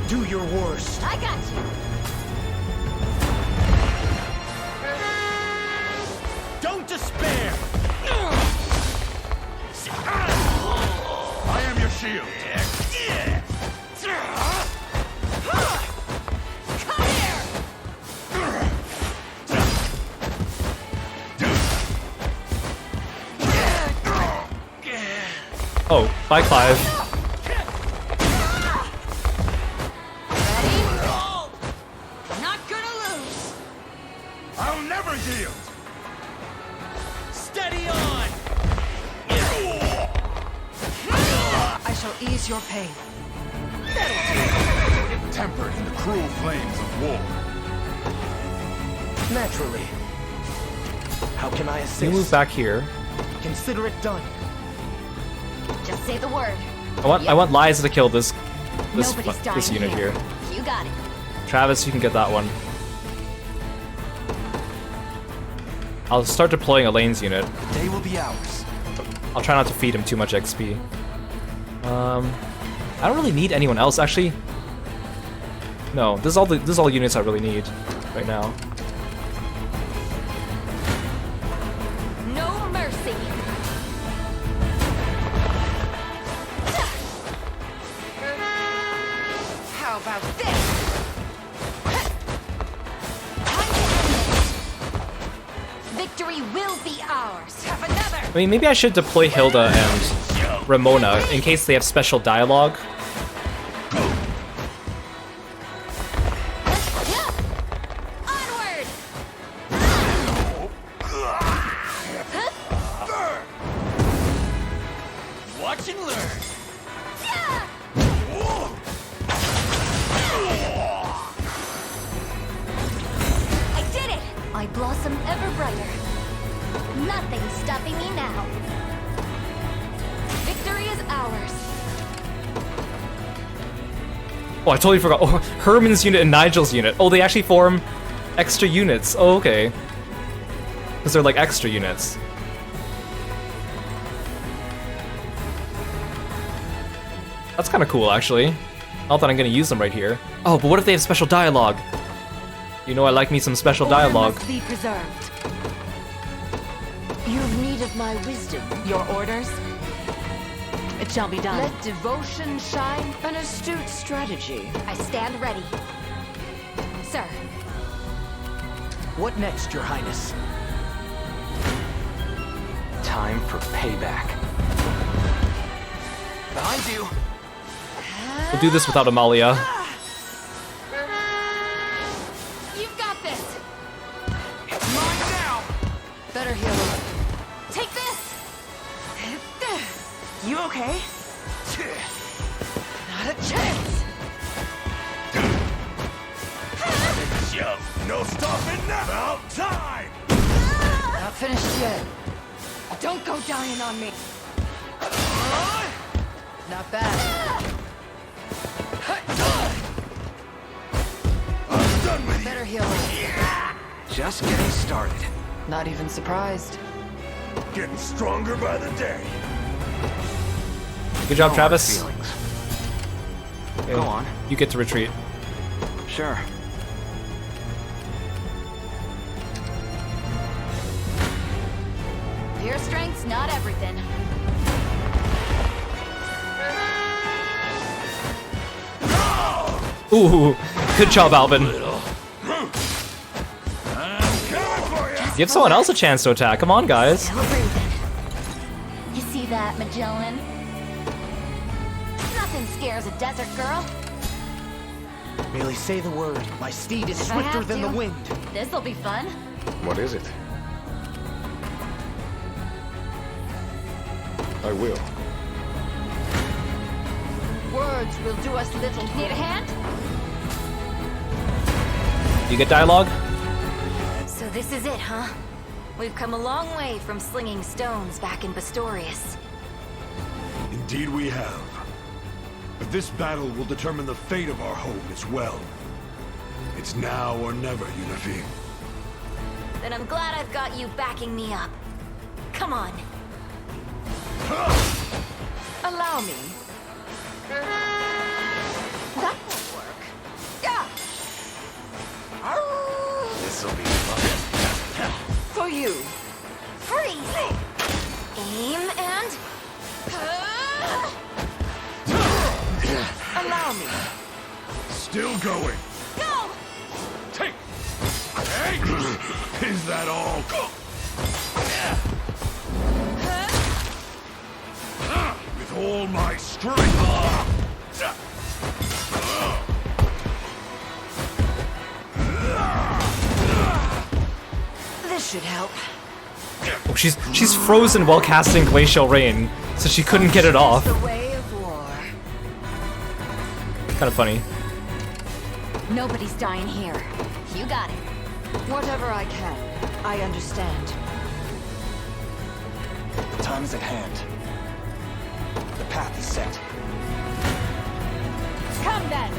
Do your worst. I got you. Don't despair. I am your shield. Come here. Oh, bye, Clive. Not gonna lose. I'll never yield. Steady on. I shall ease your pain. Tempered in the cruel flames of war. Naturally. How can I assist? You move back here. Consider it done. Just say the word. I want Liza to kill this Nobody's dying unit here. You got it. Travis, you can get that one. I'll start deploying Elaine's unit. They will be ours. I'll try not to feed him too much XP. I don't really need anyone else, actually. No, this is all units I really need right now. No mercy. How about this? Victory will be ours. Have another. I mean, maybe I should deploy Hilda and Ramona in case they have special dialogue. Onward. Watch and learn. I did it. I blossom ever brighter. Nothing's stopping me now. Victory is ours. Oh, I totally forgot. Oh, Herman's unit and Nigel's unit. Oh, they actually form extra units. Oh, okay. Because they're like extra units. That's kind of cool, actually. Not that I'm going to use them right here. Oh, but what if they have special dialogue? You know I like me some special dialogue. Must be preserved. You've need of my wisdom. Your orders? It shall be done. Let devotion shine. An astute strategy. I stand ready. Sir. What next, Your Highness? Time for payback. Behind you. We'll do this without Amalia. You've got this. It's mine now. Better heal up. Take this. You okay? Not a chance. Jump. No stopping now. About time. Not finished yet. Don't go dying on me. Not bad. I'm done with Better heal up. Just getting started. Not even surprised. you. Getting stronger by the day. Good job, No hard Travis. feelings. Okay, Go on. You get to retreat. Sure. Your strength's not everything. Ooh, good job, Alvin. Give someone else a chance to attack. Come on, guys. Still breathing. You see that, Magellan? Nothing scares a desert girl. Merely say the word. My steed is If I swifter have than the to. wind. This'll be fun. What is it? I will. Words will do us little. Need a hand? You get dialogue? So this is it, huh? We've come a long way from slinging stones back in Bastorius. Indeed we have. But this battle will determine the fate of our home as well. It's now or never, Unifi. Then I'm glad I've got you backing me up. Come on. Allow me. That won't work. Yeah. This'll be fun. For you. Freeze! Aim and... Allow me. Still going. Go! Take! Hey! Is that all? With all my strength. This should help. Oh, she's frozen while casting Glacial Rain, so she couldn't get it off. The way of war. Kind of funny. Nobody's dying here. You got it. Whatever I can. I understand. The time is at hand. The path is set. Come then!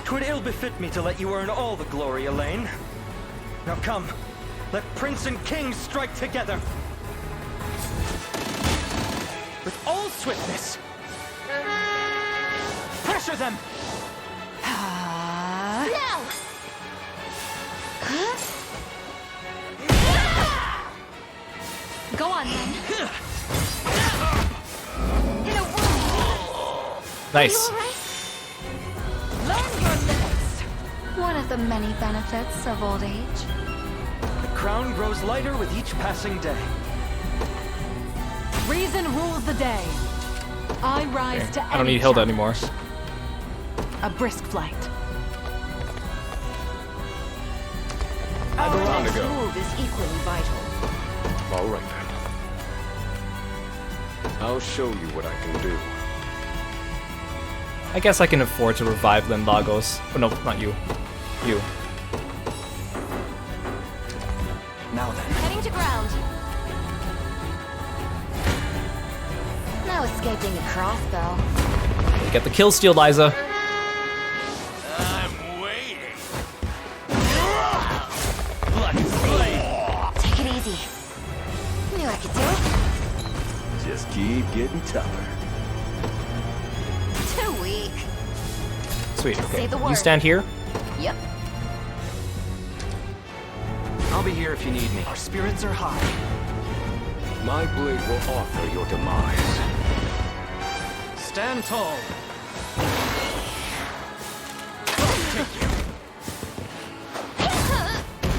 Twould ill befit me to let you earn all the glory, Elaine. Now come, let prince and king strike together. With all swiftness. Pressure them! Now! Go on then. Nice. Learn your limits. One of the many benefits of old age. The crown grows lighter with each passing day. Reason rules the day. I rise to I don't need Hilda anymore. a brisk flight. Our next move is equally vital. All right then. I'll show you what I can do. I guess I can afford to revive then Lagos. Oh no, not you. You. Now then. Heading to ground. No escaping a crossbow. Get the kill steal, Liza. I'm waiting. Take it easy. Knew I could do it. Just keep getting tougher. Too weak. Sweet, Just okay. say the You word. stand here. Yep. I'll be here if you need me. Our spirits are high. My blade will author your demise. Stand tall.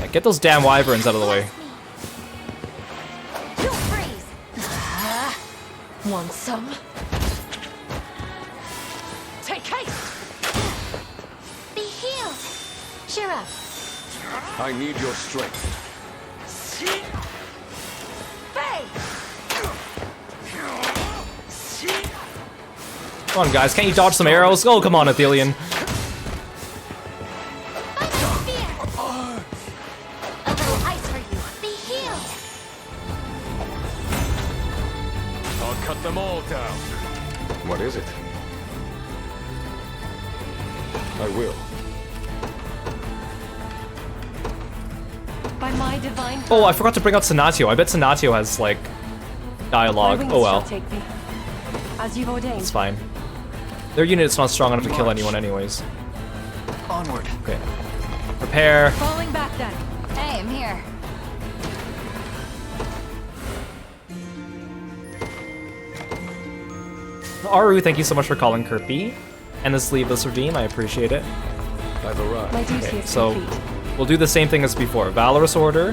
Yeah, get those damn wyverns out of the way. Don't freeze. Want some? Take haste. Be healed. Cheer up. I need your strength. Faye. Come on, guys. Can't you dodge some arrows? Oh, come on, Athelion. A little ice for you. Be healed. I'll cut them all down. What is it? I will. By my divine Oh, I forgot to bring out Sonatio. I bet Sonatio has, like, dialogue. my wings Oh well. shall take me. As you've ordained. It's fine. Their unit's not strong enough to kill anyone anyways. Onward. Okay. Prepare. Falling back then. Hey, I'm here. Aru, thank you so much for calling Kirby. And the sleeveless redeem, I appreciate it. I've arrived. My duty Okay, is so complete. we'll do the same thing as before. Valorous Order.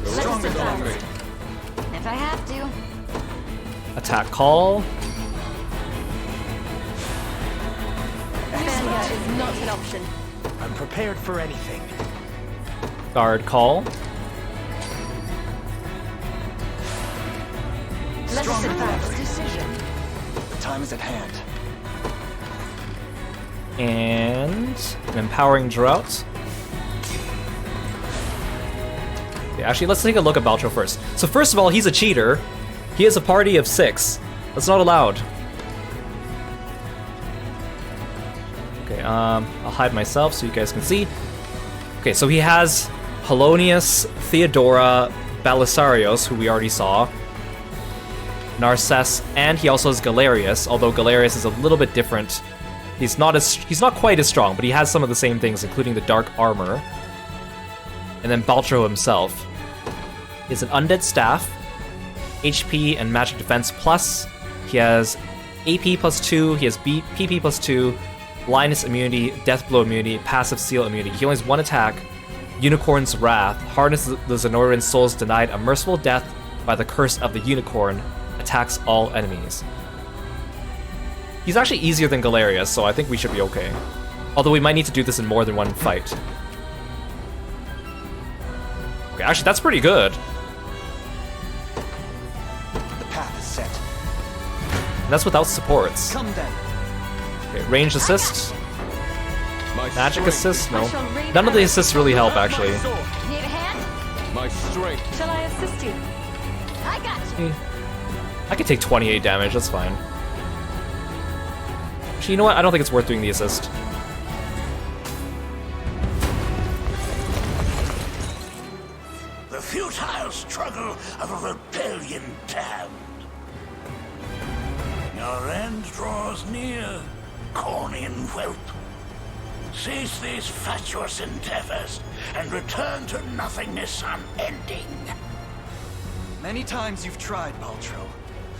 Let's defend. If I have to. Attack Call. Failure is not an option. I'm prepared for anything. Guard Call. Let's Stronger advance. delivery. Decision. The time is at hand. And an Empowering Drought. Okay, actually, let's take a look at Baltro first. So first of all, he's a cheater. He has a party of 6. That's not allowed. Okay, I'll hide myself so you guys can see. Okay, so he has Polonius, Theodora, Belisarius, who we already saw, Narcisse, and he also has Galerius, although Galerius is a little bit different. He's not quite as strong, but he has some of the same things, including the dark armor. And then Baltro himself. He has an undead staff, HP and magic defense plus. He has AP plus 2, he has PP plus 2, blindness immunity, death blow immunity, passive seal immunity. He only has 1 attack, Unicorn's Wrath, harness the Zenoiran souls denied a merciful death by the curse of the unicorn, attacks all enemies. He's actually easier than Galerius, so I think we should be okay. Although we might need to do this in more than one fight. Okay, actually that's pretty good. The path is set. And that's without supports. Come then. Okay, range assist. Magic assist? No. None of the assists really help, actually. My strength. Shall I assist you? I got you. I could take 28 damage, that's fine. Actually, you know what? I don't think it's worth doing the assist. The futile struggle of a rebellion damned. Your end draws near, Cornian whelp. Cease these fatuous endeavors and return to nothingness unending. Many times you've tried, Baltro,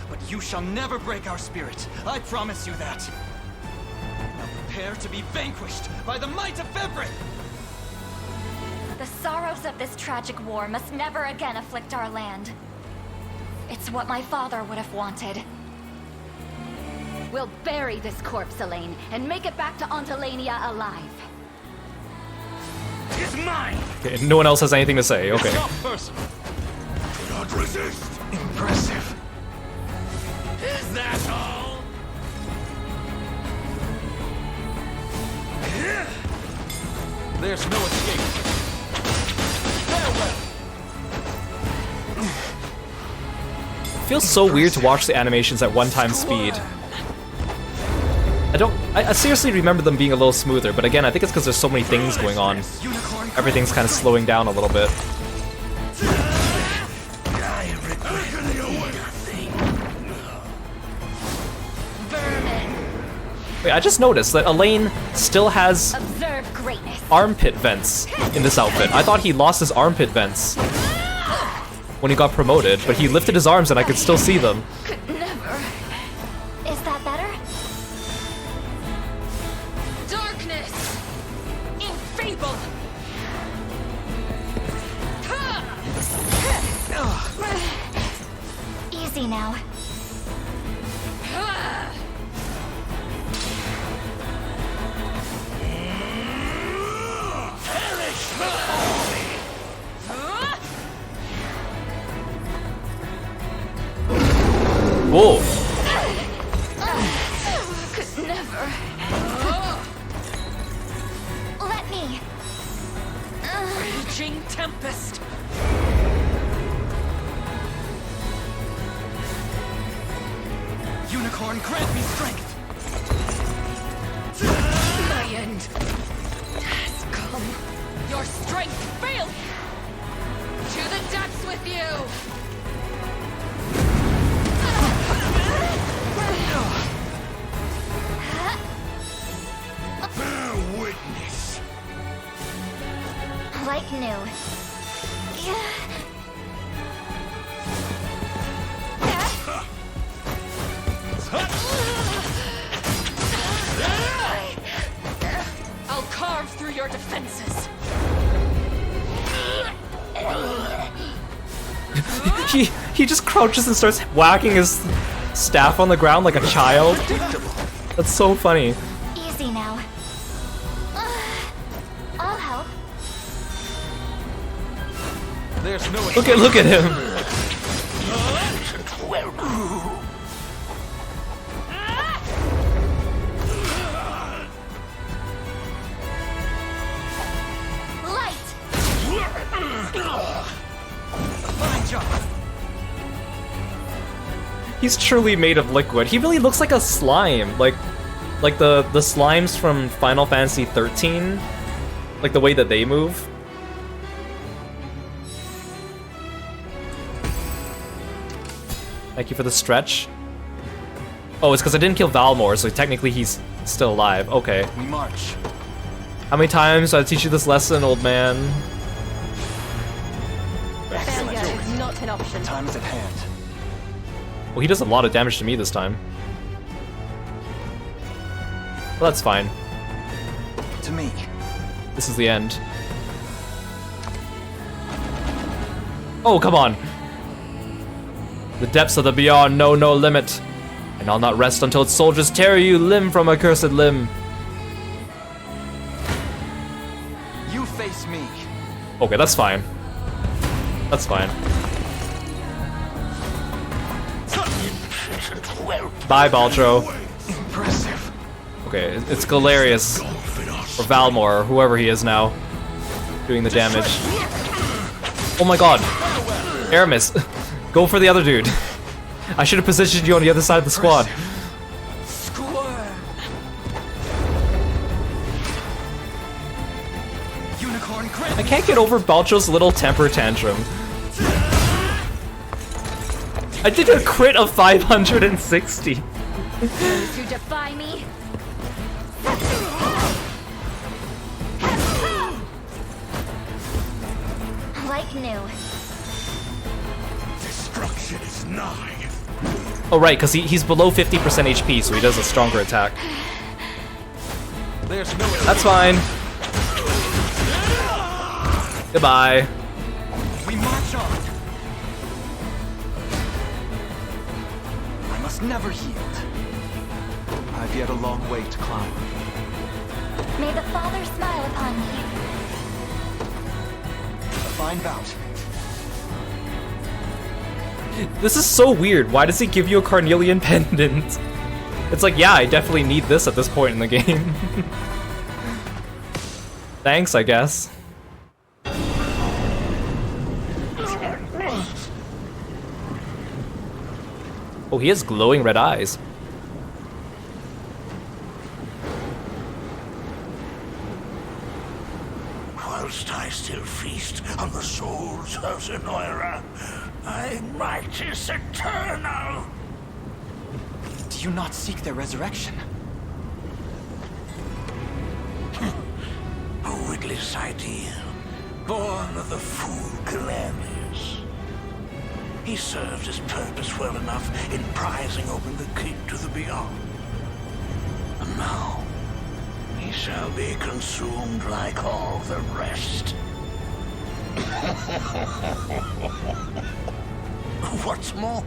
but you shall never break our spirit. I promise you that. Now prepare to be vanquished by the might of Vebren! The sorrows of this tragic war must never again afflict our land. It's what my father would have wanted. We'll bury this corpse, Elaine, and make it back to Ontolania alive. It's mine! Okay, no one else has anything to say, okay. Do not resist! Impressive. Is that all? There's no escape. Farewell. It feels so weird to watch the animations at 1x speed. I seriously remember them being a little smoother, but again, I think it's because there's so many things going on. Everything's kind of slowing down a little bit. Wait, I just noticed that Elaine still has Observe greatness. armpit vents in this outfit. I thought he lost his armpit vents when he got promoted, but he lifted his arms and I could still see them. Could never. Is that better? Darkness! Enfeeble! Easy now. Whoa! Could never. Let me. Raging Tempest! Unicorn, grant me strength! My end has come. Your strength failed! To the depths with you! Bear witness. Like new. I'll carve through your defenses. He just crouches and starts whacking his staff on the ground like a child. That's so funny. Easy now. I'll help. There's no Look at him. He's truly made of liquid. He really looks like a slime, like the slimes from Final Fantasy 13, like the way that they move. Thank you for the stretch. Oh, it's because I didn't kill Valmore, so technically he's still alive. Okay. We march. How many times did I teach you this lesson, old man? Failure is not an option. Time is at hand. Well, he does a lot of damage to me this time. Well, that's fine. To me. This is the end. Oh, come on! The depths of the beyond know no limit, and I'll not rest until its soldiers tear you limb from accursed limb. You face me. Okay, that's fine. That's fine. Bye, Baltro. Impressive. Okay, it's Galerius, or Valmore, or whoever he is now, doing the damage. Oh my god. Aramis, go for the other dude. I should have positioned you on the other side of the squad. I can't get over Balcho's little temper tantrum. I did a crit of 560. Those who defy me. Like new. Destruction is nigh. Oh right, because he's below 50% HP, so he does a stronger attack. That's fine. Goodbye. We march on. I must never yield. I've yet a long way to climb. May the Father smile upon me. A fine bout. This is so weird. Why does he give you a carnelian pendant? It's like, yeah, I definitely need this at this point in the game. Thanks, I guess. Oh, he has glowing red eyes. Whilst I still feast on the souls of Zenoira, thy might is eternal. Do you not seek their resurrection? A witless ideal, born of the fool Galerius. He served his purpose well enough in prizing open the keep to the beyond. And now, he shall be consumed like all the rest. What's more,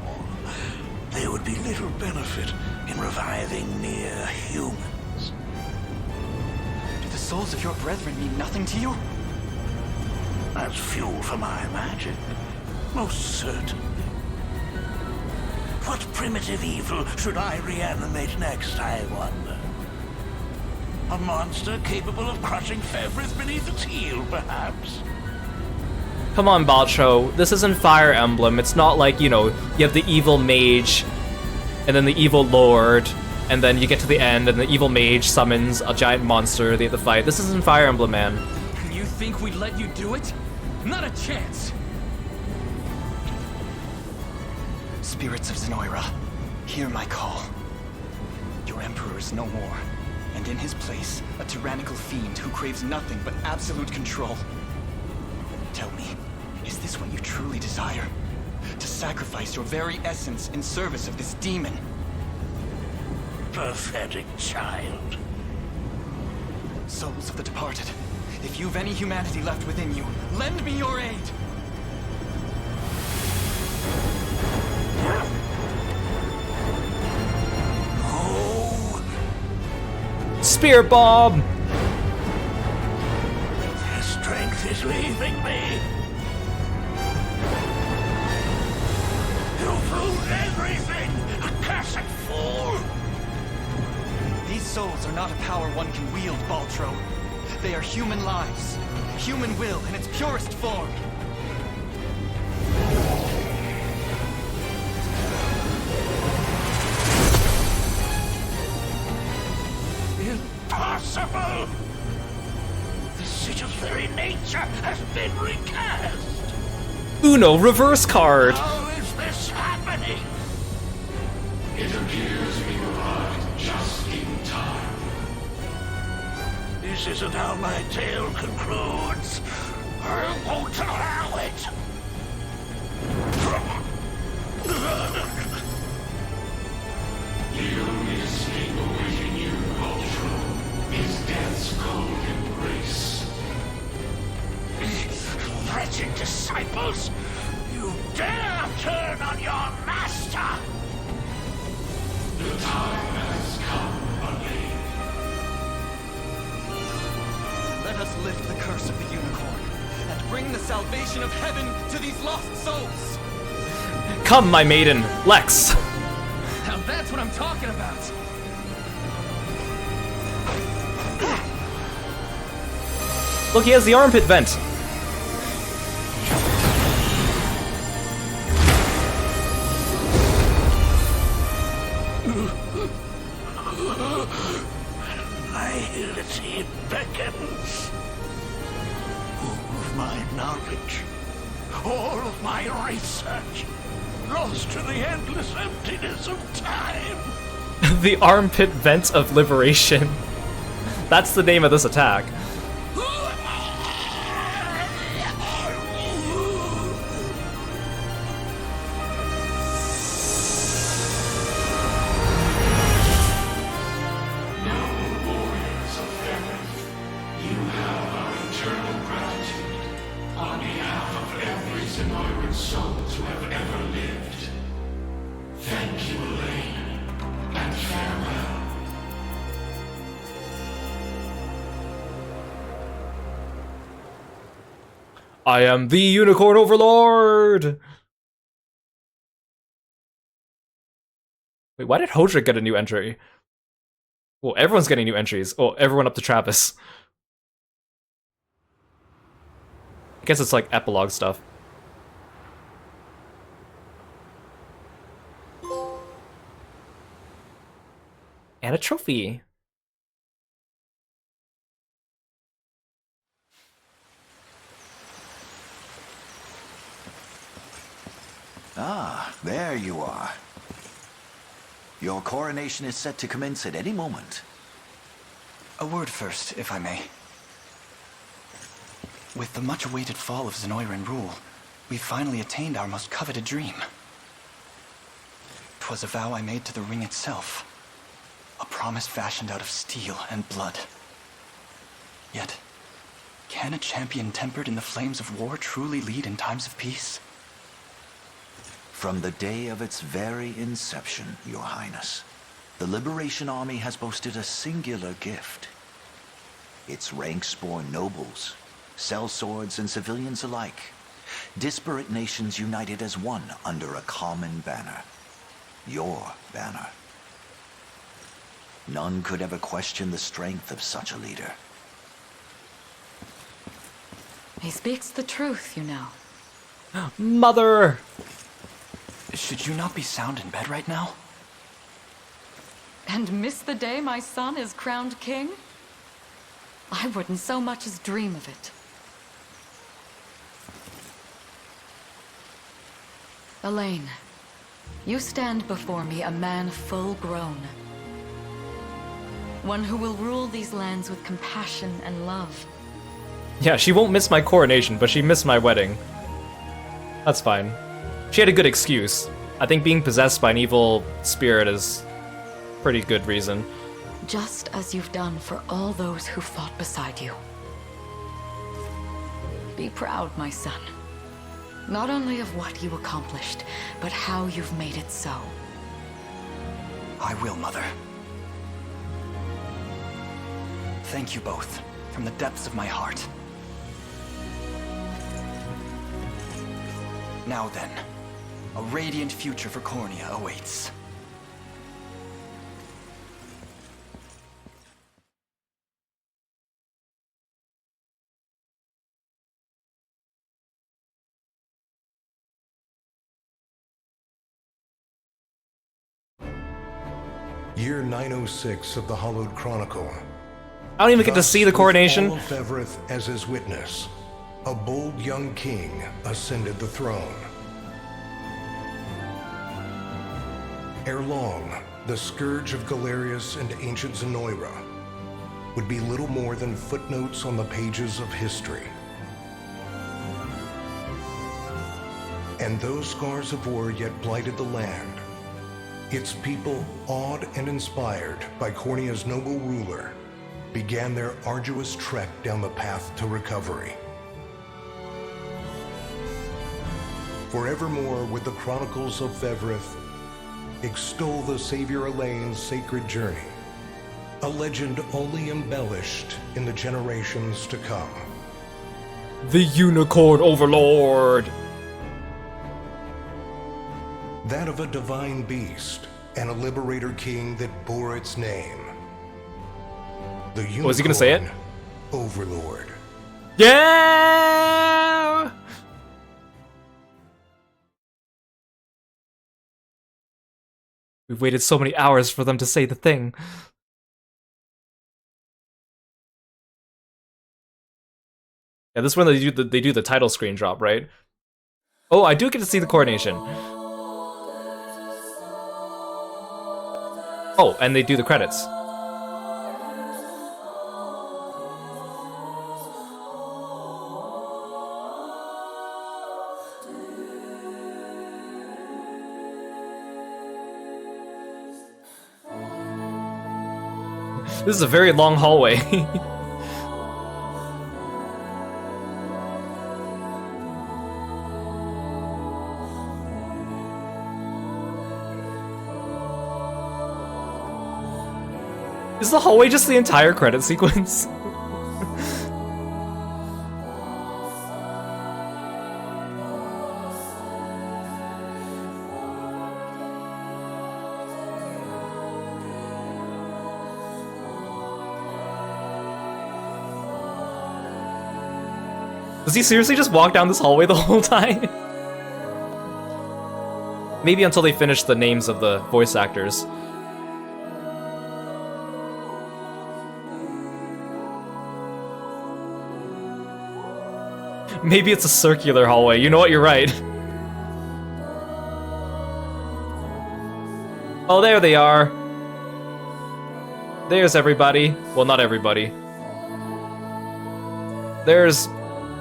there would be little benefit in reviving mere humans. Do the souls of your brethren mean nothing to you? That's fuel for my magic. Most certain. What primitive evil should I reanimate next, I wonder? A monster capable of crushing Fevris beneath its heel, perhaps? Come on, Balcho. This isn't Fire Emblem. It's not like, you know, you have the evil mage, and then the evil lord, and then you get to the end, and the evil mage summons a giant monster, they have to fight. This isn't Fire Emblem, man. You think we'd let you do it? Not a chance! Spirits of Zenoira, hear my call. Your Emperor is no more, and in his place, a tyrannical fiend who craves nothing but absolute control. Tell me, is this what you truly desire? To sacrifice your very essence in service of this demon? Pathetic child. Souls of the departed, if you've any humanity left within you, lend me your aid! Spear bomb! Strength is leaving me. You've ruined everything, accursed fool! These souls are not a power one can wield, Baltro. They are human lives, human will in its purest form. Impossible! The sigil's very nature has been recast! Uno reverse card! How is this happening? It appears we arrived just in time. This isn't how my tale concludes. I won't allow it! The only escape awaiting you, Ultron, is death's cold embrace. Wretched disciples! You dare turn on your master! The time has come, Alain. Let us lift the curse of the Unicorn, and bring the salvation of heaven to these lost souls! Come, my maiden, Lex! Now that's what I'm talking about! Look, he has the armpit vent! Nihility beckons. All of my knowledge, all of my research, lost to the endless emptiness of time. The armpit vent of liberation. That's the name of this attack. I am the Unicorn Overlord! Wait, why did Hodrick get a new entry? Well, everyone's getting new entries. Oh, everyone up to Travis. I guess it's like epilogue stuff. And a trophy. Ah, there you are. Your coronation is set to commence at any moment. A word first, if I may. With the much-awaited fall of Zenoiran rule, we've finally attained our most coveted dream. 'Twas a vow I made to the ring itself. A promise fashioned out of steel and blood. Yet, can a champion tempered in the flames of war truly lead in times of peace? From the day of its very inception, Your Highness, the Liberation Army has boasted a singular gift. Its ranks bore nobles, sellswords, and civilians alike. Disparate nations united as one under a common banner. Your banner. None could ever question the strength of such a leader. He speaks the truth, you know. Mother! Should you not be sound in bed right now? And miss the day my son is crowned king? I wouldn't so much as dream of it. Elaine, you stand before me a man full grown. One who will rule these lands with compassion and love. Yeah, she won't miss my coronation, but she missed my wedding. That's fine. She had a good excuse. I think being possessed by an evil spirit is pretty good reason. Just as you've done for all those who fought beside you. Be proud, my son. Not only of what you accomplished, but how you've made it so. I will, Mother. Thank you both, from the depths of my heart. Now then, a radiant future for Cornea awaits. Year 906 of the Hallowed Chronicle. I don't even get to see the coronation. All of Fevrith as his witness, a bold young king ascended the throne. Ere long, the scourge of Galerius and ancient Zenoira would be little more than footnotes on the pages of history. And those scars of war yet blighted the land. Its people, awed and inspired by Cornea's noble ruler, began their arduous trek down the path to recovery. Forevermore would the Chronicles of Fevrith extol the Savior Elaine's sacred journey, a legend only embellished in the generations to come. The Unicorn Overlord! That of a divine beast and a liberator king that bore its name. The Unicorn Was he gonna say it? Overlord. Yeah! We've waited so many hours for them to say the thing. Yeah, this is when they do the title screen drop, right? Oh, I do get to see the coronation. Oh, and they do the credits. This is a very long hallway. Is the hallway just the entire credit sequence? Does he seriously just walk down this hallway the whole time? Maybe until they finish the names of the voice actors. Maybe it's a circular hallway. You know what? You're right. Oh, there they are. There's everybody. Well, not everybody. There's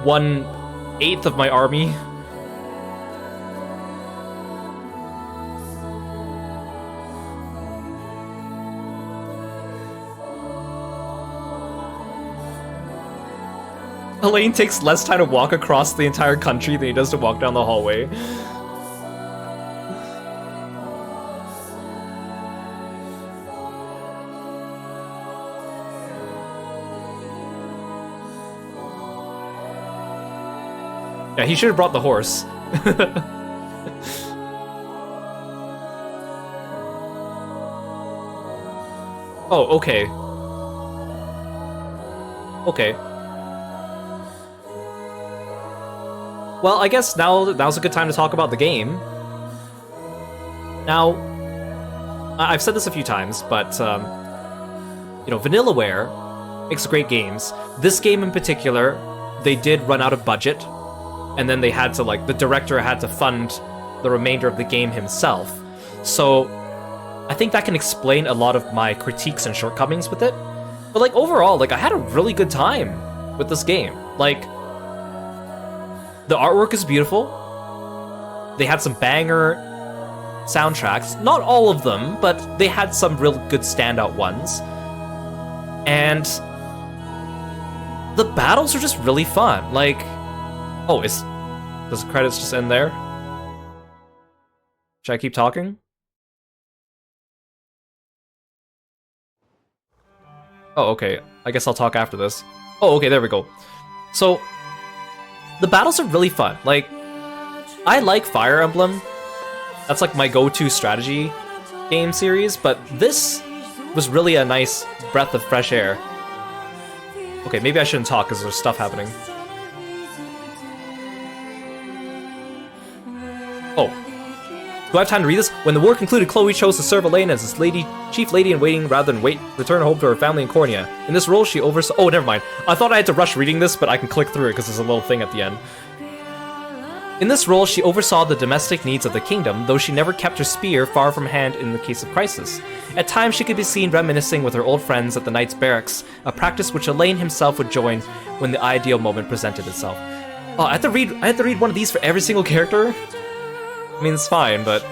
1/8 of my army. Elaine takes less time to walk across the entire country than he does to walk down the hallway. Yeah, he should have brought the horse. Oh, okay. Okay. Well, I guess now's a good time to talk about the game. Now, I've said this a few times, but you know, Vanillaware makes great games. This game in particular, they did run out of budget, and then they had to, like, the director had to fund the remainder of the game himself. So I think that can explain a lot of my critiques and shortcomings with it. But like overall, like I had a really good time with this game. Like, the artwork is beautiful. They had some banger soundtracks. Not all of them, but they had some real good standout ones. And the battles are just really fun. Like, oh, does the credits just end there? Should I keep talking? Oh, okay. I guess I'll talk after this. Oh, okay, there we go. So, the battles are really fun. Like, I like Fire Emblem. That's like my go-to strategy game series, but this was really a nice breath of fresh air. Okay, maybe I shouldn't talk because there's stuff happening. Oh. Do I have time to read this? When the war concluded, Chloe chose to serve Elaine as his chief lady in waiting rather than return home to her family in Cornea. In this role, she oversaw— oh, never mind. I thought I had to rush reading this, but I can click through it because there's a little thing at the end. In this role, she oversaw the domestic needs of the kingdom, though she never kept her spear far from hand in the case of crisis. At times, she could be seen reminiscing with her old friends at the Knights' Barracks, a practice which Elaine himself would join when the ideal moment presented itself. Oh, I have to read one of these for every single character? I mean, it's fine, but...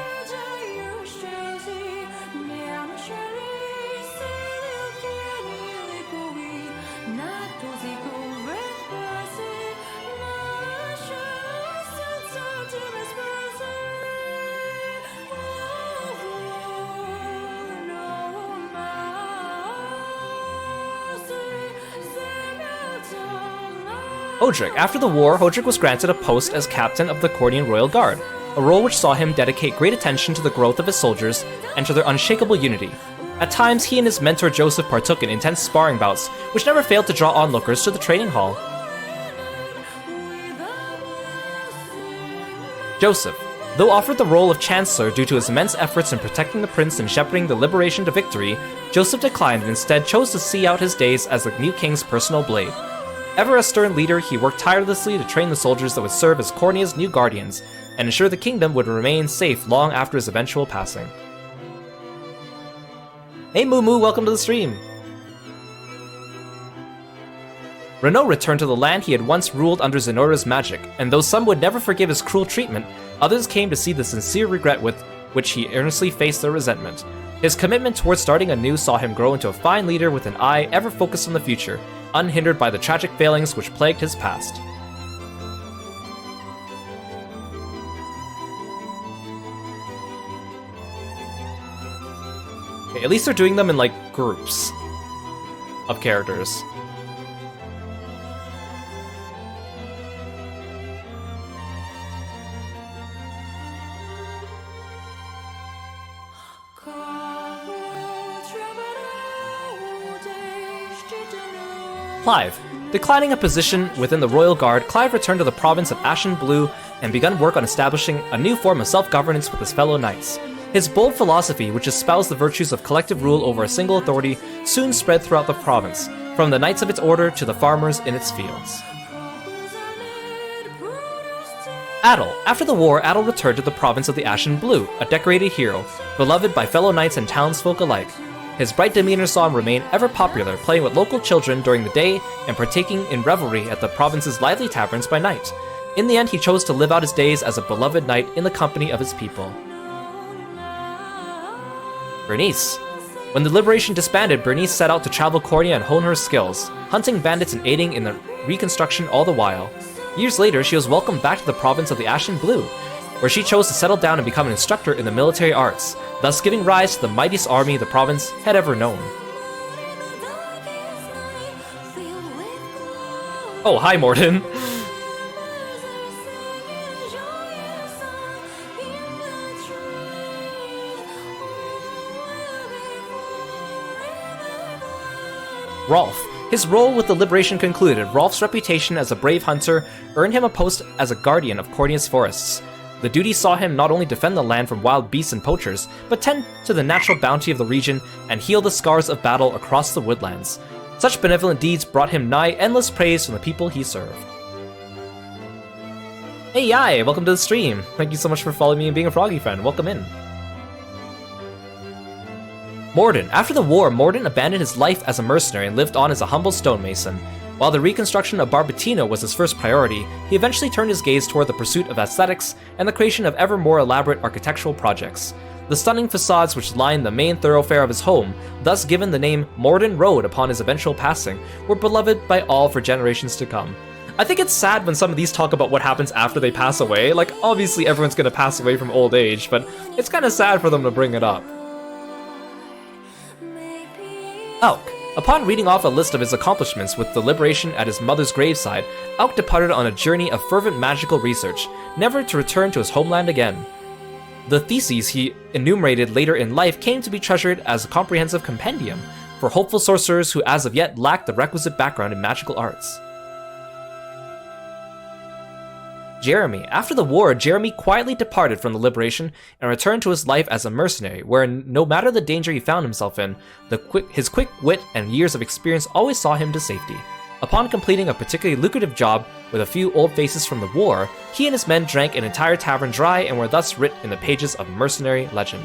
Hodrick. After the war, Hodrick was granted a post as captain of the Cornian Royal Guard, a role which saw him dedicate great attention to the growth of his soldiers and to their unshakable unity. At times, he and his mentor Joseph partook in intense sparring bouts, which never failed to draw onlookers to the training hall. Joseph. Though offered the role of Chancellor due to his immense efforts in protecting the prince and shepherding the liberation to victory, Joseph declined and instead chose to see out his days as the new king's personal blade. Ever a stern leader, he worked tirelessly to train the soldiers that would serve as Cornea's new guardians, and ensure the kingdom would remain safe long after his eventual passing. Hey Moo Moo, welcome to the stream! Renault returned to the land he had once ruled under Zenora's magic, and though some would never forgive his cruel treatment, others came to see the sincere regret with which he earnestly faced their resentment. His commitment towards starting anew saw him grow into a fine leader with an eye ever focused on the future, unhindered by the tragic failings which plagued his past. Okay, at least they're doing them in, like, groups of characters. Clive. Declining a position within the Royal Guard, Clive returned to the province of Ashen Blue and begun work on establishing a new form of self-governance with his fellow knights. His bold philosophy, which espoused the virtues of collective rule over a single authority, soon spread throughout the province, from the knights of its order to the farmers in its fields. Adel. After the war, Adel returned to the province of the Ashen Blue, a decorated hero, beloved by fellow knights and townsfolk alike. His bright demeanor saw him remain ever popular, playing with local children during the day and partaking in revelry at the province's lively taverns by night. In the end, he chose to live out his days as a beloved knight in the company of his people. Bernice. When the Liberation disbanded, Bernice set out to travel Cornea and hone her skills, hunting bandits and aiding in the reconstruction all the while. Years later, she was welcomed back to the province of the Ashen Blue, where she chose to settle down and become an instructor in the military arts, thus giving rise to the mightiest army the province had ever known. Oh, hi Morden! Rolf. His role with the Liberation concluded, Rolf's reputation as a brave hunter earned him a post as a guardian of Cornea's forests. The duty saw him not only defend the land from wild beasts and poachers, but tend to the natural bounty of the region and heal the scars of battle across the woodlands. Such benevolent deeds brought him nigh endless praise from the people he served. Hey Yai, welcome to the stream. Thank you so much for following me and being a Froggy friend. Welcome in. Morden. After the war, Morden abandoned his life as a mercenary and lived on as a humble stonemason. While the reconstruction of Barbatino was his first priority, he eventually turned his gaze toward the pursuit of aesthetics and the creation of ever more elaborate architectural projects. The stunning facades which lined the main thoroughfare of his home, thus given the name Morden Road upon his eventual passing, were beloved by all for generations to come. I think it's sad when some of these talk about what happens after they pass away. Like, obviously everyone's gonna pass away from old age, but it's kinda sad for them to bring it up. Auk. Upon reading off a list of his accomplishments with the Liberation at his mother's graveside, Auk departed on a journey of fervent magical research, never to return to his homeland again. The theses he enumerated later in life came to be treasured as a comprehensive compendium for hopeful sorcerers who as of yet lacked the requisite background in magical arts. Jeremy. After the war, Jeremy quietly departed from the Liberation and returned to his life as a mercenary, where no matter the danger he found himself in, his quick wit and years of experience always saw him to safety. Upon completing a particularly lucrative job with a few old faces from the war, he and his men drank an entire tavern dry and were thus writ in the pages of mercenary legend.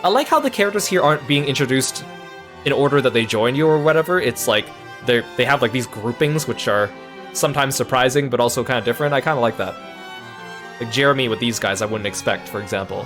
I like how the characters here aren't being introduced in order that they join you or whatever. It's like they have like these groupings which are sometimes surprising, but also kind of different. I kind of like that. Like Jeremy with these guys I wouldn't expect, for example.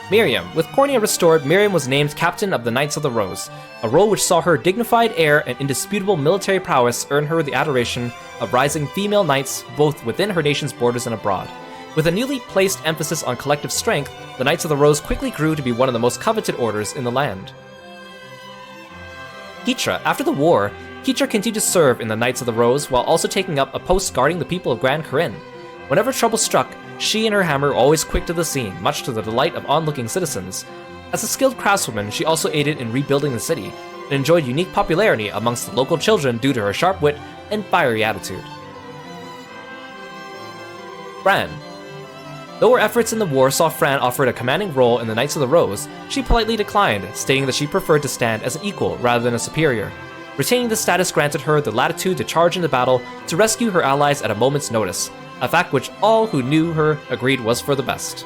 Miriam. With Cornea restored, Miriam was named Captain of the Knights of the Rose, a role which saw her dignified air and indisputable military prowess earn her the adoration of rising female knights both within her nation's borders and abroad. With a newly placed emphasis on collective strength, the Knights of the Rose quickly grew to be one of the most coveted orders in the land. Kitra. After the war, Kitra continued to serve in the Knights of the Rose while also taking up a post guarding the people of Grand Corinne. Whenever trouble struck, she and her hammer were always quick to the scene, much to the delight of onlooking citizens. As a skilled craftswoman, she also aided in rebuilding the city, and enjoyed unique popularity amongst the local children due to her sharp wit and fiery attitude. Fran. Though her efforts in the war saw Fran offered a commanding role in the Knights of the Rose, she politely declined, stating that she preferred to stand as an equal rather than a superior. Retaining this status granted her the latitude to charge into battle to rescue her allies at a moment's notice, a fact which all who knew her agreed was for the best.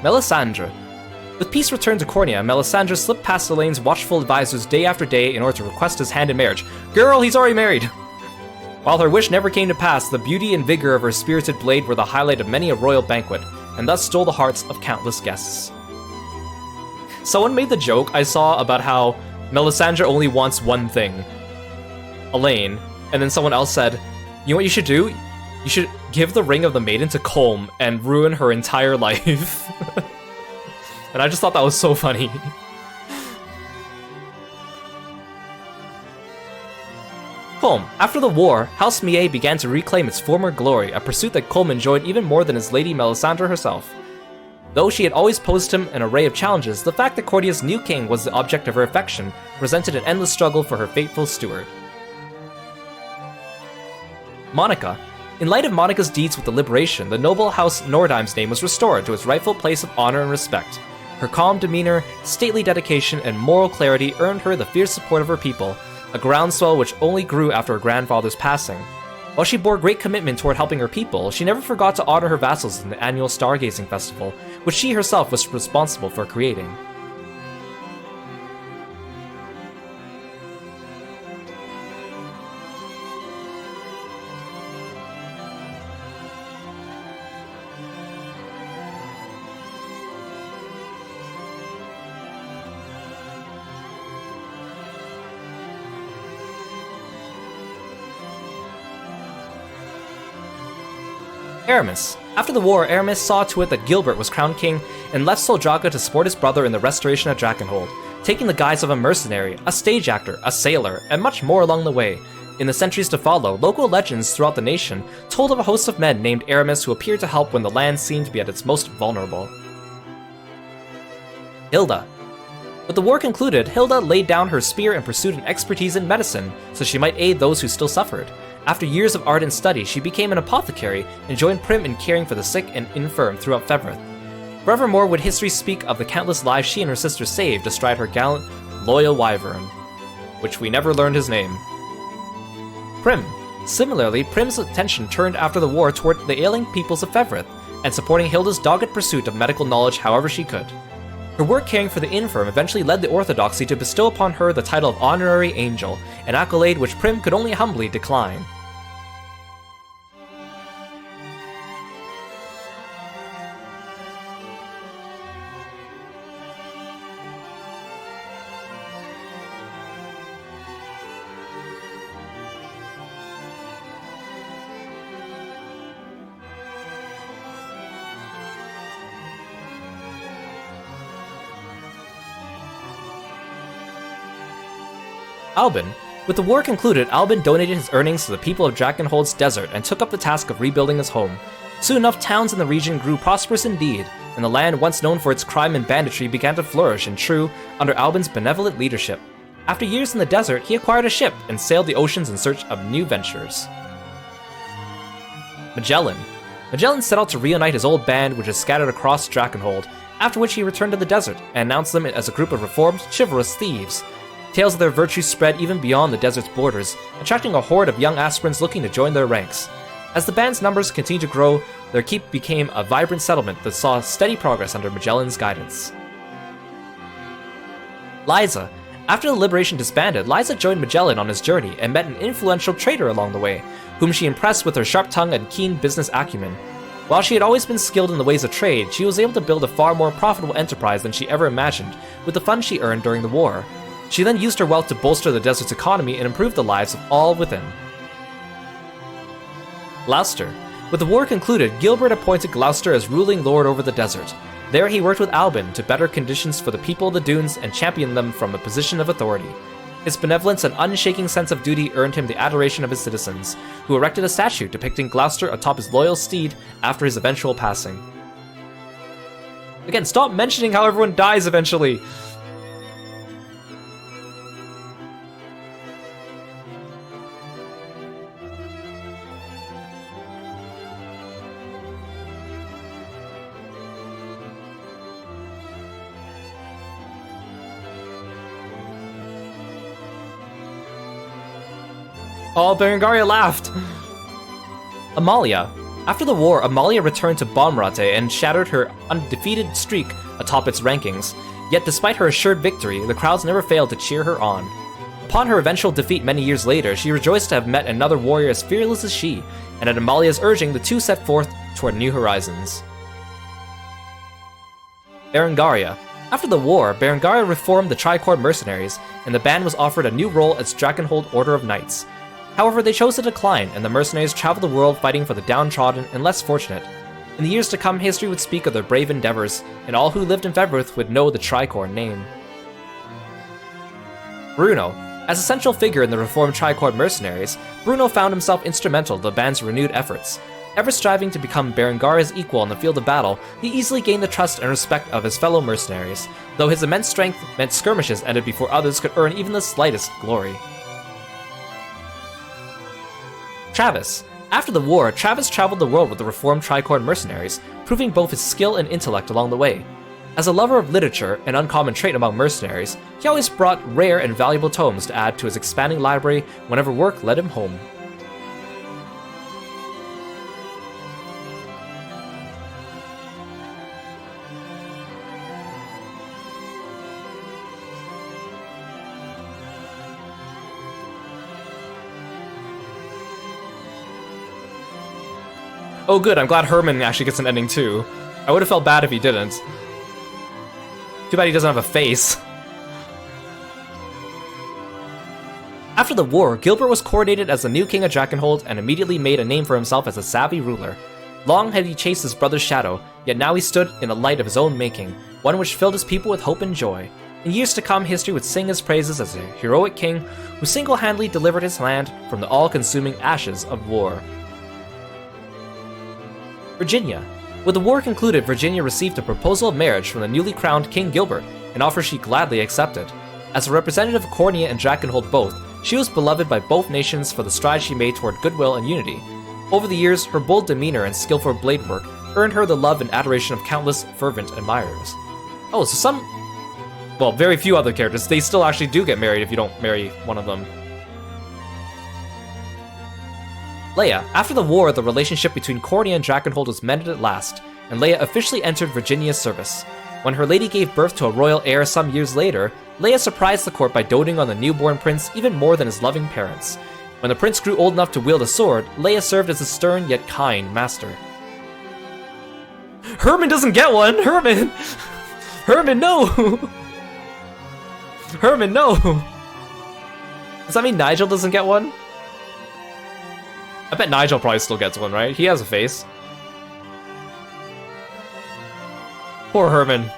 Melisandre. With peace returned to Cornea, Melisandre slipped past Elaine's watchful advisors day after day in order to request his hand in marriage. Girl, he's already married! While her wish never came to pass, the beauty and vigor of her spirited blade were the highlight of many a royal banquet, and thus stole the hearts of countless guests. Someone made the joke I saw about how Melisandre only wants one thing. Elaine. And then someone else said, you know what you should do? You should give the Ring of the Maiden to Colm and ruin her entire life. And I just thought that was so funny. Colm. After the war, House Mie began to reclaim its former glory, a pursuit that Colm enjoyed even more than his lady Melisandre herself. Though she had always posed him an array of challenges, the fact that Cornea's new king was the object of her affection presented an endless struggle for her faithful steward. Monica. In light of Monica's deeds with the liberation, the noble House Nordheim's name was restored to its rightful place of honor and respect. Her calm demeanor, stately dedication, and moral clarity earned her the fierce support of her people, a groundswell which only grew after her grandfather's passing. While she bore great commitment toward helping her people, she never forgot to honor her vassals in the annual Stargazing Festival, which she herself was responsible for creating. Aramis. After the war, Aramis saw to it that Gilbert was crowned king and left Soljaga to support his brother in the restoration of Drakenhold, taking the guise of a mercenary, a stage actor, a sailor, and much more along the way. In the centuries to follow, local legends throughout the nation told of a host of men named Aramis who appeared to help when the land seemed to be at its most vulnerable. Hilda. With the war concluded, Hilda laid down her spear and pursued an expertise in medicine so she might aid those who still suffered. After years of ardent study, she became an apothecary and joined Prim in caring for the sick and infirm throughout Fevrith. Forevermore would history speak of the countless lives she and her sister saved astride her gallant, loyal wyvern, which we never learned his name. Prim. Similarly, Prim's attention turned after the war toward the ailing peoples of Fevrith, and supporting Hilda's dogged pursuit of medical knowledge however she could. Her work caring for the infirm eventually led the Orthodoxy to bestow upon her the title of Honorary Angel, an accolade which Prim could only humbly decline. Albin. With the war concluded, Albin donated his earnings to the people of Drakenhold's desert and took up the task of rebuilding his home. Soon enough, towns in the region grew prosperous indeed, and the land once known for its crime and banditry began to flourish and true under Albin's benevolent leadership. After years in the desert, he acquired a ship and sailed the oceans in search of new ventures. Magellan. Magellan set out to reunite his old band, which is scattered across Drakenhold, after which he returned to the desert and announced them as a group of reformed, chivalrous thieves. Tales of their virtues spread even beyond the desert's borders, attracting a horde of young aspirants looking to join their ranks. As the band's numbers continued to grow, their keep became a vibrant settlement that saw steady progress under Magellan's guidance. Liza. After the Liberation disbanded, Liza joined Magellan on his journey and met an influential trader along the way, whom she impressed with her sharp tongue and keen business acumen. While she had always been skilled in the ways of trade, she was able to build a far more profitable enterprise than she ever imagined with the funds she earned during the war. She then used her wealth to bolster the desert's economy and improve the lives of all within. Gloucester. With the war concluded, Gilbert appointed Gloucester as ruling lord over the desert. There he worked with Albin to better conditions for the people of the dunes and championed them from a position of authority. His benevolence and unshaking sense of duty earned him the adoration of his citizens, who erected a statue depicting Gloucester atop his loyal steed after his eventual passing. Again, stop mentioning how everyone dies eventually! Oh, Berengaria laughed! Amalia. After the war, Amalia returned to Balmorate and shattered her undefeated streak atop its rankings. Yet despite her assured victory, the crowds never failed to cheer her on. Upon her eventual defeat many years later, she rejoiced to have met another warrior as fearless as she, and at Amalia's urging, the two set forth toward new horizons. Berengaria. After the war, Berengaria reformed the Tricord Mercenaries, and the band was offered a new role as Drakenhold Order of Knights. However, they chose to decline, and the mercenaries traveled the world fighting for the downtrodden and less fortunate. In the years to come, history would speak of their brave endeavors, and all who lived in Februith would know the Tricord name. Bruno. As a central figure in the reformed Tricord Mercenaries, Bruno found himself instrumental to the band's renewed efforts. Ever striving to become Berengaria's equal in the field of battle, he easily gained the trust and respect of his fellow mercenaries, though his immense strength meant skirmishes ended before others could earn even the slightest glory. Travis. After the war, Travis traveled the world with the reformed Tricord Mercenaries, proving both his skill and intellect along the way. As a lover of literature, an uncommon trait among mercenaries, he always brought rare and valuable tomes to add to his expanding library whenever work led him home. Oh good, I'm glad Herman actually gets an ending too. I would have felt bad if he didn't. Too bad he doesn't have a face. After the war, Gilbert was coronated as the new king of Drakenhold and immediately made a name for himself as a savvy ruler. Long had he chased his brother's shadow, yet now he stood in a light of his own making, one which filled his people with hope and joy. In years to come, history would sing his praises as a heroic king who single-handedly delivered his land from the all-consuming ashes of war. Virginia. With the war concluded, Virginia received a proposal of marriage from the newly crowned King Gilbert, an offer she gladly accepted. As a representative of Cornea and Drakenhold both, she was beloved by both nations for the strides she made toward goodwill and unity. Over the years, her bold demeanor and skillful blade work earned her the love and adoration of countless fervent admirers. Oh, so some... well, very few other characters, they still actually do get married if you don't marry one of them. Leia. After the war, the relationship between Cornea and Drakenhold was mended at last, and Leia officially entered Virginia's service. When her lady gave birth to a royal heir some years later, Leia surprised the court by doting on the newborn prince even more than his loving parents. When the prince grew old enough to wield a sword, Leia served as a stern yet kind master. Herman doesn't get one! Herman! Herman, no! Herman, no! Does that mean Nigel doesn't get one? I bet Nigel probably still gets one, right? He has a face. Poor Herman.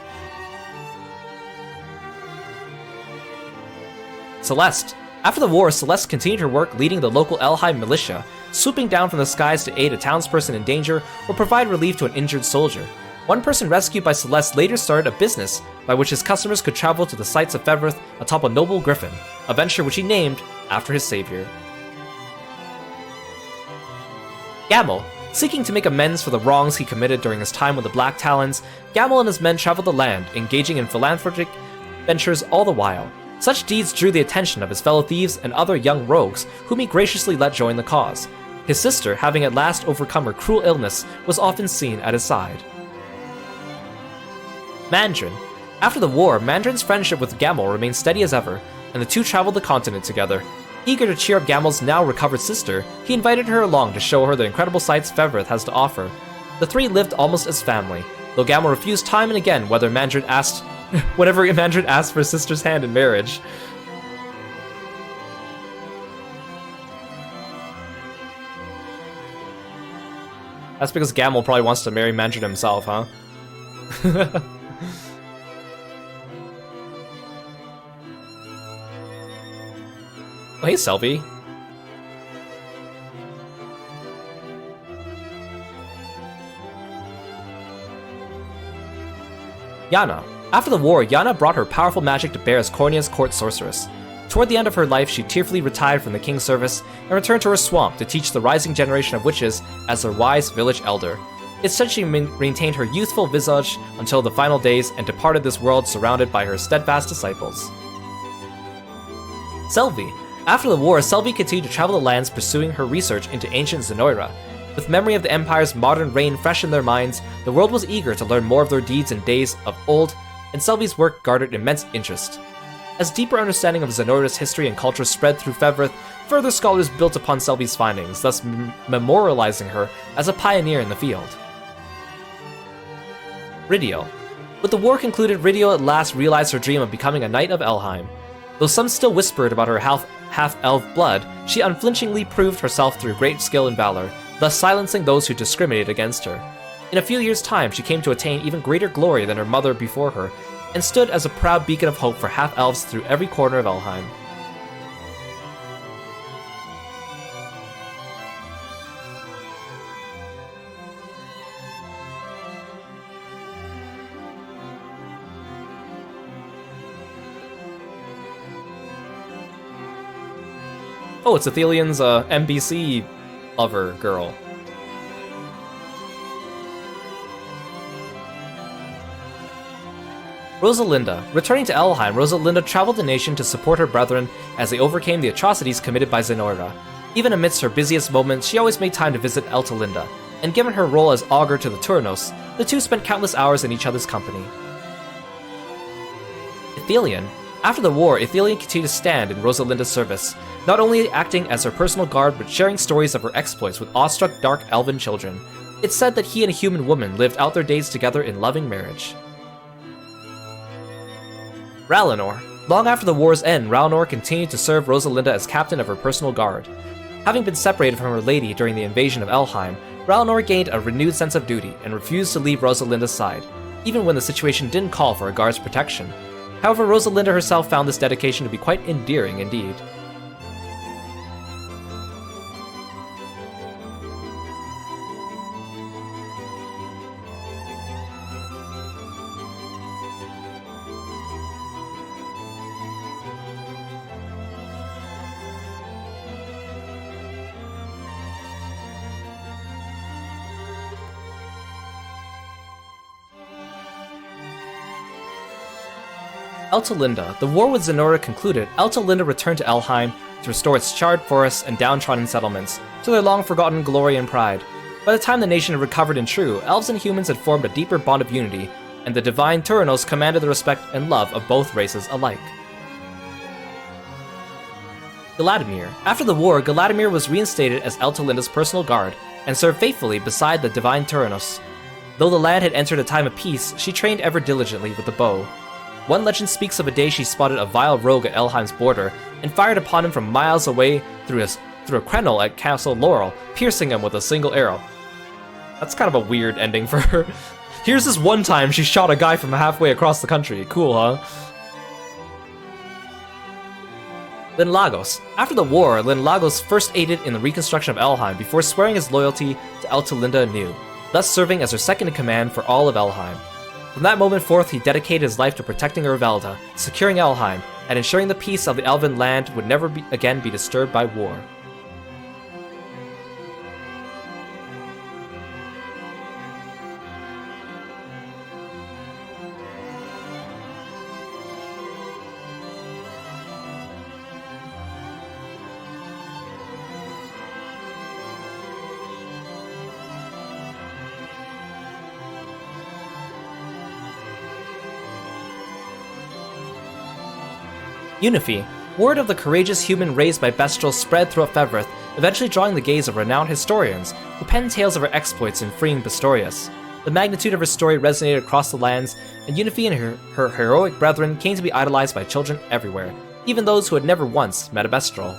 Celeste. After the war, Celeste continued her work leading the local Elheim militia, swooping down from the skies to aid a townsperson in danger or provide relief to an injured soldier. One person rescued by Celeste later started a business by which his customers could travel to the sights of Februith atop a noble griffin, a venture which he named after his savior. Gamel. Seeking to make amends for the wrongs he committed during his time with the Black Talons, Gamel and his men traveled the land, engaging in philanthropic ventures all the while. Such deeds drew the attention of his fellow thieves and other young rogues, whom he graciously let join the cause. His sister, having at last overcome her cruel illness, was often seen at his side. Mandrin. After the war, Mandrin's friendship with Gamel remained steady as ever, and the two traveled the continent together. Eager to cheer up Gamel's now recovered sister, he invited her along to show her the incredible sights Februith has to offer. The three lived almost as family, though Gamel refused time and again whenever Mandarin asked for his sister's hand in marriage. That's because Gamel probably wants to marry Mandarin himself, huh? Oh, hey, Selby. Yana. After the war, Yana brought her powerful magic to bear as Cornea's court sorceress. Toward the end of her life, she tearfully retired from the king's service and returned to her swamp to teach the rising generation of witches as their wise village elder. It said she maintained her youthful visage until the final days and departed this world surrounded by her steadfast disciples. Selvi. After the war, Selvi continued to travel the lands pursuing her research into ancient Zenoira. With memory of the Empire's modern reign fresh in their minds, the world was eager to learn more of their deeds and days of old, and Selvi's work garnered immense interest. As deeper understanding of Zenoira's history and culture spread through Fevrith, further scholars built upon Selvi's findings, thus memorializing her as a pioneer in the field. Ridio. With the war concluded, Ridio at last realized her dream of becoming a Knight of Elheim. Though some still whispered about her half-elf blood, she unflinchingly proved herself through great skill and valor, thus silencing those who discriminated against her. In a few years' time, she came to attain even greater glory than her mother before her, and stood as a proud beacon of hope for half-elves through every corner of Elheim. Oh, it's Athelian's NBC lover girl. Rosalinda. Returning to Elheim, Rosalinda traveled the nation to support her brethren as they overcame the atrocities committed by Zenoira. Even amidst her busiest moments, she always made time to visit Eltalinda, and given her role as augur to the Turnos, the two spent countless hours in each other's company. Athelian. After the war, Athelian continued to stand in Rosalinda's service, not only acting as her personal guard but sharing stories of her exploits with awestruck dark elven children. It's said that he and a human woman lived out their days together in loving marriage. Ralinor. Long after the war's end, Ralinor continued to serve Rosalinda as captain of her personal guard. Having been separated from her lady during the invasion of Elheim, Ralinor gained a renewed sense of duty and refused to leave Rosalinda's side, even when the situation didn't call for a guard's protection. However, Rosalinda herself found this dedication to be quite endearing indeed. Eltalinda. The war with Zenoira concluded, Eltalinda returned to Elheim to restore its charred forests and downtrodden settlements to their long-forgotten glory and pride. By the time the nation had recovered in true, elves and humans had formed a deeper bond of unity, and the divine Turanos commanded the respect and love of both races alike. Galadimir. After the war, Galadimir was reinstated as Eltalinda's personal guard, and served faithfully beside the divine Turanos. Though the land had entered a time of peace, she trained ever diligently with the bow. One legend speaks of a day she spotted a vile rogue at Elheim's border, and fired upon him from miles away through a crenel at Castle Laurel, piercing him with a single arrow. That's kind of a weird ending for her. Here's this one time she shot a guy from halfway across the country. Cool, huh? Linlagos. After the war, Linlagos first aided in the reconstruction of Elheim before swearing his loyalty to Eltalinda anew, thus serving as her second-in-command for all of Elheim. From that moment forth, he dedicated his life to protecting Urvelda, securing Elheim, and ensuring the peace of the elven land would never again be disturbed by war. Unifi. Word of the courageous human raised by Bestial spread throughout Fevrith, eventually drawing the gaze of renowned historians who penned tales of her exploits in freeing Pistorius. The magnitude of her story resonated across the lands, and Unifi and her heroic brethren came to be idolized by children everywhere, even those who had never once met a Bestial.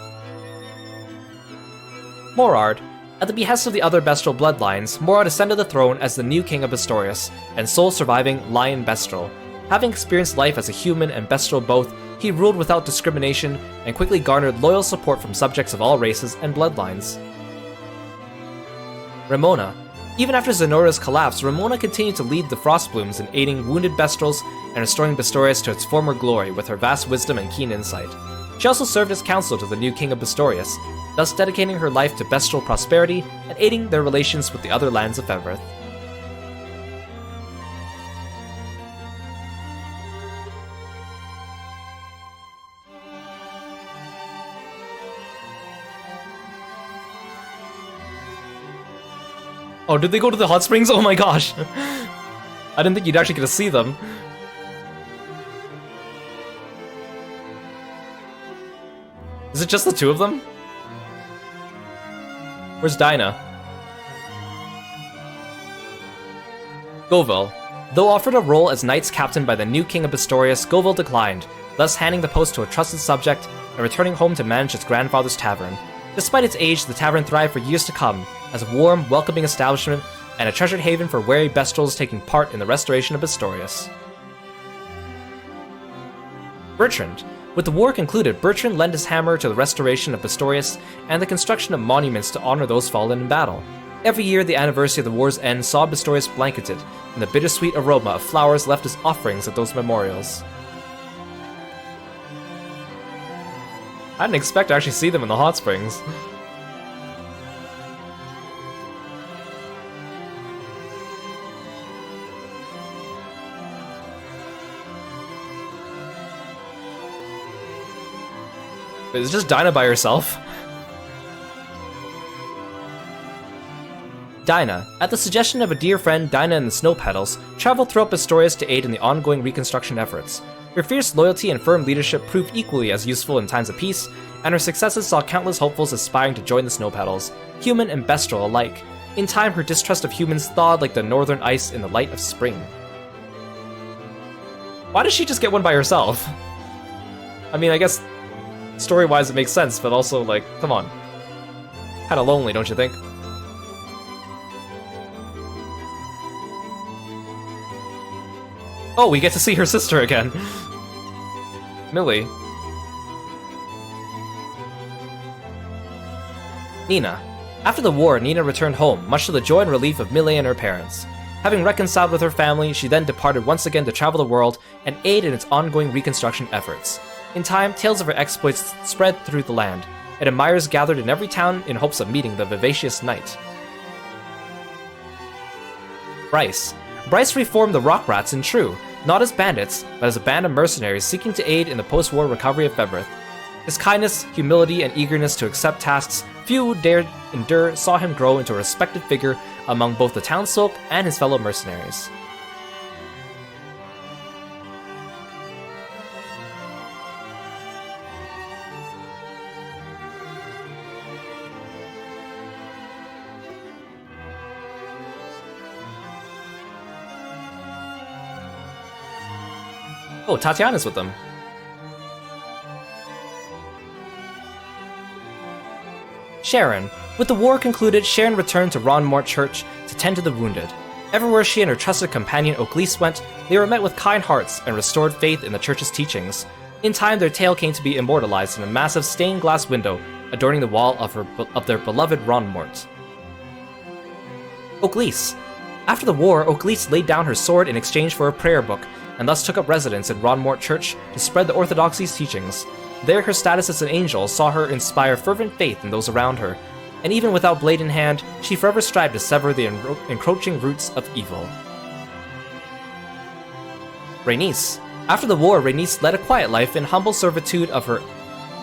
Morard. At the behest of the other Bestial bloodlines, Morard ascended the throne as the new king of Pistorius, and sole surviving Lion Bestial. Having experienced life as a human and Bestial both, he ruled without discrimination and quickly garnered loyal support from subjects of all races and bloodlines. Ramona. Even after Zenora's collapse, Ramona continued to lead the Frostblooms in aiding wounded Bestials and restoring Pistorius to its former glory with her vast wisdom and keen insight. She also served as counsel to the new king of Pistorius, thus dedicating her life to Bestial prosperity and aiding their relations with the other lands of Everth. Oh, did they go to the hot springs? Oh my gosh! I didn't think you'd actually get to see them. Is it just the two of them? Where's Dinah? Govil. Though offered a role as Knights Captain by the new King of Pistorius, Govil declined, thus handing the post to a trusted subject and returning home to manage its grandfather's tavern. Despite its age, the tavern thrived for years to come, as a warm, welcoming establishment and a treasured haven for wary Bestials taking part in the restoration of Pistorius. Bertrand. With the war concluded, Bertrand lent his hammer to the restoration of Pistorius and the construction of monuments to honor those fallen in battle. Every year, the anniversary of the war's end saw Pistorius blanketed in the bittersweet aroma of flowers left as offerings at those memorials. I didn't expect to actually see them in the hot springs. Is just Dinah by herself? Dinah. At the suggestion of a dear friend, Dinah and the Snow Petals traveled throughout Pistorius to aid in the ongoing reconstruction efforts. Her fierce loyalty and firm leadership proved equally as useful in times of peace, and her successes saw countless hopefuls aspiring to join the Snow Petals, human and bestial alike. In time, her distrust of humans thawed like the northern ice in the light of spring. Why does she just get one by herself? I mean, I guess story-wise it makes sense, but also, like, come on. Kinda lonely, don't you think? Oh, we get to see her sister again. Millie. Nina. After the war, Nina returned home, much to the joy and relief of Millie and her parents. Having reconciled with her family, she then departed once again to travel the world and aid in its ongoing reconstruction efforts. In time, tales of her exploits spread through the land, and admirers gathered in every town in hopes of meeting the vivacious knight. Bryce. Bryce reformed the Rock Rats in True, not as bandits, but as a band of mercenaries seeking to aid in the post-war recovery of Febrith. His kindness, humility, and eagerness to accept tasks few dared endure saw him grow into a respected figure among both the townsfolk and his fellow mercenaries. Oh, Tatiana's with them. Sharon. With the war concluded, Sharon returned to Ronmort Church to tend to the wounded. Everywhere she and her trusted companion Oaklese went, they were met with kind hearts and restored faith in the church's teachings. In time, their tale came to be immortalized in a massive stained glass window adorning the wall of their beloved Ronmort. Oaklese. After the war, Oaklese laid down her sword in exchange for a prayer book, and thus took up residence in Ronmort Church to spread the Orthodoxy's teachings. There, her status as an angel saw her inspire fervent faith in those around her, and even without blade in hand, she forever strived to sever the encroaching roots of evil. Rhaenys. After the war, Rhaenys led a quiet life in humble servitude of her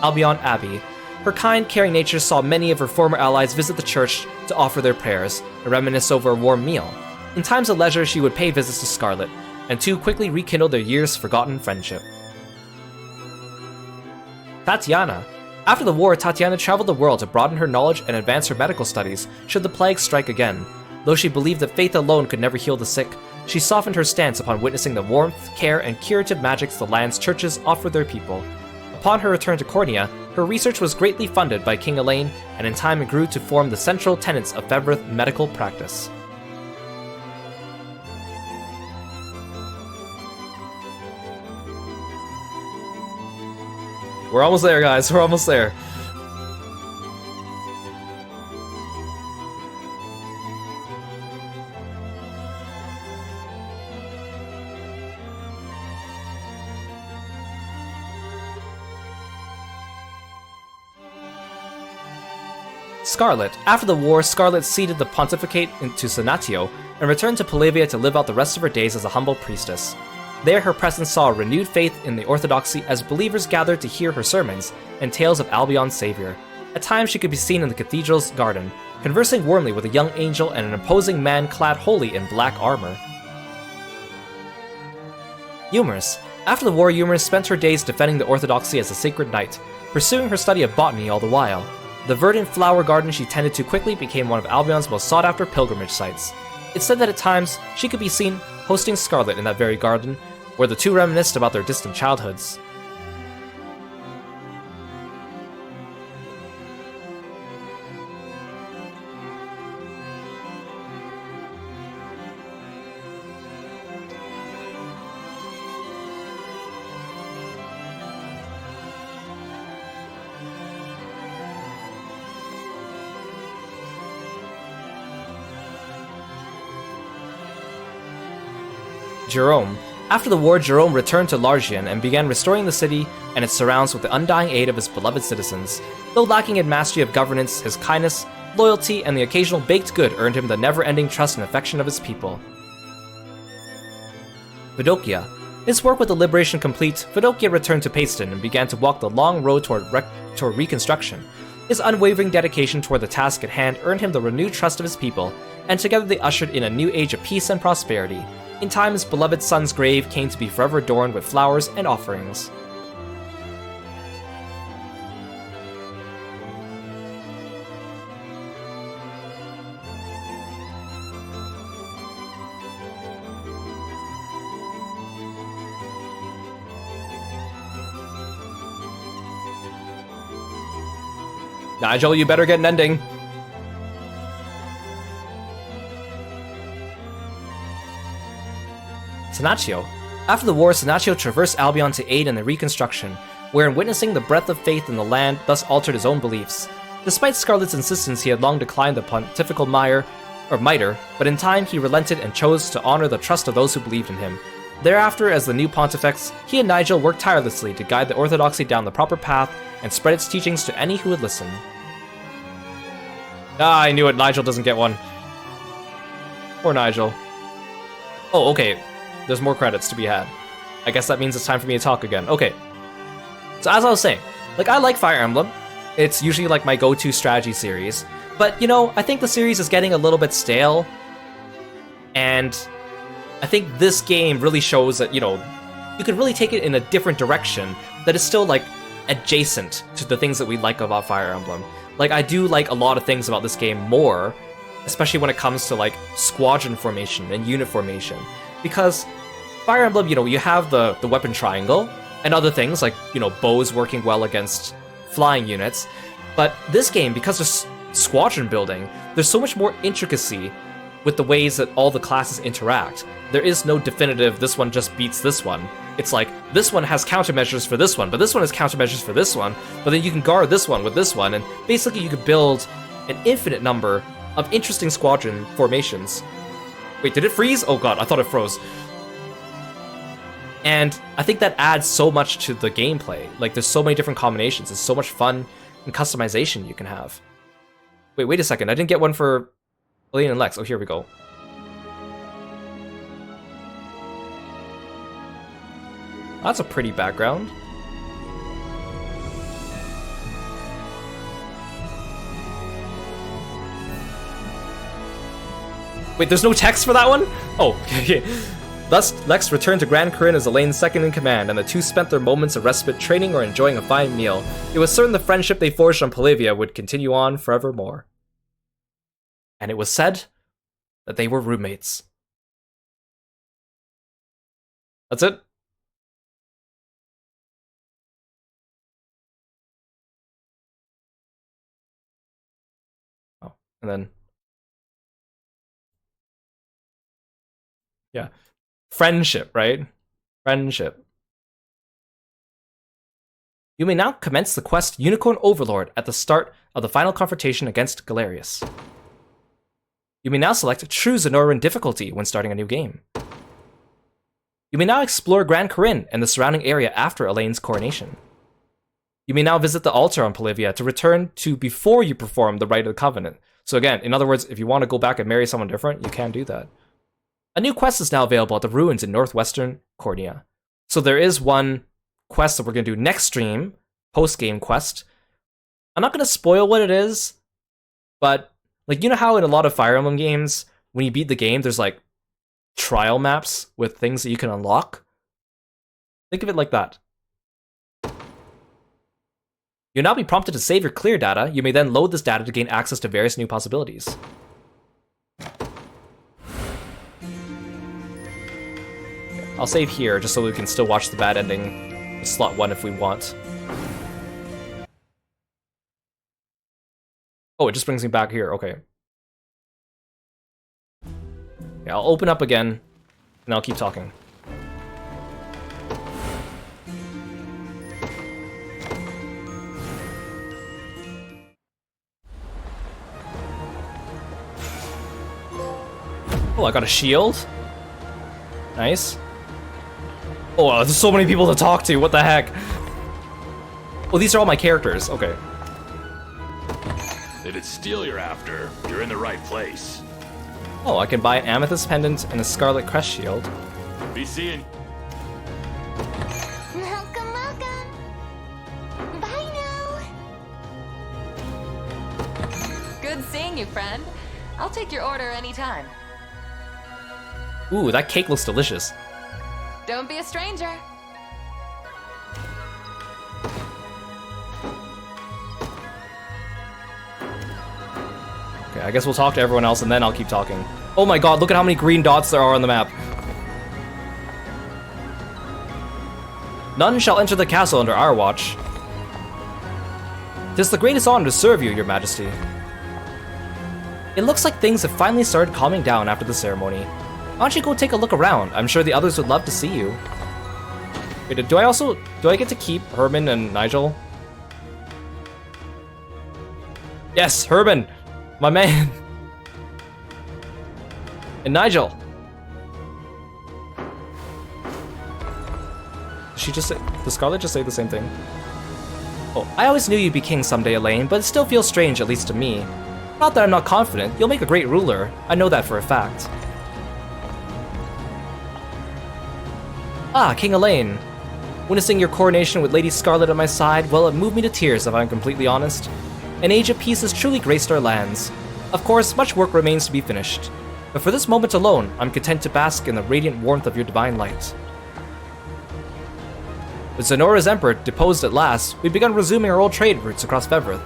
Albion Abbey. Her kind, caring nature saw many of her former allies visit the church to offer their prayers and reminisce over a warm meal. In times of leisure, she would pay visits to Scarlet, and two quickly rekindled their years-forgotten friendship. Tatiana. After the war, Tatiana traveled the world to broaden her knowledge and advance her medical studies should the plague strike again. Though she believed that faith alone could never heal the sick, she softened her stance upon witnessing the warmth, care, and curative magics the land's churches offered their people. Upon her return to Cornea, her research was greatly funded by King Elaine, and in time it grew to form the central tenets of Fevrith medical practice. We're almost there, guys. We're almost there. Scarlet. After the war, Scarlet ceded the pontificate to Senatio and returned to Polivia to live out the rest of her days as a humble priestess. There, her presence saw a renewed faith in the Orthodoxy as believers gathered to hear her sermons and tales of Albion's savior. At times, she could be seen in the cathedral's garden, conversing warmly with a young angel and an imposing man clad wholly in black armor. Eumerus. After the war, Eumerus spent her days defending the Orthodoxy as a sacred knight, pursuing her study of botany all the while. The verdant flower garden she tended to quickly became one of Albion's most sought-after pilgrimage sites. It's said that at times, she could be seen hosting Scarlet in that very garden, where the two reminisced about their distant childhoods. Jerome. After the war, Jerome returned to Largian and began restoring the city and its surrounds with the undying aid of his beloved citizens. Though lacking in mastery of governance, his kindness, loyalty, and the occasional baked good earned him the never-ending trust and affection of his people. Vidokia. His work with the liberation complete, Vidokia returned to Paeston and began to walk the long road toward reconstruction. His unwavering dedication toward the task at hand earned him the renewed trust of his people, and together they ushered in a new age of peace and prosperity. In time, his beloved son's grave came to be forever adorned with flowers and offerings. Nigel, you better get an ending. Senatio. After the war, Senatio traversed Albion to aid in the reconstruction, wherein witnessing the breadth of faith in the land thus altered his own beliefs. Despite Scarlet's insistence, he had long declined the pontifical mitre, but in time he relented and chose to honor the trust of those who believed in him. Thereafter, as the new pontifex, he and Nigel worked tirelessly to guide the Orthodoxy down the proper path and spread its teachings to any who would listen. Ah, I knew it, Nigel doesn't get one. Poor Nigel. Oh, okay. There's more credits to be had. I guess that means it's time for me to talk again. Okay. So as I was saying, like, I like Fire Emblem. It's usually like my go-to strategy series. But, you know, I think the series is getting a little bit stale. And I think this game really shows that, you know, you can really take it in a different direction that is still, like, adjacent to the things that we like about Fire Emblem. Like, I do like a lot of things about this game more, especially when it comes to, like, squadron formation and unit formation. Because Fire Emblem, you know, you have the weapon triangle and other things like, you know, bows working well against flying units. But this game, because there's squadron building, there's so much more intricacy with the ways that all the classes interact. There is no definitive, this one just beats this one. It's like, this one has countermeasures for this one, but this one has countermeasures for this one, but then you can guard this one with this one, and basically you could build an infinite number of interesting squadron formations. Wait, did it freeze? Oh god, I thought it froze. And I think that adds so much to the gameplay. Like, there's so many different combinations. There's so much fun and customization you can have. Wait a second. I didn't get one for Elaine and Lex. Oh, here we go. That's a pretty background. Wait, there's no text for that one? Oh, okay. Thus, Lex returned to Grand Corinne as Elaine's second in command, and the two spent their moments of respite training or enjoying a fine meal. It was certain the friendship they forged on Polivia would continue on forevermore. And it was said that they were roommates. That's it? Oh, and then... yeah. Friendship, right? Friendship. You may now commence the quest Unicorn Overlord at the start of the final confrontation against Galerius. You may now select True Zenoran difficulty when starting a new game. You may now explore Grand Corinne and the surrounding area after Elaine's coronation. You may now visit the altar on Polivia to return to before you perform the Rite of the Covenant. So again, in other words, if you want to go back and marry someone different, you can do that. A new quest is now available at the ruins in northwestern Cornea. So there is one quest that we're going to do next stream, post-game quest. I'm not going to spoil what it is, but like, you know how in a lot of Fire Emblem games, when you beat the game, there's like trial maps with things that you can unlock? Think of it like that. You'll now be prompted to save your clear data. You may then load this data to gain access to various new possibilities. I'll save here, just so we can still watch the bad ending with slot 1 if we want. Oh, it just brings me back here, okay. Yeah, I'll open up again, and I'll keep talking. Oh, I got a shield? Nice. Oh, there's so many people to talk to, what the heck? Oh, these are all my characters, okay. If it's steel you're after, you're in the right place. Oh, I can buy an amethyst pendant and a scarlet crest shield. Be seeing. Welcome, welcome. Bye now. Good seeing you, friend. I'll take your order anytime. Ooh, that cake looks delicious. Don't be a stranger. Okay, I guess we'll talk to everyone else and then I'll keep talking. Oh my god, look at how many green dots there are on the map. None shall enter the castle under our watch. 'Tis the greatest honor to serve you, your majesty. It looks like things have finally started calming down after the ceremony. Why don't you go take a look around? I'm sure the others would love to see you. Wait, do I get to keep Herman and Nigel? Yes, Herman! My man! And Nigel! Does Scarlet just say the same thing? Oh, I always knew you'd be king someday, Elaine, but it still feels strange, at least to me. Not that I'm not confident, you'll make a great ruler. I know that for a fact. Ah, King Elaine. Witnessing your coronation with Lady Scarlet at my side, well, it moved me to tears if I'm completely honest. An age of peace has truly graced our lands. Of course, much work remains to be finished. But for this moment alone, I'm content to bask in the radiant warmth of your divine light. With Zenora's emperor deposed at last, we've begun resuming our old trade routes across Vevrith.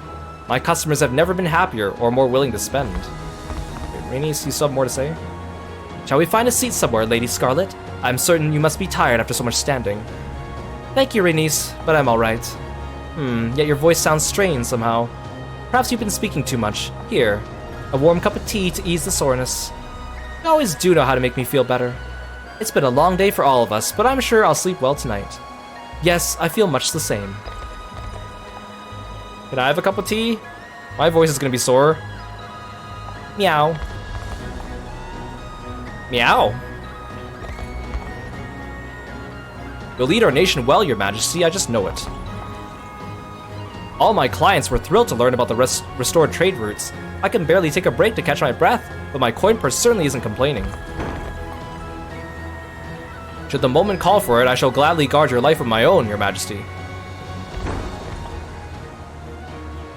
My customers have never been happier or more willing to spend. Wait, Rhaenys, you still have more to say? Shall we find a seat somewhere, Lady Scarlet? I'm certain you must be tired after so much standing. Thank you, Rhaenys, but I'm alright. Yet your voice sounds strained somehow. Perhaps you've been speaking too much. Here, a warm cup of tea to ease the soreness. You always do know how to make me feel better. It's been a long day for all of us, but I'm sure I'll sleep well tonight. Yes, I feel much the same. Can I have a cup of tea? My voice is gonna be sore. Meow. Meow. You'll lead our nation well, your majesty, I just know it. All my clients were thrilled to learn about the restored trade routes. I can barely take a break to catch my breath, but my coin purse certainly isn't complaining. Should the moment call for it, I shall gladly guard your life with my own, your majesty.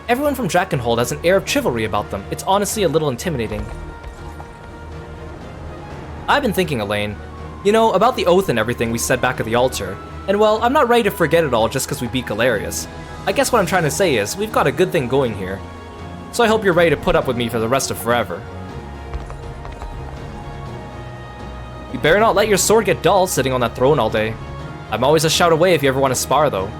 Everyone from Drakenhold has an air of chivalry about them. It's honestly a little intimidating. I've been thinking, Elaine, You know, about the oath and everything we said back at the altar, and well, I'm not ready to forget it all just because we beat Galerius. I guess what I'm trying to say is, we've got a good thing going here. So I hope you're ready to put up with me for the rest of forever. You better not let your sword get dull sitting on that throne all day. I'm always a shout away if you ever want to spar, though.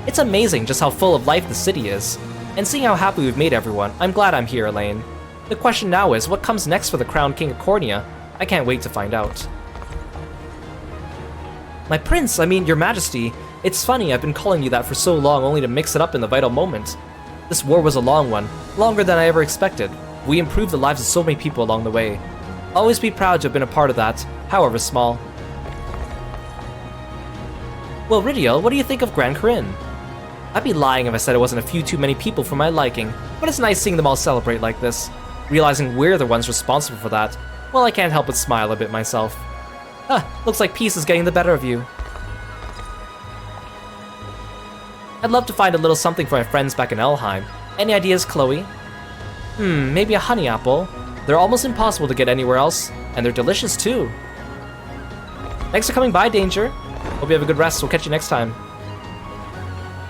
It's amazing just how full of life the city is, and seeing how happy we've made everyone, I'm glad I'm here, Elaine. The question now is, what comes next for the crowned king of Cornea? I can't wait to find out. My prince, I mean, your majesty, it's funny I've been calling you that for so long only to mix it up in the vital moment. This war was a long one, longer than I ever expected. We improved the lives of so many people along the way. I'll always be proud to have been a part of that, however small. Well, Ridiel, what do you think of Grand Corinne? I'd be lying if I said it wasn't a few too many people for my liking, but it's nice seeing them all celebrate like this. Realizing we're the ones responsible for that, well, I can't help but smile a bit myself. Looks like peace is getting the better of you. I'd love to find a little something for my friends back in Elheim. Any ideas, Chloe? Maybe a honey apple. They're almost impossible to get anywhere else, and they're delicious too. Thanks for coming by, Danger. Hope you have a good rest. We'll catch you next time.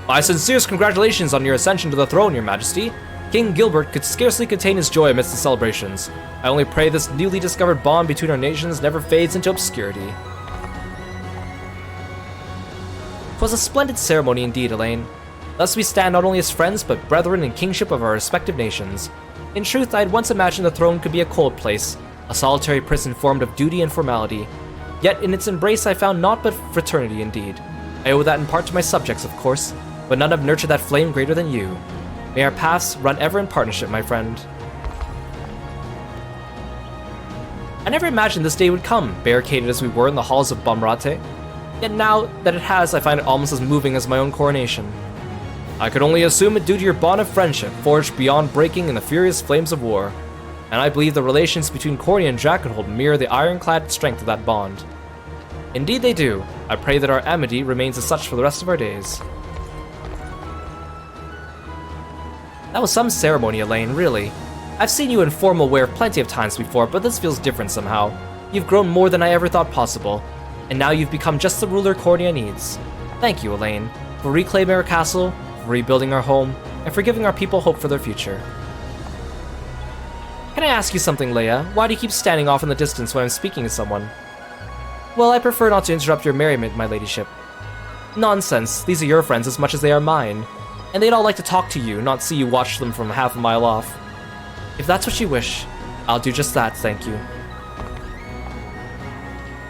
My sincerest congratulations on your ascension to the throne, Your Majesty. King Gilbert could scarcely contain his joy amidst the celebrations. I only pray this newly discovered bond between our nations never fades into obscurity. 'Twas a splendid ceremony indeed, Elaine. Thus we stand not only as friends, but brethren in kingship of our respective nations. In truth, I had once imagined the throne could be a cold place, a solitary prison formed of duty and formality. Yet in its embrace I found naught but fraternity indeed. I owe that in part to my subjects, of course, but none have nurtured that flame greater than you. May our paths run ever in partnership, my friend. I never imagined this day would come, barricaded as we were in the halls of Bamrate. Yet now that it has, I find it almost as moving as my own coronation. I could only assume it due to your bond of friendship, forged beyond breaking in the furious flames of war. And I believe the relations between Cornea and Drakenhold mirror the ironclad strength of that bond. Indeed they do. I pray that our amity remains as such for the rest of our days. That was some ceremony, Elaine, really. I've seen you in formal wear plenty of times before, but this feels different somehow. You've grown more than I ever thought possible, and now you've become just the ruler Cornea needs. Thank you, Elaine, for reclaiming our castle, for rebuilding our home, and for giving our people hope for their future. Can I ask you something, Leia? Why do you keep standing off in the distance when I'm speaking to someone? Well, I prefer not to interrupt your merriment, my ladyship. Nonsense, these are your friends as much as they are mine, and they'd all like to talk to you, not see you watch them from half a mile off. If that's what you wish, I'll do just that, thank you.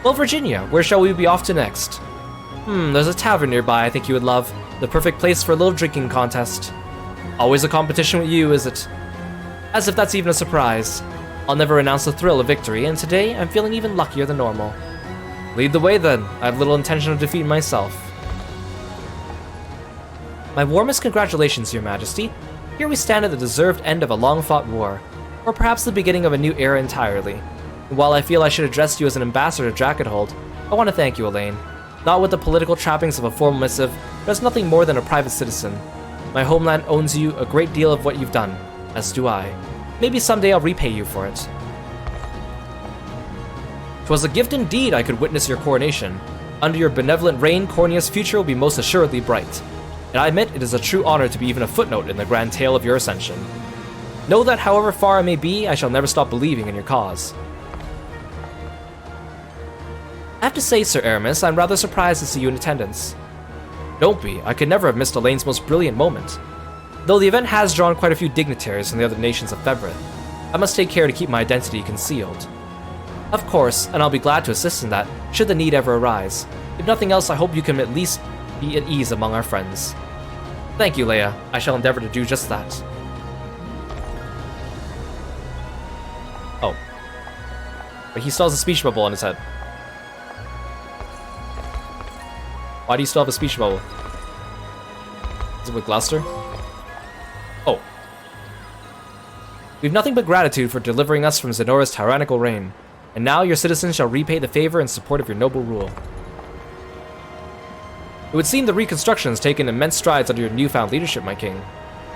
Well, Virginia, where shall we be off to next? There's a tavern nearby I think you would love. The perfect place for a little drinking contest. Always a competition with you, is it? As if that's even a surprise. I'll never announce the thrill of victory, and today I'm feeling even luckier than normal. Lead the way then. I have little intention of defeating myself. My warmest congratulations, Your Majesty. Here we stand at the deserved end of a long-fought war, or perhaps the beginning of a new era entirely. And while I feel I should address you as an ambassador to Drakenhold, I want to thank you, Elaine. Not with the political trappings of a formal missive, but as nothing more than a private citizen. My homeland owns you a great deal of what you've done, as do I. Maybe someday I'll repay you for it. 'Twas a gift indeed I could witness your coronation. Under your benevolent reign, Cornea's future will be most assuredly bright. And I admit it is a true honor to be even a footnote in the grand tale of your ascension. Know that however far I may be, I shall never stop believing in your cause. I have to say, Sir Aramis, I'm rather surprised to see you in attendance. Don't be, I could never have missed Elaine's most brilliant moment. Though the event has drawn quite a few dignitaries from the other nations of Febrith, I must take care to keep my identity concealed. Of course, and I'll be glad to assist in that, should the need ever arise. If nothing else, I hope you can at least be at ease among our friends. Thank you, Leia. I shall endeavor to do just that. Oh. But he still has a speech bubble on his head. Why do you still have a speech bubble? Is it with Gloucester? Oh. We've nothing but gratitude for delivering us from Zenora's tyrannical reign, and now your citizens shall repay the favor in support of your noble rule. It would seem the reconstruction has taken immense strides under your newfound leadership, my king.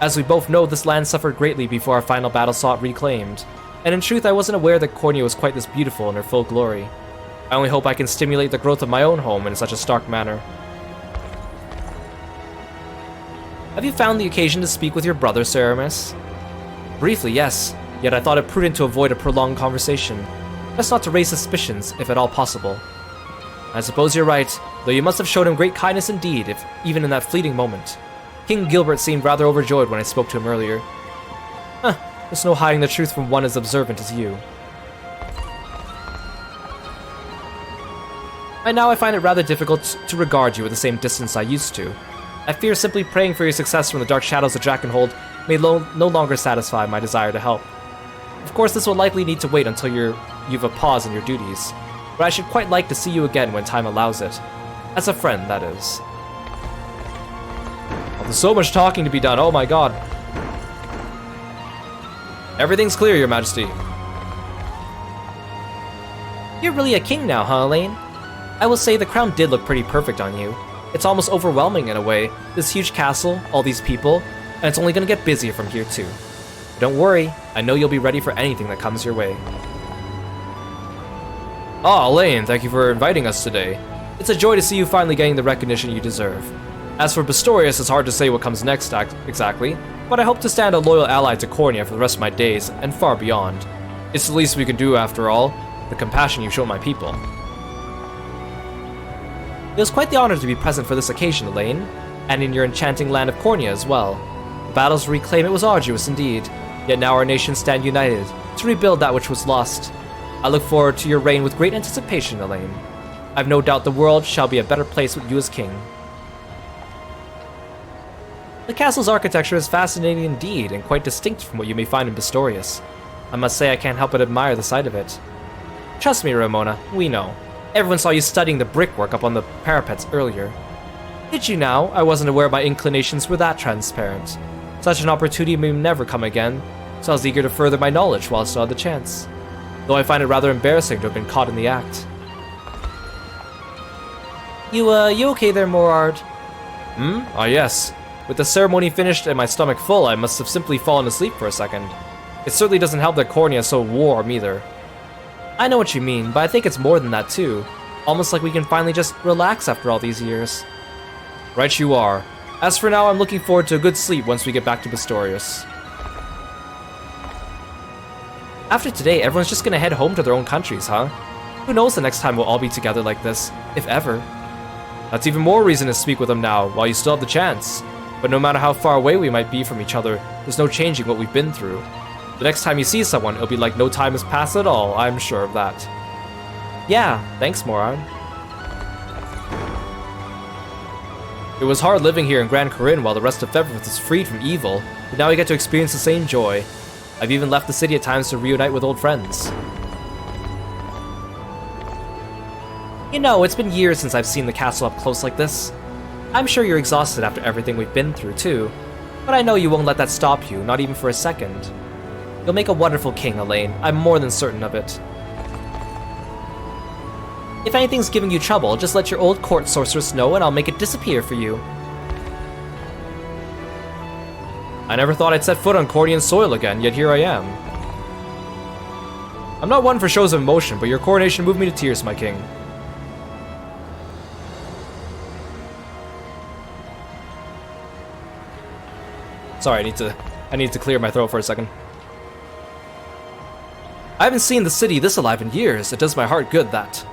As we both know, this land suffered greatly before our final battle saw it reclaimed. and in truth I wasn't aware that Cornea was quite this beautiful in her full glory. I only hope I can stimulate the growth of my own home in such a stark manner. Have you found the occasion to speak with your brother, Sir Aramis? Briefly, yes, yet I thought it prudent to avoid a prolonged conversation. Best not to raise suspicions, if at all possible. I suppose you're right, though you must have shown him great kindness indeed, if even in that fleeting moment. King Gilbert seemed rather overjoyed when I spoke to him earlier. Huh, there's no hiding the truth from one as observant as you. By now I find it rather difficult to regard you with the same distance I used to. I fear simply praying for your success from the dark shadows of Drakenhold may no longer satisfy my desire to help. Of course, this will likely need to wait until you've a pause in your duties, but I should quite like to see you again when time allows it. As a friend, that is. Oh, there's so much talking to be done, oh my god. Everything's clear, Your Majesty. You're really a king now, huh, Elaine? I will say the crown did look pretty perfect on you. It's almost overwhelming in a way, this huge castle, all these people, and it's only gonna get busier from here too. But don't worry, I know you'll be ready for anything that comes your way. Ah, Elaine, thank you for inviting us today. It's a joy to see you finally getting the recognition you deserve. As for Pistorius, it's hard to say what comes next exactly, but I hope to stand a loyal ally to Cornea for the rest of my days, and far beyond. It's the least we can do after all, the compassion you've shown my people. It was quite the honor to be present for this occasion, Elaine, and in your enchanting land of Cornea as well. The battles to reclaim it was arduous indeed, yet now our nations stand united to rebuild that which was lost. I look forward to your reign with great anticipation, Elaine. I've no doubt the world shall be a better place with you as king. The castle's architecture is fascinating indeed, and quite distinct from what you may find in Pistorius. I must say I can't help but admire the sight of it. Trust me, Ramona, we know. Everyone saw you studying the brickwork up on the parapets earlier. Did you now? I wasn't aware my inclinations were that transparent. Such an opportunity may never come again, so I was eager to further my knowledge while I still had the chance. Though I find it rather embarrassing to have been caught in the act. You okay there, Morard? Ah yes. With the ceremony finished and my stomach full, I must have simply fallen asleep for a second. It certainly doesn't help that Cornea is so warm either. I know what you mean, but I think it's more than that too. Almost like we can finally just relax after all these years. Right you are. As for now, I'm looking forward to a good sleep once we get back to Pistorius. After today, everyone's just gonna head home to their own countries, huh? Who knows the next time we'll all be together like this, if ever. That's even more reason to speak with them now, while you still have the chance. But no matter how far away we might be from each other, there's no changing what we've been through. The next time you see someone, it'll be like no time has passed at all, I'm sure of that. Yeah, thanks, Morard. It was hard living here in Grand Corinne while the rest of Fevrith is freed from evil, but now we get to experience the same joy. I've even left the city at times to reunite with old friends. You know, it's been years since I've seen the castle up close like this. I'm sure you're exhausted after everything we've been through, too. But I know you won't let that stop you, not even for a second. You'll make a wonderful king, Elaine. I'm more than certain of it. If anything's giving you trouble, just let your old court sorceress know and I'll make it disappear for you. I never thought I'd set foot on Cornean soil again, yet here I am. I'm not one for shows of emotion, but your coronation moved me to tears, my king. Sorry, I need to clear my throat for a second. I haven't seen the city this alive in years. It does my heart good, that.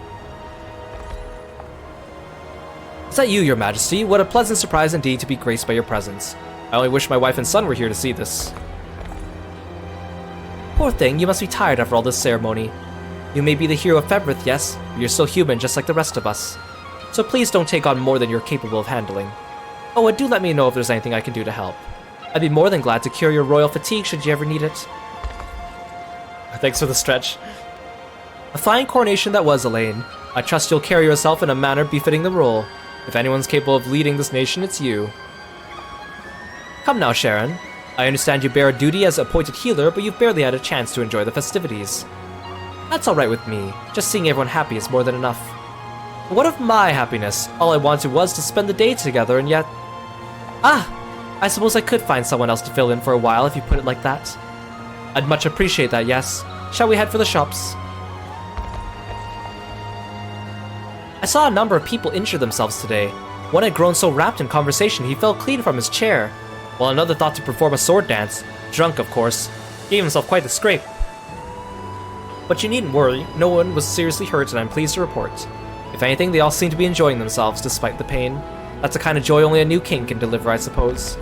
Is that you, Your Majesty? What a pleasant surprise indeed to be graced by your presence. I only wish my wife and son were here to see this. Poor thing, you must be tired after all this ceremony. You may be the hero of Fevrith, yes, but you're still human just like the rest of us. So please don't take on more than you're capable of handling. Oh, and do let me know if there's anything I can do to help. I'd be more than glad to cure your royal fatigue should you ever need it. Thanks for the stretch. A fine coronation that was, Elaine. I trust you'll carry yourself in a manner befitting the role. If anyone's capable of leading this nation, it's you. Come now, Sharon. I understand you bear a duty as appointed healer, but you've barely had a chance to enjoy the festivities. That's alright with me. Just seeing everyone happy is more than enough. But what of my happiness? All I wanted was to spend the day together, and yet... Ah! I suppose I could find someone else to fill in for a while if you put it like that. I'd much appreciate that, yes. Shall we head for the shops? I saw a number of people injure themselves today. One had grown so wrapped in conversation he fell clean from his chair, while another thought to perform a sword dance, drunk of course, gave himself quite a scrape. But you needn't worry, no one was seriously hurt and I'm pleased to report. If anything, they all seem to be enjoying themselves despite the pain. That's the kind of joy only a new king can deliver, I suppose.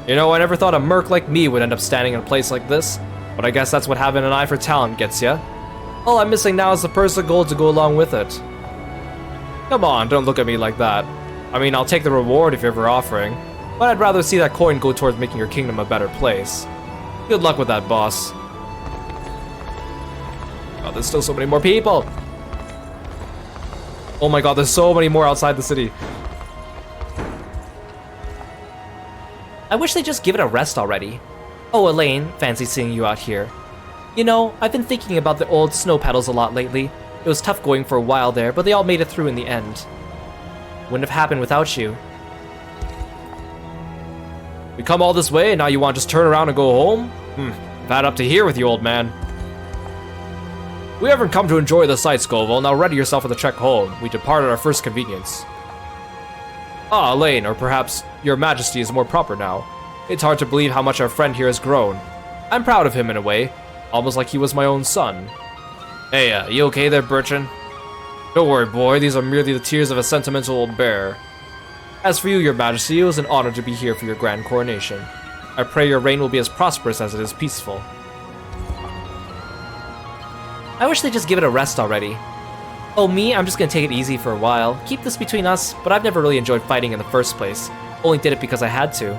You know, I never thought a merc like me would end up standing in a place like this, but I guess that's what having an eye for talent gets ya. All I'm missing now is the purse of gold to go along with it. Come on, don't look at me like that. I mean, I'll take the reward if you're ever offering, but I'd rather see that coin go towards making your kingdom a better place. Good luck with that, boss. Oh, there's still so many more people! Oh my god, there's so many more outside the city. I wish they'd just give it a rest already. Oh, Elaine, fancy seeing you out here. You know, I've been thinking about the old snow pedals a lot lately. It was tough going for a while there, but they all made it through in the end. Wouldn't have happened without you. We come all this way and now you want to just turn around and go home? Bad up to here with you, old man. We haven't come to enjoy the sights, Scoville. Now ready yourself for the trek home. We depart at our first convenience. Ah, Elaine, or perhaps your majesty is more proper now. It's hard to believe how much our friend here has grown. I'm proud of him in a way, almost like he was my own son. Hey, you okay there, Bertrand? Don't worry, boy, these are merely the tears of a sentimental old bear. As for you, your majesty, it was an honor to be here for your grand coronation. I pray your reign will be as prosperous as it is peaceful. I wish they'd just give it a rest already. Oh, me? I'm just gonna take it easy for a while. Keep this between us, but I've never really enjoyed fighting in the first place. Only did it because I had to.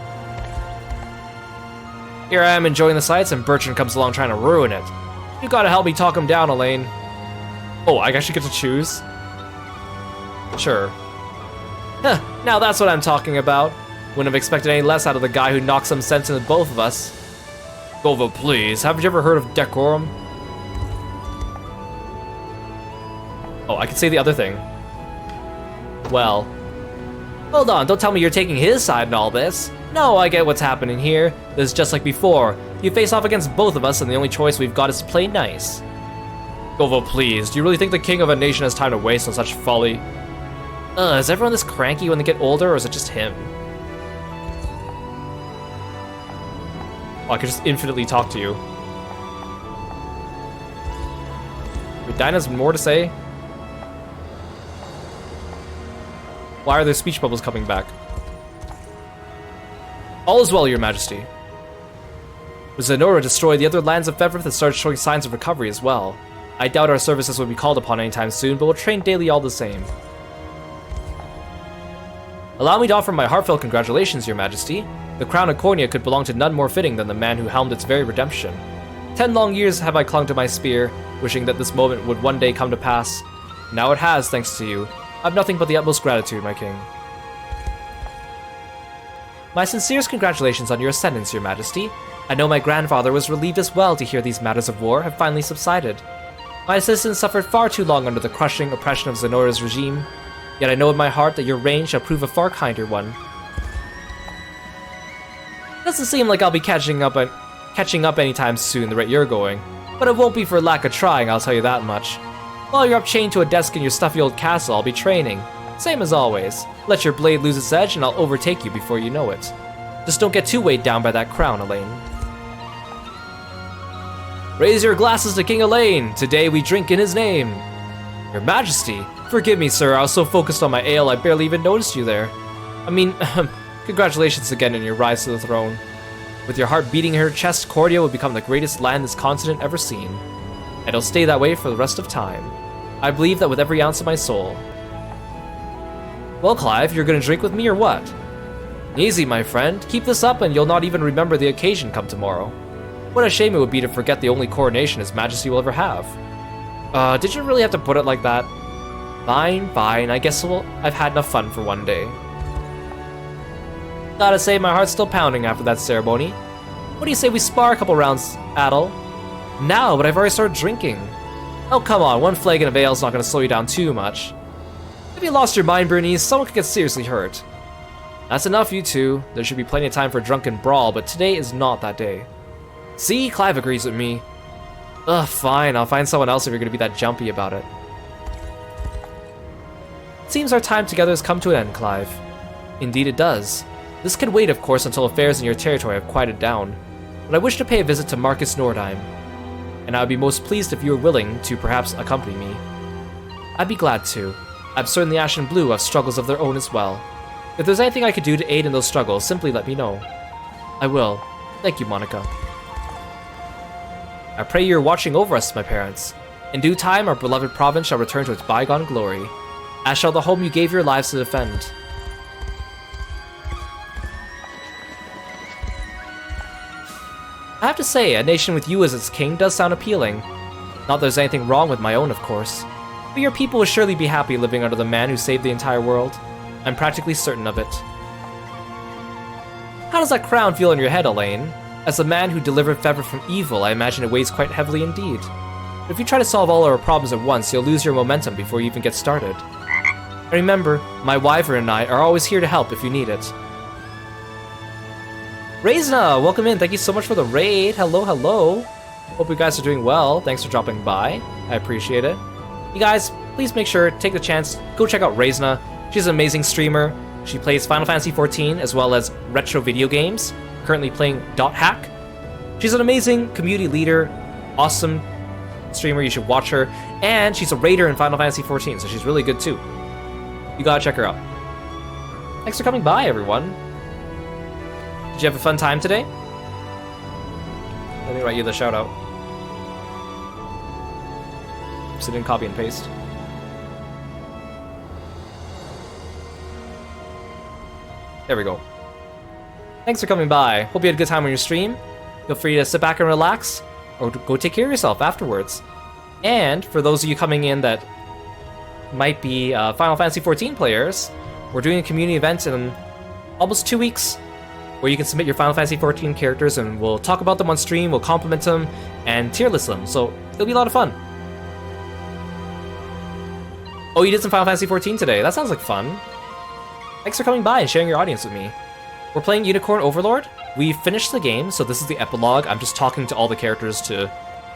Here I am enjoying the sights and Bertrand comes along trying to ruin it. You gotta help me talk him down, Elaine. Oh, I actually get to choose? Sure. Huh, now that's what I'm talking about. Wouldn't have expected any less out of the guy who knocked some sense into both of us. Gova, please, haven't you ever heard of decorum? Oh, I can say the other thing. Well. Hold on, don't tell me you're taking his side in all this. No, I get what's happening here. This is just like before. You face off against both of us and the only choice we've got is to play nice. Govo, please, do you really think the king of a nation has time to waste on such folly? Is everyone this cranky when they get older, or is it just him? Oh, I could just infinitely talk to you. Wait, Dinah's more to say? Why are their speech bubbles coming back? All is well, your majesty. Zenora destroyed the other lands of Fevrith and started showing signs of recovery as well. I doubt our services will be called upon anytime soon, but we'll train daily all the same. Allow me to offer my heartfelt congratulations, your majesty. The crown of Cornea could belong to none more fitting than the man who helmed its very redemption. 10 long years have I clung to my spear, wishing that this moment would one day come to pass. Now it has, thanks to you. I have nothing but the utmost gratitude, my king. My sincerest congratulations on your ascendance, your majesty. I know my grandfather was relieved as well to hear these matters of war have finally subsided. My assistants suffered far too long under the crushing oppression of Zenora's regime, yet I know in my heart that your reign shall prove a far kinder one. Doesn't seem like I'll be catching up anytime soon the rate you're going, but it won't be for lack of trying, I'll tell you that much. While you're up chained to a desk in your stuffy old castle, I'll be training. Same as always. Let your blade lose its edge and I'll overtake you before you know it. Just don't get too weighed down by that crown, Elaine. Raise your glasses to King Elaine. Today we drink in his name. Your Majesty. Forgive me, sir. I was so focused on my ale I barely even noticed you there. I mean, congratulations again on your rise to the throne. With your heart beating in her chest, Cordia will become the greatest land this continent ever seen. And it'll stay that way for the rest of time. I believe that with every ounce of my soul. Well, Clive, you're gonna drink with me or what? Easy, my friend. Keep this up and you'll not even remember the occasion come tomorrow. What a shame it would be to forget the only coronation His Majesty will ever have. Did you really have to put it like that? Fine, fine. I guess I've had enough fun for one day. Gotta say, my heart's still pounding after that ceremony. What do you say we spar a couple rounds, Adel? Now, but I've already started drinking. Oh, come on. One flagon of ale's not gonna slow you down too much. If you lost your mind, Bernice, someone could get seriously hurt. That's enough, you two. There should be plenty of time for a drunken brawl, but today is not that day. See, Clive agrees with me. Ugh, fine, I'll find someone else if you're gonna be that jumpy about it. It seems our time together has come to an end, Clive. Indeed it does. This can wait, of course, until affairs in your territory have quieted down, but I wish to pay a visit to Marcus Nordheim, and I would be most pleased if you were willing to perhaps accompany me. I'd be glad to. I'm certain the Ash and Blue have struggles of their own as well. If there's anything I could do to aid in those struggles, simply let me know. I will. Thank you, Monica. I pray you're watching over us, my parents. In due time, our beloved province shall return to its bygone glory, as shall the home you gave your lives to defend. I have to say, a nation with you as its king does sound appealing. Not that there's anything wrong with my own, of course, but your people would surely be happy living under the man who saved the entire world. I'm practically certain of it. How does that crown feel on your head, Elaine? As the man who delivered Fever from evil, I imagine it weighs quite heavily indeed. But if you try to solve all our problems at once, you'll lose your momentum before you even get started. And remember, my wyvern and I are always here to help if you need it. Reisna, welcome in. Thank you so much for the raid. Hello, hello. Hope you guys are doing well. Thanks for dropping by. I appreciate it. You guys, please make sure, take the chance, go check out Reisna. She's an amazing streamer. She plays Final Fantasy XIV as well as retro video games. Currently playing .hack. She's an amazing community leader, awesome streamer. You should watch her. And she's a raider in Final Fantasy XIV, so she's really good too. You gotta check her out. Thanks for coming by, everyone. Did you have a fun time today? Let me write you the shout out. So didn't copy and paste. There we go. Thanks for coming by. Hope you had a good time on your stream. Feel free to sit back and relax, or go take care of yourself afterwards. And for those of you coming in that might be Final Fantasy XIV players, we're doing a community event in almost 2 weeks, where you can submit your Final Fantasy XIV characters and we'll talk about them on stream, we'll compliment them, and tier list them, so it'll be a lot of fun. Oh, you did some Final Fantasy XIV today. That sounds like fun. Thanks for coming by and sharing your audience with me. We're playing Unicorn Overlord. We finished the game, so this is the epilogue. I'm just talking to all the characters to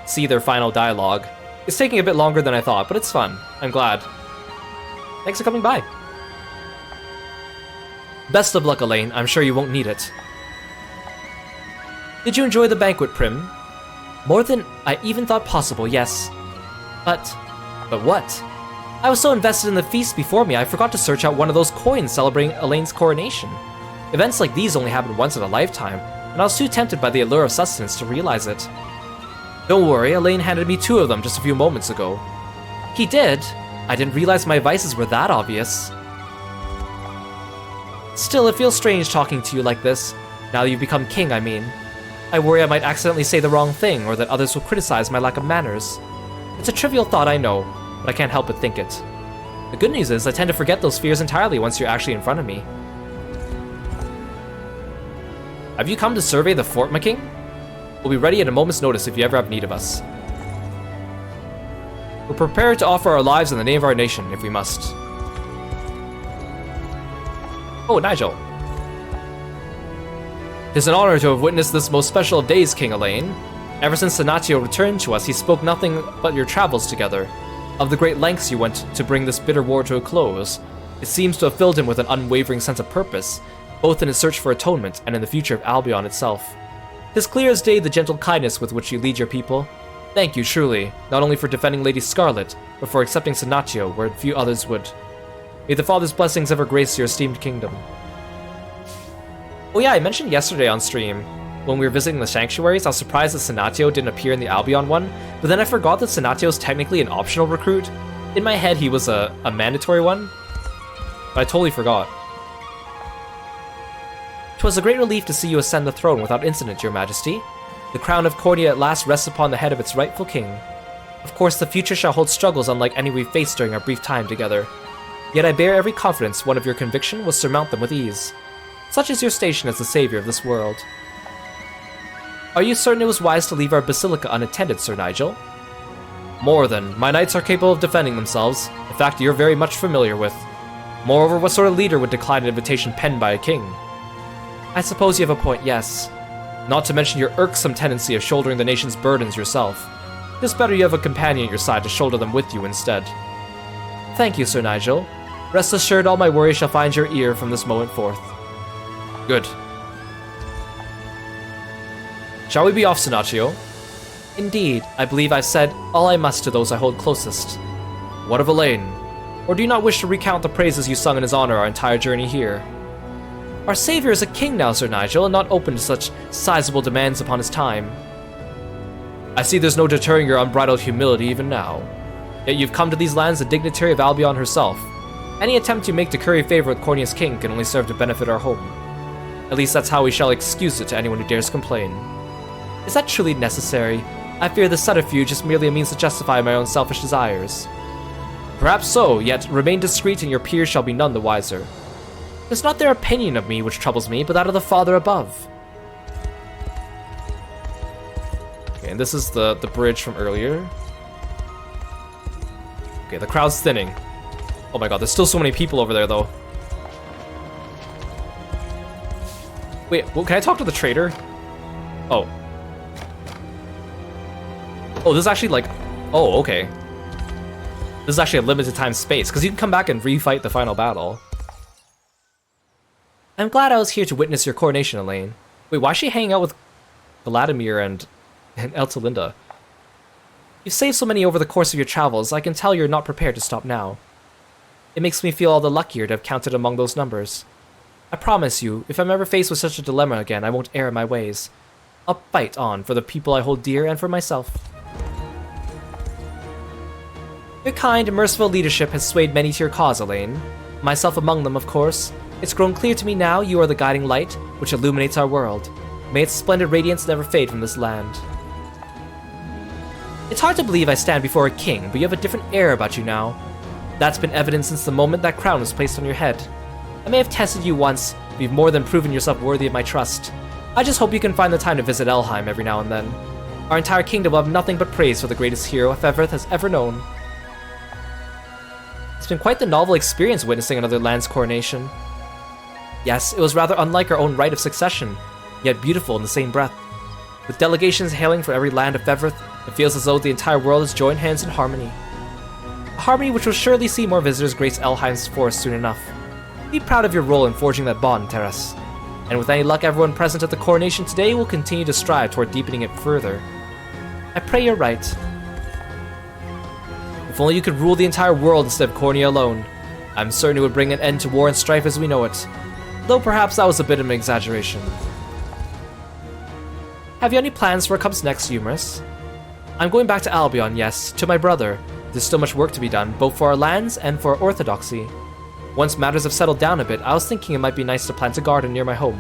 see their final dialogue. It's taking a bit longer than I thought, but it's fun. I'm glad. Thanks for coming by. Best of luck, Elaine. I'm sure you won't need it. Did you enjoy the banquet, Prim? More than I even thought possible, yes. But what? I was so invested in the feast before me, I forgot to search out one of those coins celebrating Elaine's coronation. Events like these only happen once in a lifetime, and I was too tempted by the allure of sustenance to realize it. Don't worry, Elaine handed me 2 of them just a few moments ago. He did? I didn't realize my vices were that obvious. Still, it feels strange talking to you like this, now that you've become king, I mean. I worry I might accidentally say the wrong thing, or that others will criticize my lack of manners. It's a trivial thought, I know, but I can't help but think it. The good news is, I tend to forget those fears entirely once you're actually in front of me. Have you come to survey the fort, my king? We'll be ready at a moment's notice if you ever have need of us. We're prepared to offer our lives in the name of our nation, if we must. Oh, Nigel. It's an honor to have witnessed this most special of days, King Elaine. Ever since Senatio returned to us, he spoke nothing but your travels together, of the great lengths you went to bring this bitter war to a close. It seems to have filled him with an unwavering sense of purpose, both in his search for atonement and in the future of Albion itself. Tis clear as day the gentle kindness with which you lead your people. Thank you, truly, not only for defending Lady Scarlet, but for accepting Senatio where few others would. May the Father's blessings ever grace your esteemed kingdom. Oh yeah, I mentioned yesterday on stream, when we were visiting the sanctuaries, I was surprised that Senatio didn't appear in the Albion one, but then I forgot that Senatio is technically an optional recruit. In my head, he was a mandatory one, but I totally forgot. 'Twas a great relief to see you ascend the throne without incident, your majesty. The crown of Cornia at last rests upon the head of its rightful king. Of course, the future shall hold struggles unlike any we've faced during our brief time together. Yet I bear every confidence one of your conviction will surmount them with ease. Such is your station as the savior of this world. Are you certain it was wise to leave our basilica unattended, Sir Nigel? More than. My knights are capable of defending themselves, a fact you're very much familiar with. Moreover, what sort of leader would decline an invitation penned by a king? I suppose you have a point, yes. Not to mention your irksome tendency of shouldering the nation's burdens yourself. It's better you have a companion at your side to shoulder them with you instead. Thank you, Sir Nigel. Rest assured all my worries shall find your ear from this moment forth. Good. Shall we be off, Sinachio? Indeed, I believe I've said all I must to those I hold closest. What of Elaine? Or do you not wish to recount the praises you sung in his honor our entire journey here? Our savior is a king now, Sir Nigel, and not open to such sizable demands upon his time. I see there's no deterring your unbridled humility even now. Yet you've come to these lands a dignitary of Albion herself. Any attempt you make to curry favor with Cornea's king can only serve to benefit our home. At least that's how we shall excuse it to anyone who dares complain. Is that truly necessary? I fear the subterfuge is merely a means to justify my own selfish desires. Perhaps so, yet remain discreet and your peers shall be none the wiser. It's not their opinion of me which troubles me, but that of the Father above. Okay, and this is the bridge from earlier. Okay, the crowd's thinning. Oh my god, there's still so many people over there, though. Wait, well, can I talk to the trader? Oh. Oh, this is actually like... Oh, okay. This is actually a limited time space, because you can come back and refight the final battle. I'm glad I was here to witness your coronation, Elaine. Wait, why is she hanging out with Vladimir and Eltalinda? You've saved so many over the course of your travels, I can tell you're not prepared to stop now. It makes me feel all the luckier to have counted among those numbers. I promise you, if I'm ever faced with such a dilemma again, I won't err in my ways. I'll fight on for the people I hold dear and for myself. Your kind and merciful leadership has swayed many to your cause, Elaine. Myself among them, of course. It's grown clear to me now you are the guiding light which illuminates our world. May its splendid radiance never fade from this land. It's hard to believe I stand before a king, but you have a different air about you now. That's been evident since the moment that crown was placed on your head. I may have tested you once, but you've more than proven yourself worthy of my trust. I just hope you can find the time to visit Elheim every now and then. Our entire kingdom will have nothing but praise for the greatest hero Fevrith has ever known. It's been quite the novel experience witnessing another land's coronation. Yes, it was rather unlike our own rite of succession, yet beautiful in the same breath. With delegations hailing from every land of Fevrith, it feels as though the entire world has joined hands in harmony. A harmony which will surely see more visitors grace Elheim's forest soon enough. Be proud of your role in forging that bond, Teras. And with any luck, everyone present at the coronation today will continue to strive toward deepening it further. I pray you're right. If only you could rule the entire world instead of Cornea alone, I'm certain it would bring an end to war and strife as we know it. Though perhaps that was a bit of an exaggeration. Have you any plans for what comes next, Humorous? I'm going back to Albion, yes, to my brother. There's still much work to be done, both for our lands and for our orthodoxy. Once matters have settled down a bit, I was thinking it might be nice to plant a garden near my home.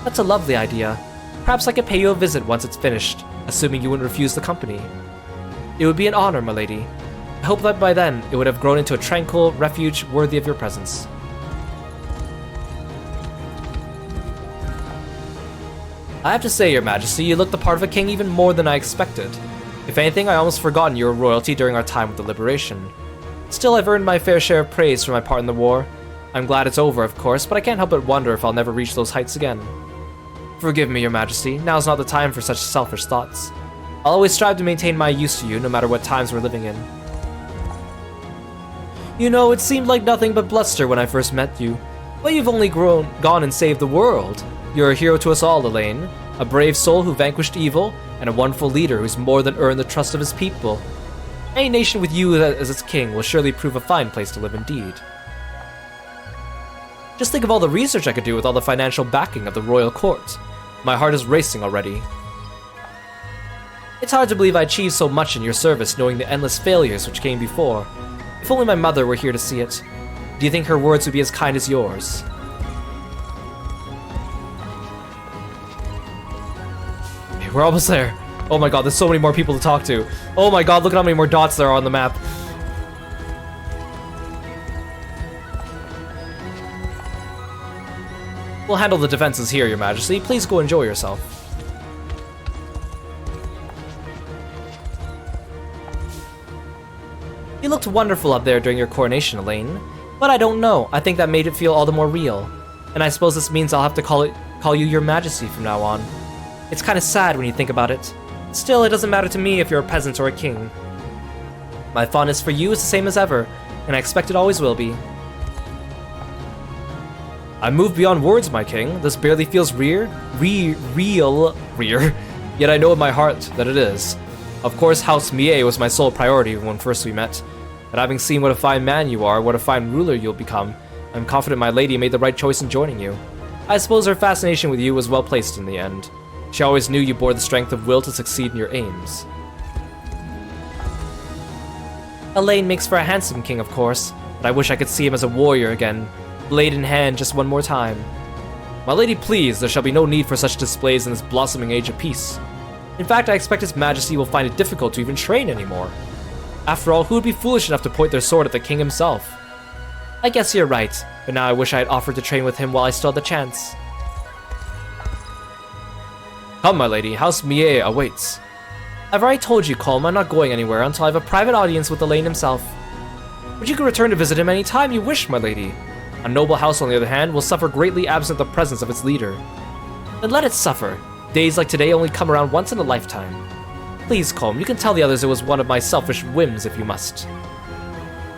That's a lovely idea. Perhaps I could pay you a visit once it's finished, assuming you wouldn't refuse the company. It would be an honor, my lady. I hope that by then, it would have grown into a tranquil refuge worthy of your presence. I have to say, Your Majesty, you look the part of a king even more than I expected. If anything, I almost forgotten your royalty during our time with the Liberation. Still, I've earned my fair share of praise for my part in the war. I'm glad it's over, of course, but I can't help but wonder if I'll never reach those heights again. Forgive me, Your Majesty, now's not the time for such selfish thoughts. I'll always strive to maintain my use to you, no matter what times we're living in. You know, it seemed like nothing but bluster when I first met you, but you've only gone and saved the world. You're a hero to us all, Elaine, a brave soul who vanquished evil, and a wonderful leader who's more than earned the trust of his people. Any nation with you as its king will surely prove a fine place to live indeed. Just think of all the research I could do with all the financial backing of the royal court. My heart is racing already. It's hard to believe I achieved so much in your service, knowing the endless failures which came before. If only my mother were here to see it. Do you think her words would be as kind as yours? Okay, we're almost there. Oh my god, there's so many more people to talk to. Oh my god, look at how many more dots there are on the map. We'll handle the defenses here, Your Majesty. Please go enjoy yourself. You looked wonderful up there during your coronation, Elaine. But I don't know. I think that made it feel all the more real. And I suppose this means I'll have to call you Your Majesty from now on. It's kinda sad when you think about it. Still, it doesn't matter to me if you're a peasant or a king. My fondness for you is the same as ever, and I expect it always will be. I move beyond words, my king. This barely feels real, yet I know in my heart that it is. Of course, House Mie was my sole priority when first we met, and having seen what a fine man you are, what a fine ruler you'll become, I'm confident my lady made the right choice in joining you. I suppose her fascination with you was well placed in the end. She always knew you bore the strength of will to succeed in your aims. Elaine makes for a handsome king, of course, but I wish I could see him as a warrior again, blade in hand just one more time. My lady, please, there shall be no need for such displays in this blossoming age of peace. In fact, I expect His Majesty will find it difficult to even train anymore. After all, who would be foolish enough to point their sword at the king himself? I guess you're right, but now I wish I had offered to train with him while I still had the chance. Come, my lady, House Mie awaits. I've already told you, Colm, I'm not going anywhere until I have a private audience with Elaine himself. But you can return to visit him any time you wish, my lady. A noble house, on the other hand, will suffer greatly absent the presence of its leader. Then let it suffer. Days like today only come around once in a lifetime. Please, Colm, you can tell the others it was one of my selfish whims if you must.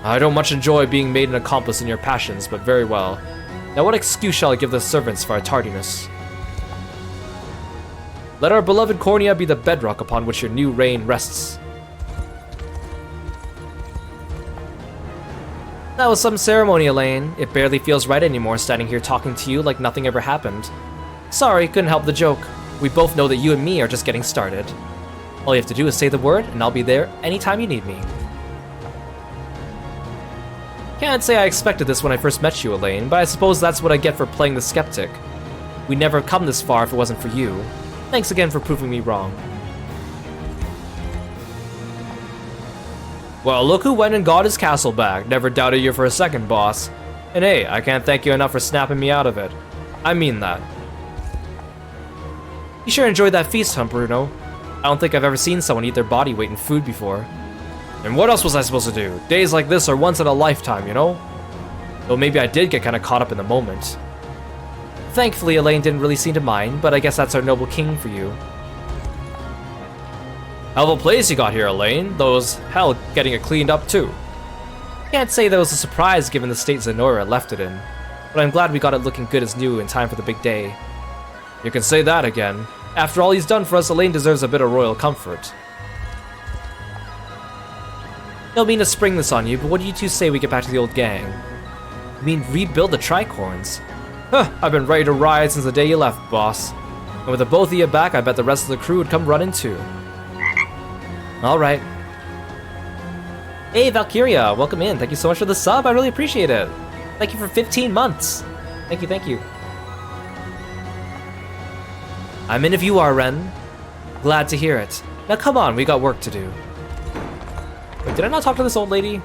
I don't much enjoy being made an accomplice in your passions, but very well. Now what excuse shall I give the servants for our tardiness? Let our beloved Cornea be the bedrock upon which your new reign rests. That was some ceremony, Elaine. It barely feels right anymore standing here talking to you like nothing ever happened. Sorry, couldn't help the joke. We both know that you and me are just getting started. All you have to do is say the word, and I'll be there anytime you need me. Can't say I expected this when I first met you, Elaine, but I suppose that's what I get for playing the skeptic. We'd never come this far if it wasn't for you. Thanks again for proving me wrong. Well, look who went and got his castle back. Never doubted you for a second, boss. And hey, I can't thank you enough for snapping me out of it. I mean that. You sure enjoyed that feast, huh, Bruno? I don't think I've ever seen someone eat their body weight in food before. And what else was I supposed to do? Days like this are once in a lifetime, you know? Though maybe I did get kinda caught up in the moment. Thankfully, Elaine didn't really seem to mind, but I guess that's our noble king for you. Hell of a place you got here, Elaine, though it was hell getting it cleaned up too. Can't say that was a surprise given the state Zenora left it in, but I'm glad we got it looking good as new in time for the big day. You can say that again. After all he's done for us, Elaine deserves a bit of royal comfort. Don't mean to spring this on you, but what do you two say we get back to the old gang? I mean, rebuild the tricorns? Huh, I've been ready to ride since the day you left, boss. And with the both of you back, I bet the rest of the crew would come running too. Alright. Hey, Valkyria, welcome in. Thank you so much for the sub, I really appreciate it. Thank you for 15 months. Thank you, thank you. I'm in if you are, Ren. Glad to hear it. Now come on, we got work to do. Wait, did I not talk to this old lady?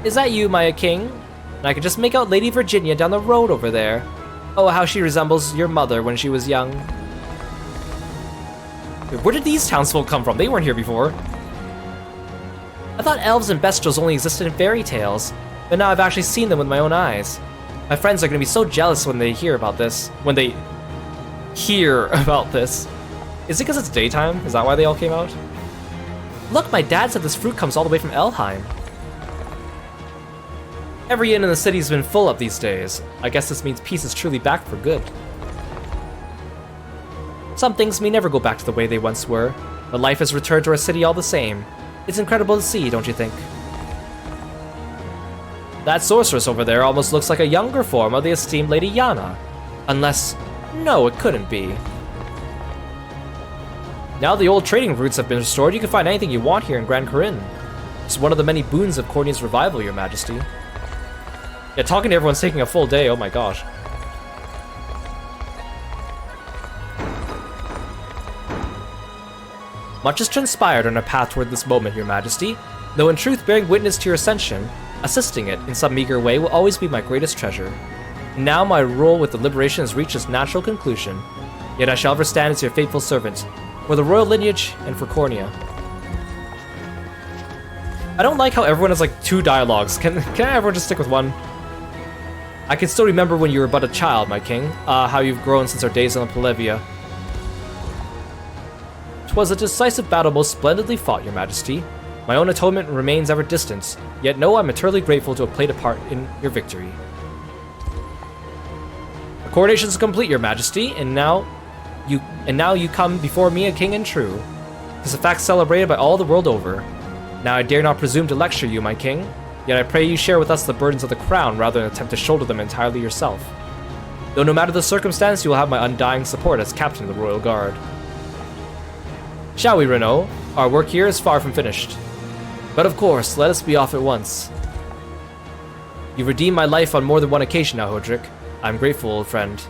Is that you, Maya King? And I can just make out Lady Virginia down the road over there. Oh, how she resembles your mother when she was young. Wait, where did these townsfolk come from? They weren't here before. I thought elves and bestials only existed in fairy tales, but now I've actually seen them with my own eyes. My friends are gonna be so jealous when they hear about this. When they hear about this. Is it because it's daytime? Is that why they all came out? Look, my dad said this fruit comes all the way from Elheim. Every inn in the city's been full up these days. I guess this means peace is truly back for good. Some things may never go back to the way they once were, but life has returned to our city all the same. It's incredible to see, don't you think? That sorceress over there almost looks like a younger form of the esteemed Lady Yana. Unless... no, it couldn't be. Now the old trading routes have been restored, you can find anything you want here in Grand Corinne. It's one of the many boons of Cornea's revival, Your Majesty. Yeah, talking to everyone's taking a full day, oh my gosh. Much has transpired on our path toward this moment, Your Majesty, though in truth bearing witness to your ascension, assisting it in some meager way will always be my greatest treasure. Now my role with the Liberation has reached its natural conclusion, yet I shall ever stand as your faithful servant, for the royal lineage and for Cornea. I don't like how everyone has like 2 dialogues. Can everyone just stick with one? I can still remember when you were but a child, my king, how you've grown since our days on the Polevia. 'Twas a decisive battle most splendidly fought, your majesty. My own atonement remains ever distant, yet know I'm eternally grateful to have played a part in your victory. The coronation is complete, your majesty, and now you come before me a king and true. 'Tis a fact celebrated by all the world over. Now I dare not presume to lecture you, my king, yet I pray you share with us the burdens of the crown rather than attempt to shoulder them entirely yourself. Though no matter the circumstance, you will have my undying support as captain of the Royal Guard. Shall we, Renault? Our work here is far from finished. But of course, let us be off at once. You've redeemed my life on more than one occasion now, Hodrick. I'm grateful, old friend.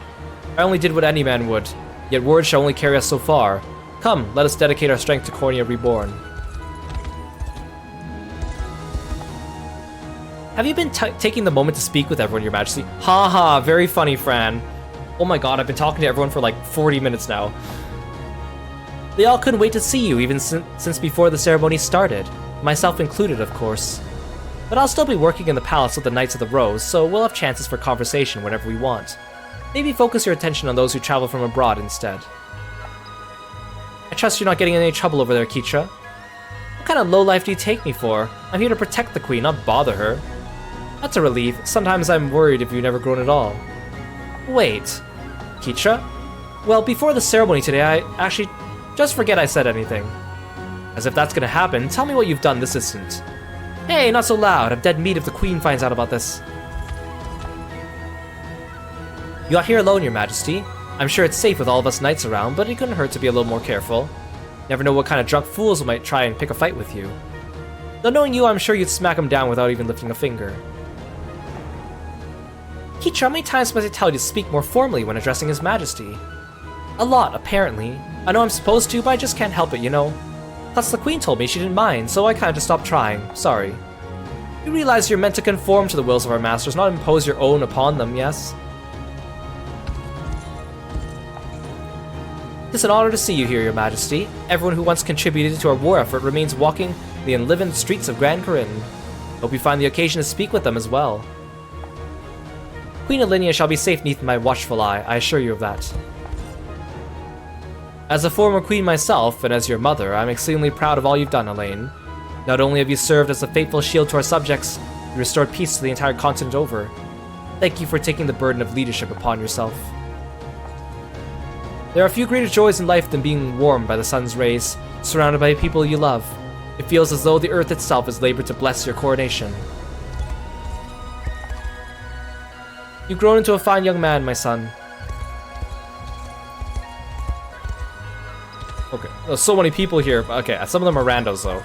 I only did what any man would, yet words shall only carry us so far. Come, let us dedicate our strength to Cornea Reborn. Have you been taking the moment to speak with everyone, your majesty? Haha, very funny, Fran. Oh my god, I've been talking to everyone for like 40 minutes now. They all couldn't wait to see you, even since before the ceremony started. Myself included, of course. But I'll still be working in the palace with the Knights of the Rose, so we'll have chances for conversation whenever we want. Maybe focus your attention on those who travel from abroad instead. I trust you're not getting in any trouble over there, Kitra. What kind of lowlife do you take me for? I'm here to protect the queen, not bother her. That's a relief. Sometimes I'm worried if you've never grown at all. Wait. Kitra? Well, before the ceremony today, I actually... Just forget I said anything. As if that's gonna happen, tell me what you've done this instant. Hey, not so loud. I'm dead meat if the queen finds out about this. You are here alone, your majesty. I'm sure it's safe with all of us knights around, but it couldn't hurt to be a little more careful. Never know what kind of drunk fools might try and pick a fight with you. Though knowing you, I'm sure you'd smack them down without even lifting a finger. Kitra, how many times must I tell you to speak more formally when addressing His Majesty? A lot, apparently. I know I'm supposed to, but I just can't help it, you know? Plus, the Queen told me she didn't mind, so I kinda just stopped trying. Sorry. You realize you're meant to conform to the wills of our masters, not impose your own upon them, yes? It's an honor to see you here, your majesty. Everyone who once contributed to our war effort remains walking the enlivened streets of Grand Corinne. Hope you find the occasion to speak with them as well. Queen Alinea shall be safe neath my watchful eye, I assure you of that. As a former queen myself, and as your mother, I'm exceedingly proud of all you've done, Elaine. Not only have you served as a faithful shield to our subjects, you restored peace to the entire continent over. Thank you for taking the burden of leadership upon yourself. There are few greater joys in life than being warmed by the sun's rays, surrounded by people you love. It feels as though the earth itself has labored to bless your coronation. You've grown into a fine young man, my son. Okay, there's so many people here. Okay, some of them are randos, though.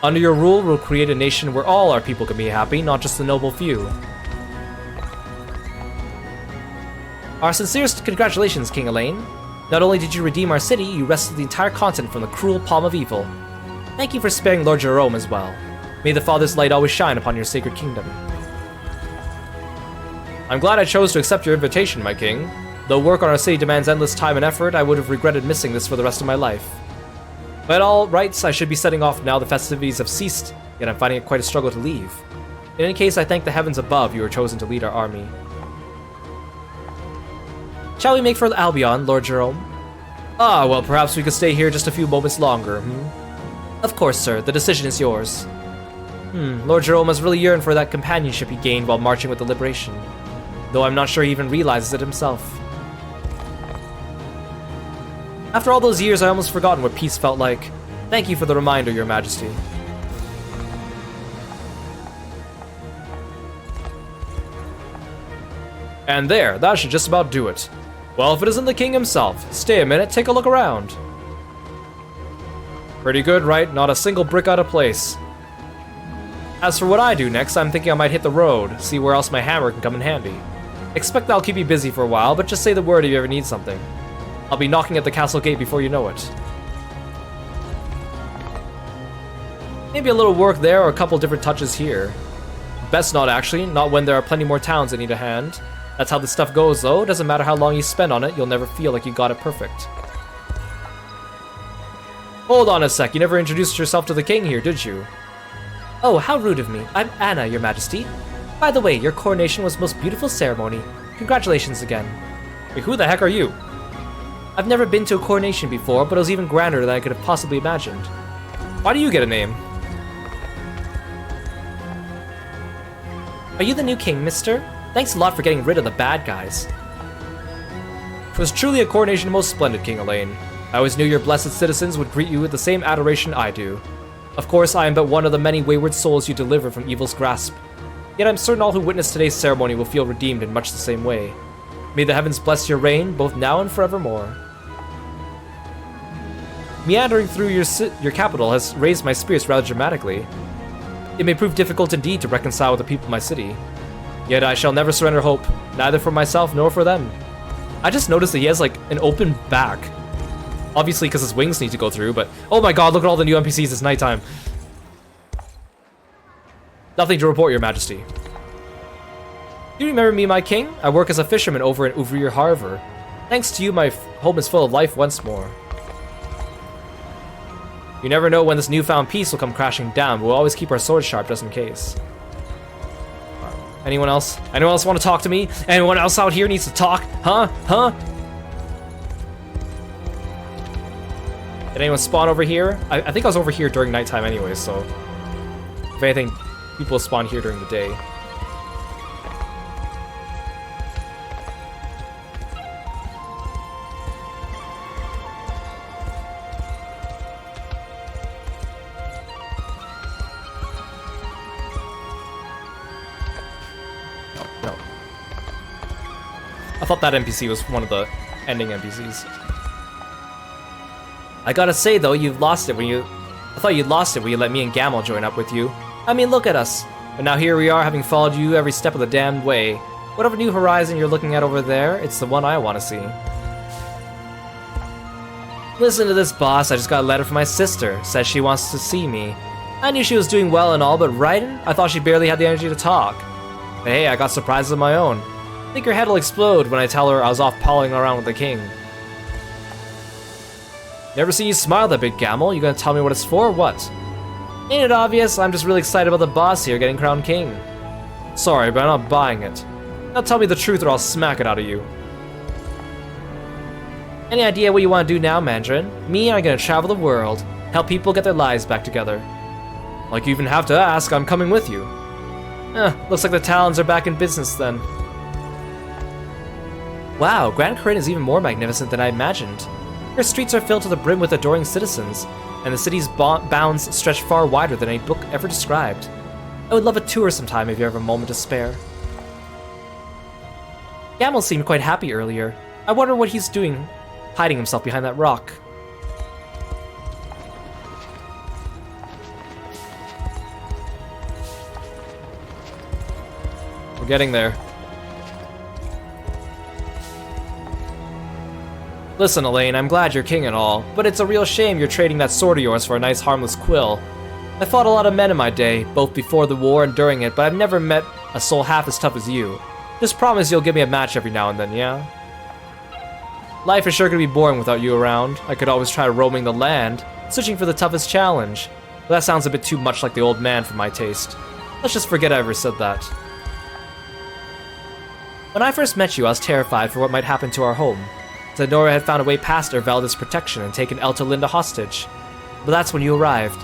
Under your rule, we'll create a nation where all our people can be happy, not just the noble few. Our sincerest congratulations, King Elaine. Not only did you redeem our city, you wrested the entire continent from the cruel palm of evil. Thank you for sparing Lord Jerome as well. May the Father's light always shine upon your sacred kingdom. I'm glad I chose to accept your invitation, my king. Though work on our city demands endless time and effort, I would have regretted missing this for the rest of my life. By all rights, I should be setting off now the festivities have ceased, yet I'm finding it quite a struggle to leave. In any case, I thank the heavens above you were chosen to lead our army. Shall we make for Albion, Lord Jerome? Ah, well, perhaps we could stay here just a few moments longer, Of course, sir. The decision is yours. Lord Jerome must really yearn for that companionship he gained while marching with the Liberation. Though I'm not sure he even realizes it himself. After all those years, I almost forgotten what peace felt like. Thank you for the reminder, Your Majesty. And there, that should just about do it. Well, if it isn't the king himself, stay a minute, take a look around. Pretty good, right? Not a single brick out of place. As for what I do next, I'm thinking I might hit the road, see where else my hammer can come in handy. Expect I'll keep you busy for a while, but just say the word if you ever need something. I'll be knocking at the castle gate before you know it. Maybe a little work there or a couple different touches here. Best not actually, not when there are plenty more towns that need a hand. That's how this stuff goes though, doesn't matter how long you spend on it, you'll never feel like you got it perfect. Hold on a sec, you never introduced yourself to the king here, did you? Oh, how rude of me. I'm Anna, Your Majesty. By the way, your coronation was the most beautiful ceremony. Congratulations again. Wait, who the heck are you? I've never been to a coronation before, but it was even grander than I could have possibly imagined. Why do you get a name? Are you the new king, mister? Thanks a lot for getting rid of the bad guys. It was truly a coronation most splendid, King Elaine. I always knew your blessed citizens would greet you with the same adoration I do. Of course, I am but one of the many wayward souls you deliver from evil's grasp. Yet I'm certain all who witness today's ceremony will feel redeemed in much the same way. May the heavens bless your reign, both now and forevermore. Meandering through your capital has raised my spirits rather dramatically. It may prove difficult indeed to reconcile with the people of my city. Yet I shall never surrender hope, neither for myself nor for them. I just noticed that he has like an open back. Obviously because his wings need to go through, but oh my god, look at all the new NPCs, it's nighttime. Nothing to report, your majesty. Do you remember me, my king? I work as a fisherman over in Uvrir Harbor. Thanks to you, my home is full of life once more. You never know when this newfound peace will come crashing down, but we'll always keep our swords sharp just in case. Anyone else? Anyone else want to talk to me? Anyone else out here needs to talk? Huh? Huh? Did anyone spawn over here? I think I was over here during nighttime anyway, so... If anything, people spawn here during the day. No. I thought that NPC was one of the ending NPCs. I gotta say though, you've lost it when you... I thought you'd lost it when you let me and Gamel join up with you. I mean, look at us. But now here we are, having followed you every step of the damned way. Whatever new horizon you're looking at over there, it's the one I want to see. Listen to this, boss. I just got a letter from my sister. Says she wants to see me. I knew she was doing well and all, but writing? I thought she barely had the energy to talk. But hey, I got surprises of my own. I think her head will explode when I tell her I was off palling around with the king. Never seen you smile that big, Gamel. You gonna tell me what it's for or what? Ain't it obvious? I'm just really excited about the boss here getting crowned king. Sorry, but I'm not buying it. Now tell me the truth or I'll smack it out of you. Any idea what you want to do now, Mandarin? Me, I'm gonna travel the world, help people get their lives back together. Like you even have to ask, I'm coming with you. Looks like the Talons are back in business then. Wow, Grand Corinne is even more magnificent than I imagined. Her streets are filled to the brim with adoring citizens, and the city's bounds stretch far wider than any book ever described. I would love a tour sometime if you have a moment to spare. Gamel seemed quite happy earlier. I wonder what he's doing, hiding himself behind that rock. We're getting there. Listen, Elaine, I'm glad you're king and all, but it's a real shame you're trading that sword of yours for a nice harmless quill. I fought a lot of men in my day, both before the war and during it, but I've never met a soul half as tough as you. Just promise you'll give me a match every now and then, yeah? Life is sure gonna be boring without you around. I could always try roaming the land, searching for the toughest challenge. But that sounds a bit too much like the old man for my taste. Let's just forget I ever said that. When I first met you, I was terrified for what might happen to our home. Zenora had found a way past Ervelda's protection and taken Elta Linda hostage. But that's when you arrived.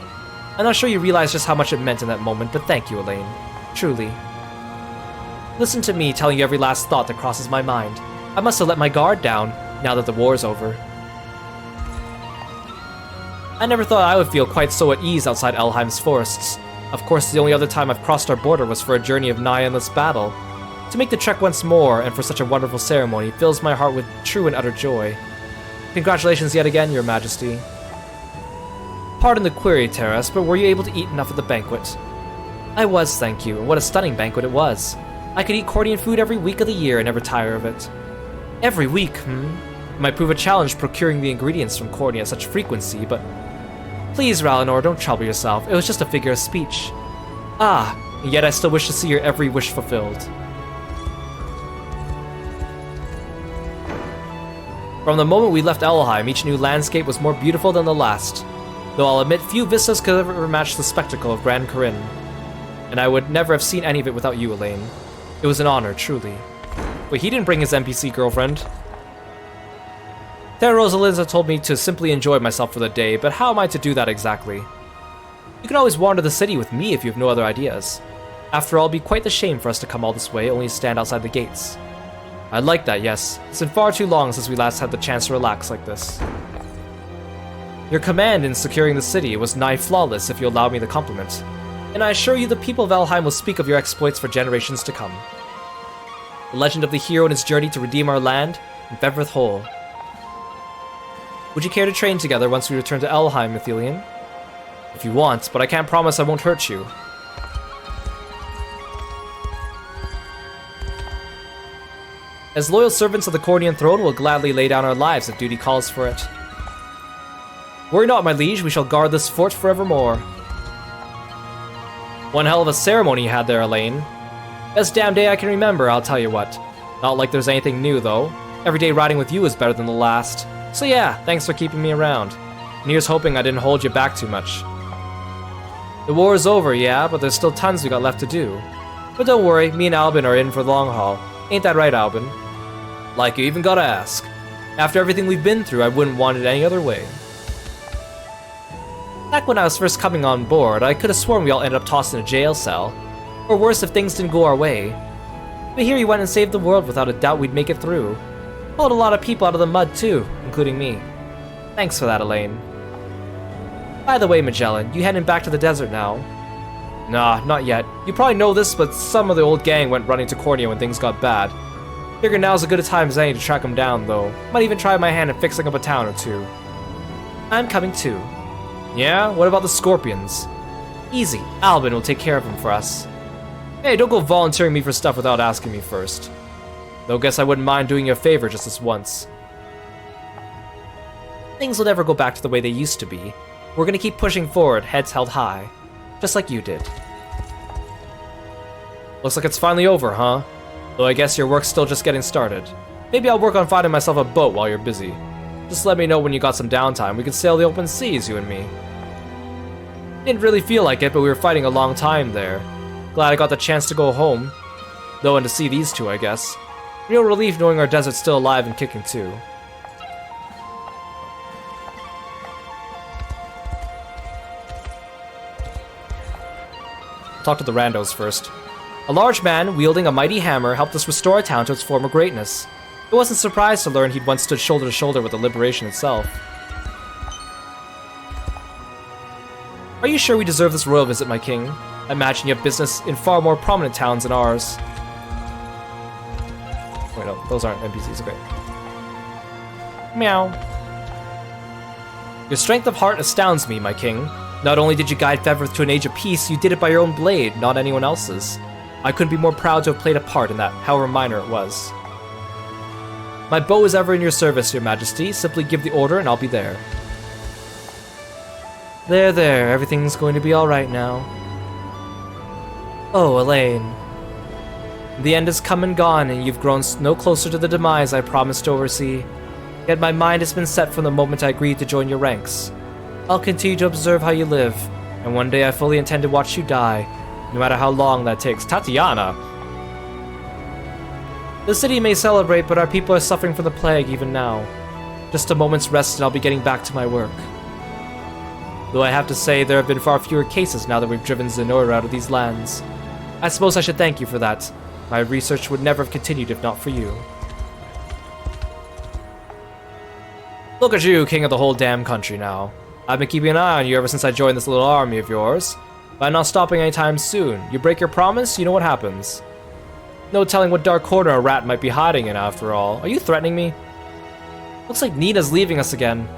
I'm not sure you realized just how much it meant in that moment, but thank you, Elaine. Truly. Listen to me telling you every last thought that crosses my mind. I must have let my guard down, now that the war's over. I never thought I would feel quite so at ease outside Elheim's forests. Of course, the only other time I've crossed our border was for a journey of nigh endless battle. To make the trek once more, and for such a wonderful ceremony, fills my heart with true and utter joy. Congratulations yet again, your majesty. Pardon the query, Terras, but were you able to eat enough at the banquet? I was, thank you, and what a stunning banquet it was. I could eat Cordian food every week of the year and never tire of it. Every week, It might prove a challenge procuring the ingredients from Cordia at such frequency, but... Please, Ralinor, don't trouble yourself. It was just a figure of speech. Ah, and yet I still wish to see your every wish fulfilled. From the moment we left Elheim, each new landscape was more beautiful than the last. Though I'll admit few vistas could ever match the spectacle of Grand Corinne. And I would never have seen any of it without you, Elaine. It was an honor, truly. Wait, he didn't bring his NPC girlfriend. Terra Rosalinda told me to simply enjoy myself for the day, but how am I to do that exactly? You can always wander the city with me if you have no other ideas. After all, it'd be quite the shame for us to come all this way only to stand outside the gates. I'd like that, yes. It's been far too long since we last had the chance to relax like this. Your command in securing the city was nigh flawless, if you allow me the compliment. And I assure you the people of Elheim will speak of your exploits for generations to come. The legend of the hero and his journey to redeem our land, and Fevrith Hole. Would you care to train together once we return to Elheim, Mythelian? If you want, but I can't promise I won't hurt you. As loyal servants of the Cornian throne, we'll gladly lay down our lives if duty calls for it. Worry not, my liege, we shall guard this fort forevermore. One hell of a ceremony you had there, Elaine. Best damn day I can remember, I'll tell you what. Not like there's anything new, though. Every day riding with you is better than the last. So yeah, thanks for keeping me around. And here's hoping I didn't hold you back too much. The war is over, yeah, but there's still tons we got left to do. But don't worry, me and Albin are in for the long haul. Ain't that right, Albin? Like you even gotta ask. After everything we've been through, I wouldn't want it any other way. Back when I was first coming on board, I could have sworn we all ended up tossed in a jail cell. Or worse if things didn't go our way. But here you went and saved the world without a doubt we'd make it through. Pulled a lot of people out of the mud too, including me. Thanks for that, Elaine. By the way, Magellan, you heading back to the desert now? Nah, not yet. You probably know this, but some of the old gang went running to Cornia when things got bad. Figure now's as good a time as any to track them down, though. Might even try my hand at fixing up a town or two. I'm coming too. Yeah? What about the Scorpions? Easy. Albin will take care of them for us. Hey, don't go volunteering me for stuff without asking me first. Though guess I wouldn't mind doing you a favor just this once. Things will never go back to the way they used to be. We're gonna keep pushing forward, heads held high. Just like you did. Looks like it's finally over, huh? Though I guess your work's still just getting started. Maybe I'll work on finding myself a boat while you're busy. Just let me know when you got some downtime. We can sail the open seas, you and me. Didn't really feel like it, but we were fighting a long time there. Glad I got the chance to go home. Though, and to see these two, I guess. Real relief knowing our desert's still alive and kicking too. Talk to the randos first. A large man wielding a mighty hammer helped us restore our town to its former greatness. I wasn't surprised to learn he'd once stood shoulder to shoulder with the liberation itself. Are you sure we deserve this royal visit, my king? I imagine you have business in far more prominent towns than ours. Wait, no, those aren't NPCs, okay. Meow. Your strength of heart astounds me, my king. Not only did you guide Fevrith to an age of peace, you did it by your own blade, not anyone else's. I couldn't be more proud to have played a part in that, however minor it was. My bow is ever in your service, your majesty. Simply give the order and I'll be there. There, everything's going to be alright now. Oh, Elaine. The end has come and gone, and you've grown no closer to the demise I promised to oversee. Yet my mind has been set from the moment I agreed to join your ranks. I'll continue to observe how you live, and one day I fully intend to watch you die, no matter how long that takes. Tatiana! The city may celebrate, but our people are suffering from the plague even now. Just a moment's rest and I'll be getting back to my work. Though I have to say, there have been far fewer cases now that we've driven Zenora out of these lands. I suppose I should thank you for that. My research would never have continued if not for you. Look at you, king of the whole damn country now. I've been keeping an eye on you ever since I joined this little army of yours. But I'm not stopping anytime soon. You break your promise, you know what happens. No telling what dark corner a rat might be hiding in after all. Are you threatening me? Looks like Nina's leaving us again.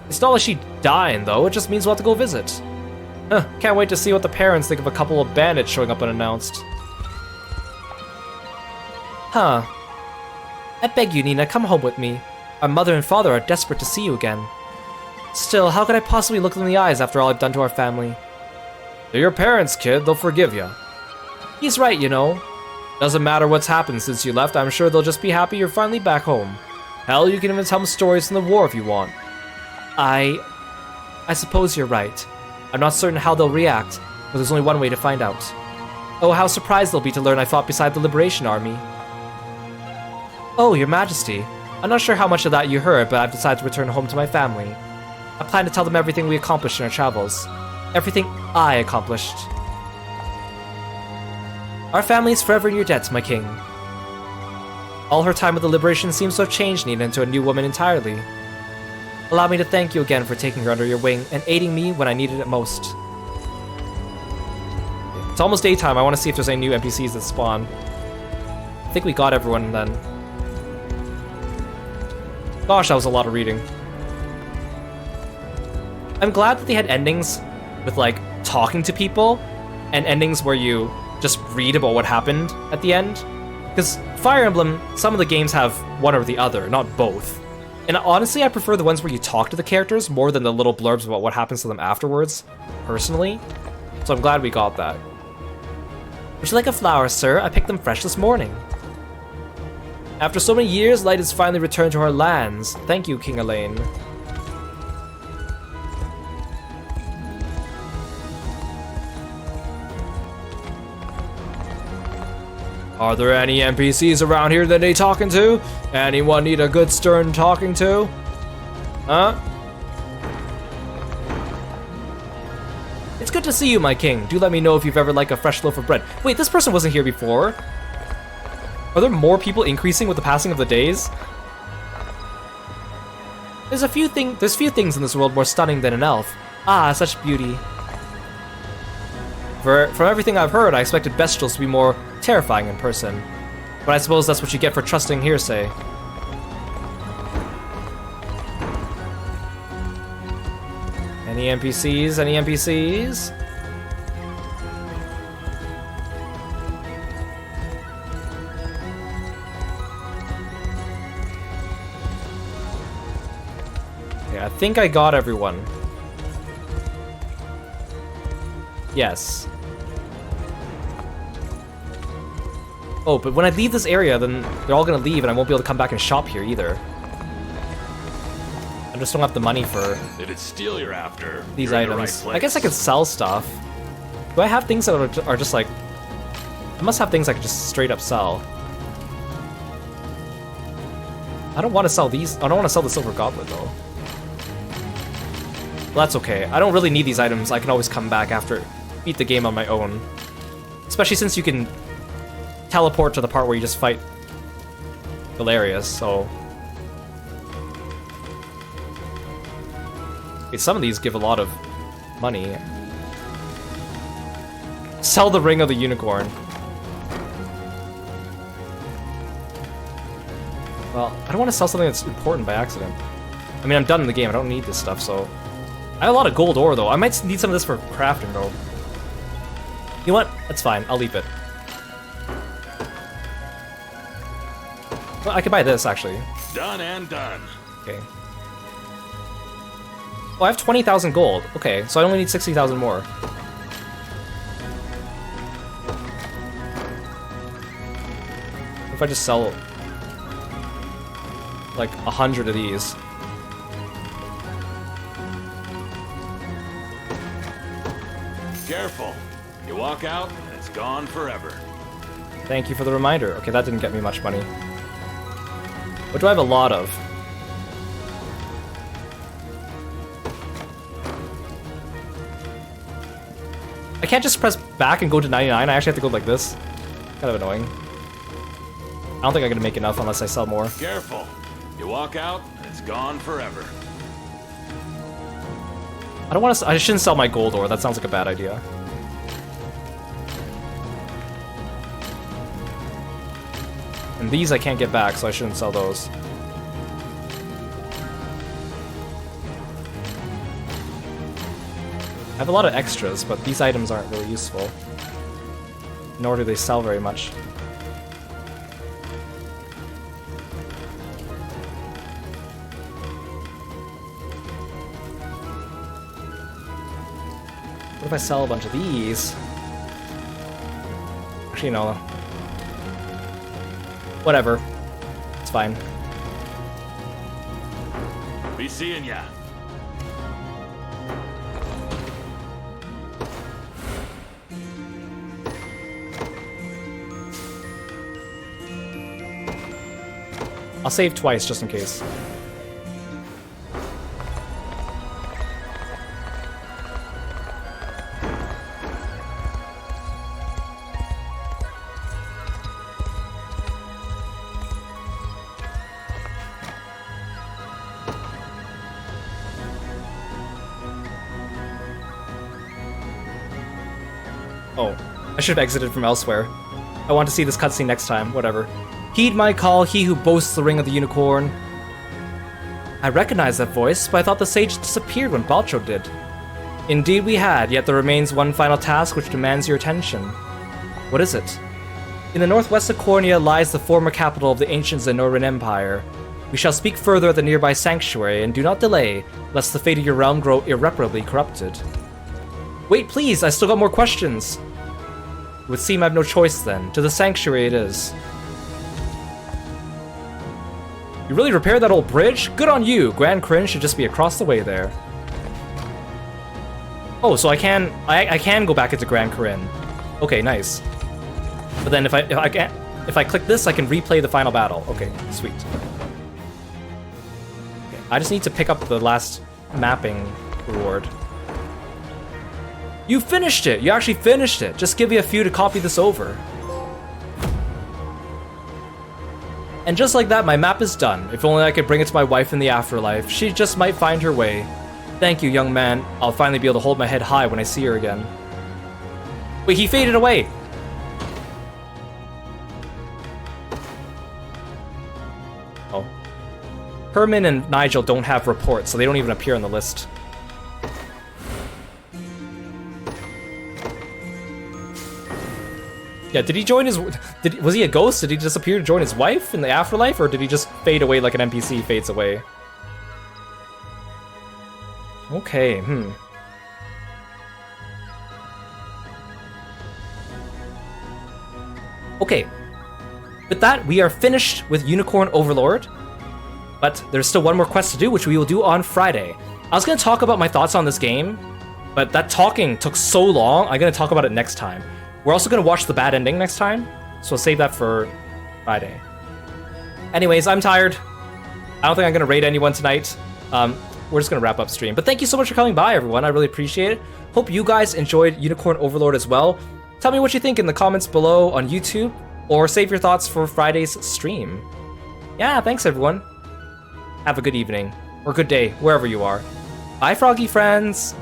It's not like she's dying though, it just means we'll have to go visit. Huh, can't wait to see what the parents think of a couple of bandits showing up unannounced. Huh. I beg you, Nina, come home with me. Our mother and father are desperate to see you again. Still, how could I possibly look them in the eyes after all I've done to our family? They're your parents, kid. They'll forgive you. He's right, you know. Doesn't matter what's happened since you left, I'm sure they'll just be happy you're finally back home. Hell, you can even tell them stories from the war if you want. I suppose you're right. I'm not certain how they'll react, but there's only one way to find out. Oh, how surprised they'll be to learn I fought beside the Liberation Army. Oh, your majesty. I'm not sure how much of that you heard, but I've decided to return home to my family. I plan to tell them everything we accomplished in our travels. Everything I accomplished. Our family is forever in your debt, my king. All her time with the Liberation seems to have changed Nina into a new woman entirely. Allow me to thank you again for taking her under your wing and aiding me when I needed it most. It's almost daytime. I want to see if there's any new NPCs that spawn. I think we got everyone then. Gosh, that was a lot of reading. I'm glad that they had endings with, like, talking to people, and endings where you just read about what happened at the end. Because Fire Emblem, some of the games have one or the other, not both. And honestly, I prefer the ones where you talk to the characters more than the little blurbs about what happens to them afterwards, personally. So I'm glad we got that. Would you like a flower, sir? I picked them fresh this morning. After so many years, light has finally returned to our lands. Thank you, King Elaine. Are there any NPCs around here that need talking to? Anyone need a good stern talking to? Huh? It's good to see you, my king. Do let me know if you've ever liked a fresh loaf of bread. Wait, this person wasn't here before. Are there more people increasing with the passing of the days? There's few things in this world more stunning than an elf. Ah, such beauty. From everything I've heard, I expected bestials to be more terrifying in person. But I suppose that's what you get for trusting hearsay. Any NPCs? Any NPCs? Yeah, I think I got everyone. Yes. Oh, but when I leave this area, then they're all gonna leave and I won't be able to come back and shop here either. I just don't have the money for Did it steal you're after? these You're in the items. right I guess I could sell stuff. Do I have things that are just like... I must have things I could just straight up sell. I don't want to sell these. I don't want to sell the Silver Goblet, though. Well, that's okay. I don't really need these items. I can always come back after... beat the game on my own. Especially since you can teleport to the part where you just fight Galerius, so... Okay, some of these give a lot of money. Sell the Ring of the Unicorn. Well, I don't want to sell something that's important by accident. I mean, I'm done in the game. I don't need this stuff, so... I have a lot of gold ore, though. I might need some of this for crafting, though. You know what? That's fine. I'll leave it. Well, I could buy this, actually. Done and done. Okay. Oh, I have 20,000 gold. Okay, so I only need 60,000 more. If I just sell... like 100 of these. Careful. You walk out, and it's gone forever. Thank you for the reminder. Okay, that didn't get me much money. What do I have a lot of? I can't just press back and go to 99. I actually have to go like this. Kind of annoying. I don't think I'm gonna make enough unless I sell more. Careful. You walk out, and it's gone forever. I don't want to. I shouldn't sell my gold ore. That sounds like a bad idea. And these I can't get back, so I shouldn't sell those. I have a lot of extras, but these items aren't really useful. Nor do they sell very much. What if I sell a bunch of these? Actually, no. Whatever. It's fine. Be seeing ya. I'll save twice just in case. Oh, I should have exited from elsewhere. I want to see this cutscene next time, whatever. Heed my call, he who boasts the ring of the unicorn. I recognize that voice, but I thought the sage disappeared when Balcho did. Indeed we had, yet there remains one final task which demands your attention. What is it? In the northwest of Cornea lies the former capital of the ancient Zenoran Empire. We shall speak further at the nearby sanctuary, and do not delay, lest the fate of your realm grow irreparably corrupted. Wait, please, I still got more questions! It would seem I have no choice then. To the sanctuary it is. You really repaired that old bridge? Good on you! Grand Kryn should just be across the way there. Oh, so I can go back into Grand Kryn. Okay, nice. But then if I click this, I can replay the final battle. Okay, sweet. Okay, I just need to pick up the last mapping reward. You finished it! You actually finished it! Just give me a few to copy this over. And just like that, my map is done. If only I could bring it to my wife in the afterlife. She just might find her way. Thank you, young man. I'll finally be able to hold my head high when I see her again. Wait, he faded away! Oh. Herman and Nigel don't have reports, so they don't even appear on the list. Yeah, did he join his... was he a ghost? Did he disappear to join his wife in the afterlife? Or did he just fade away like an NPC fades away? Okay, Okay. With that, we are finished with Unicorn Overlord. But there's still one more quest to do, which we will do on Friday. I was going to talk about my thoughts on this game, but that talking took so long, I'm going to talk about it next time. We're also going to watch the bad ending next time, so I'll save that for Friday. Anyways, I'm tired. I don't think I'm going to raid anyone tonight. We're just going to wrap up stream. But thank you so much for coming by, everyone. I really appreciate it. Hope you guys enjoyed Unicorn Overlord as well. Tell me what you think in the comments below on YouTube, or save your thoughts for Friday's stream. Yeah, thanks, everyone. Have a good evening, or good day, wherever you are. Bye, froggy friends!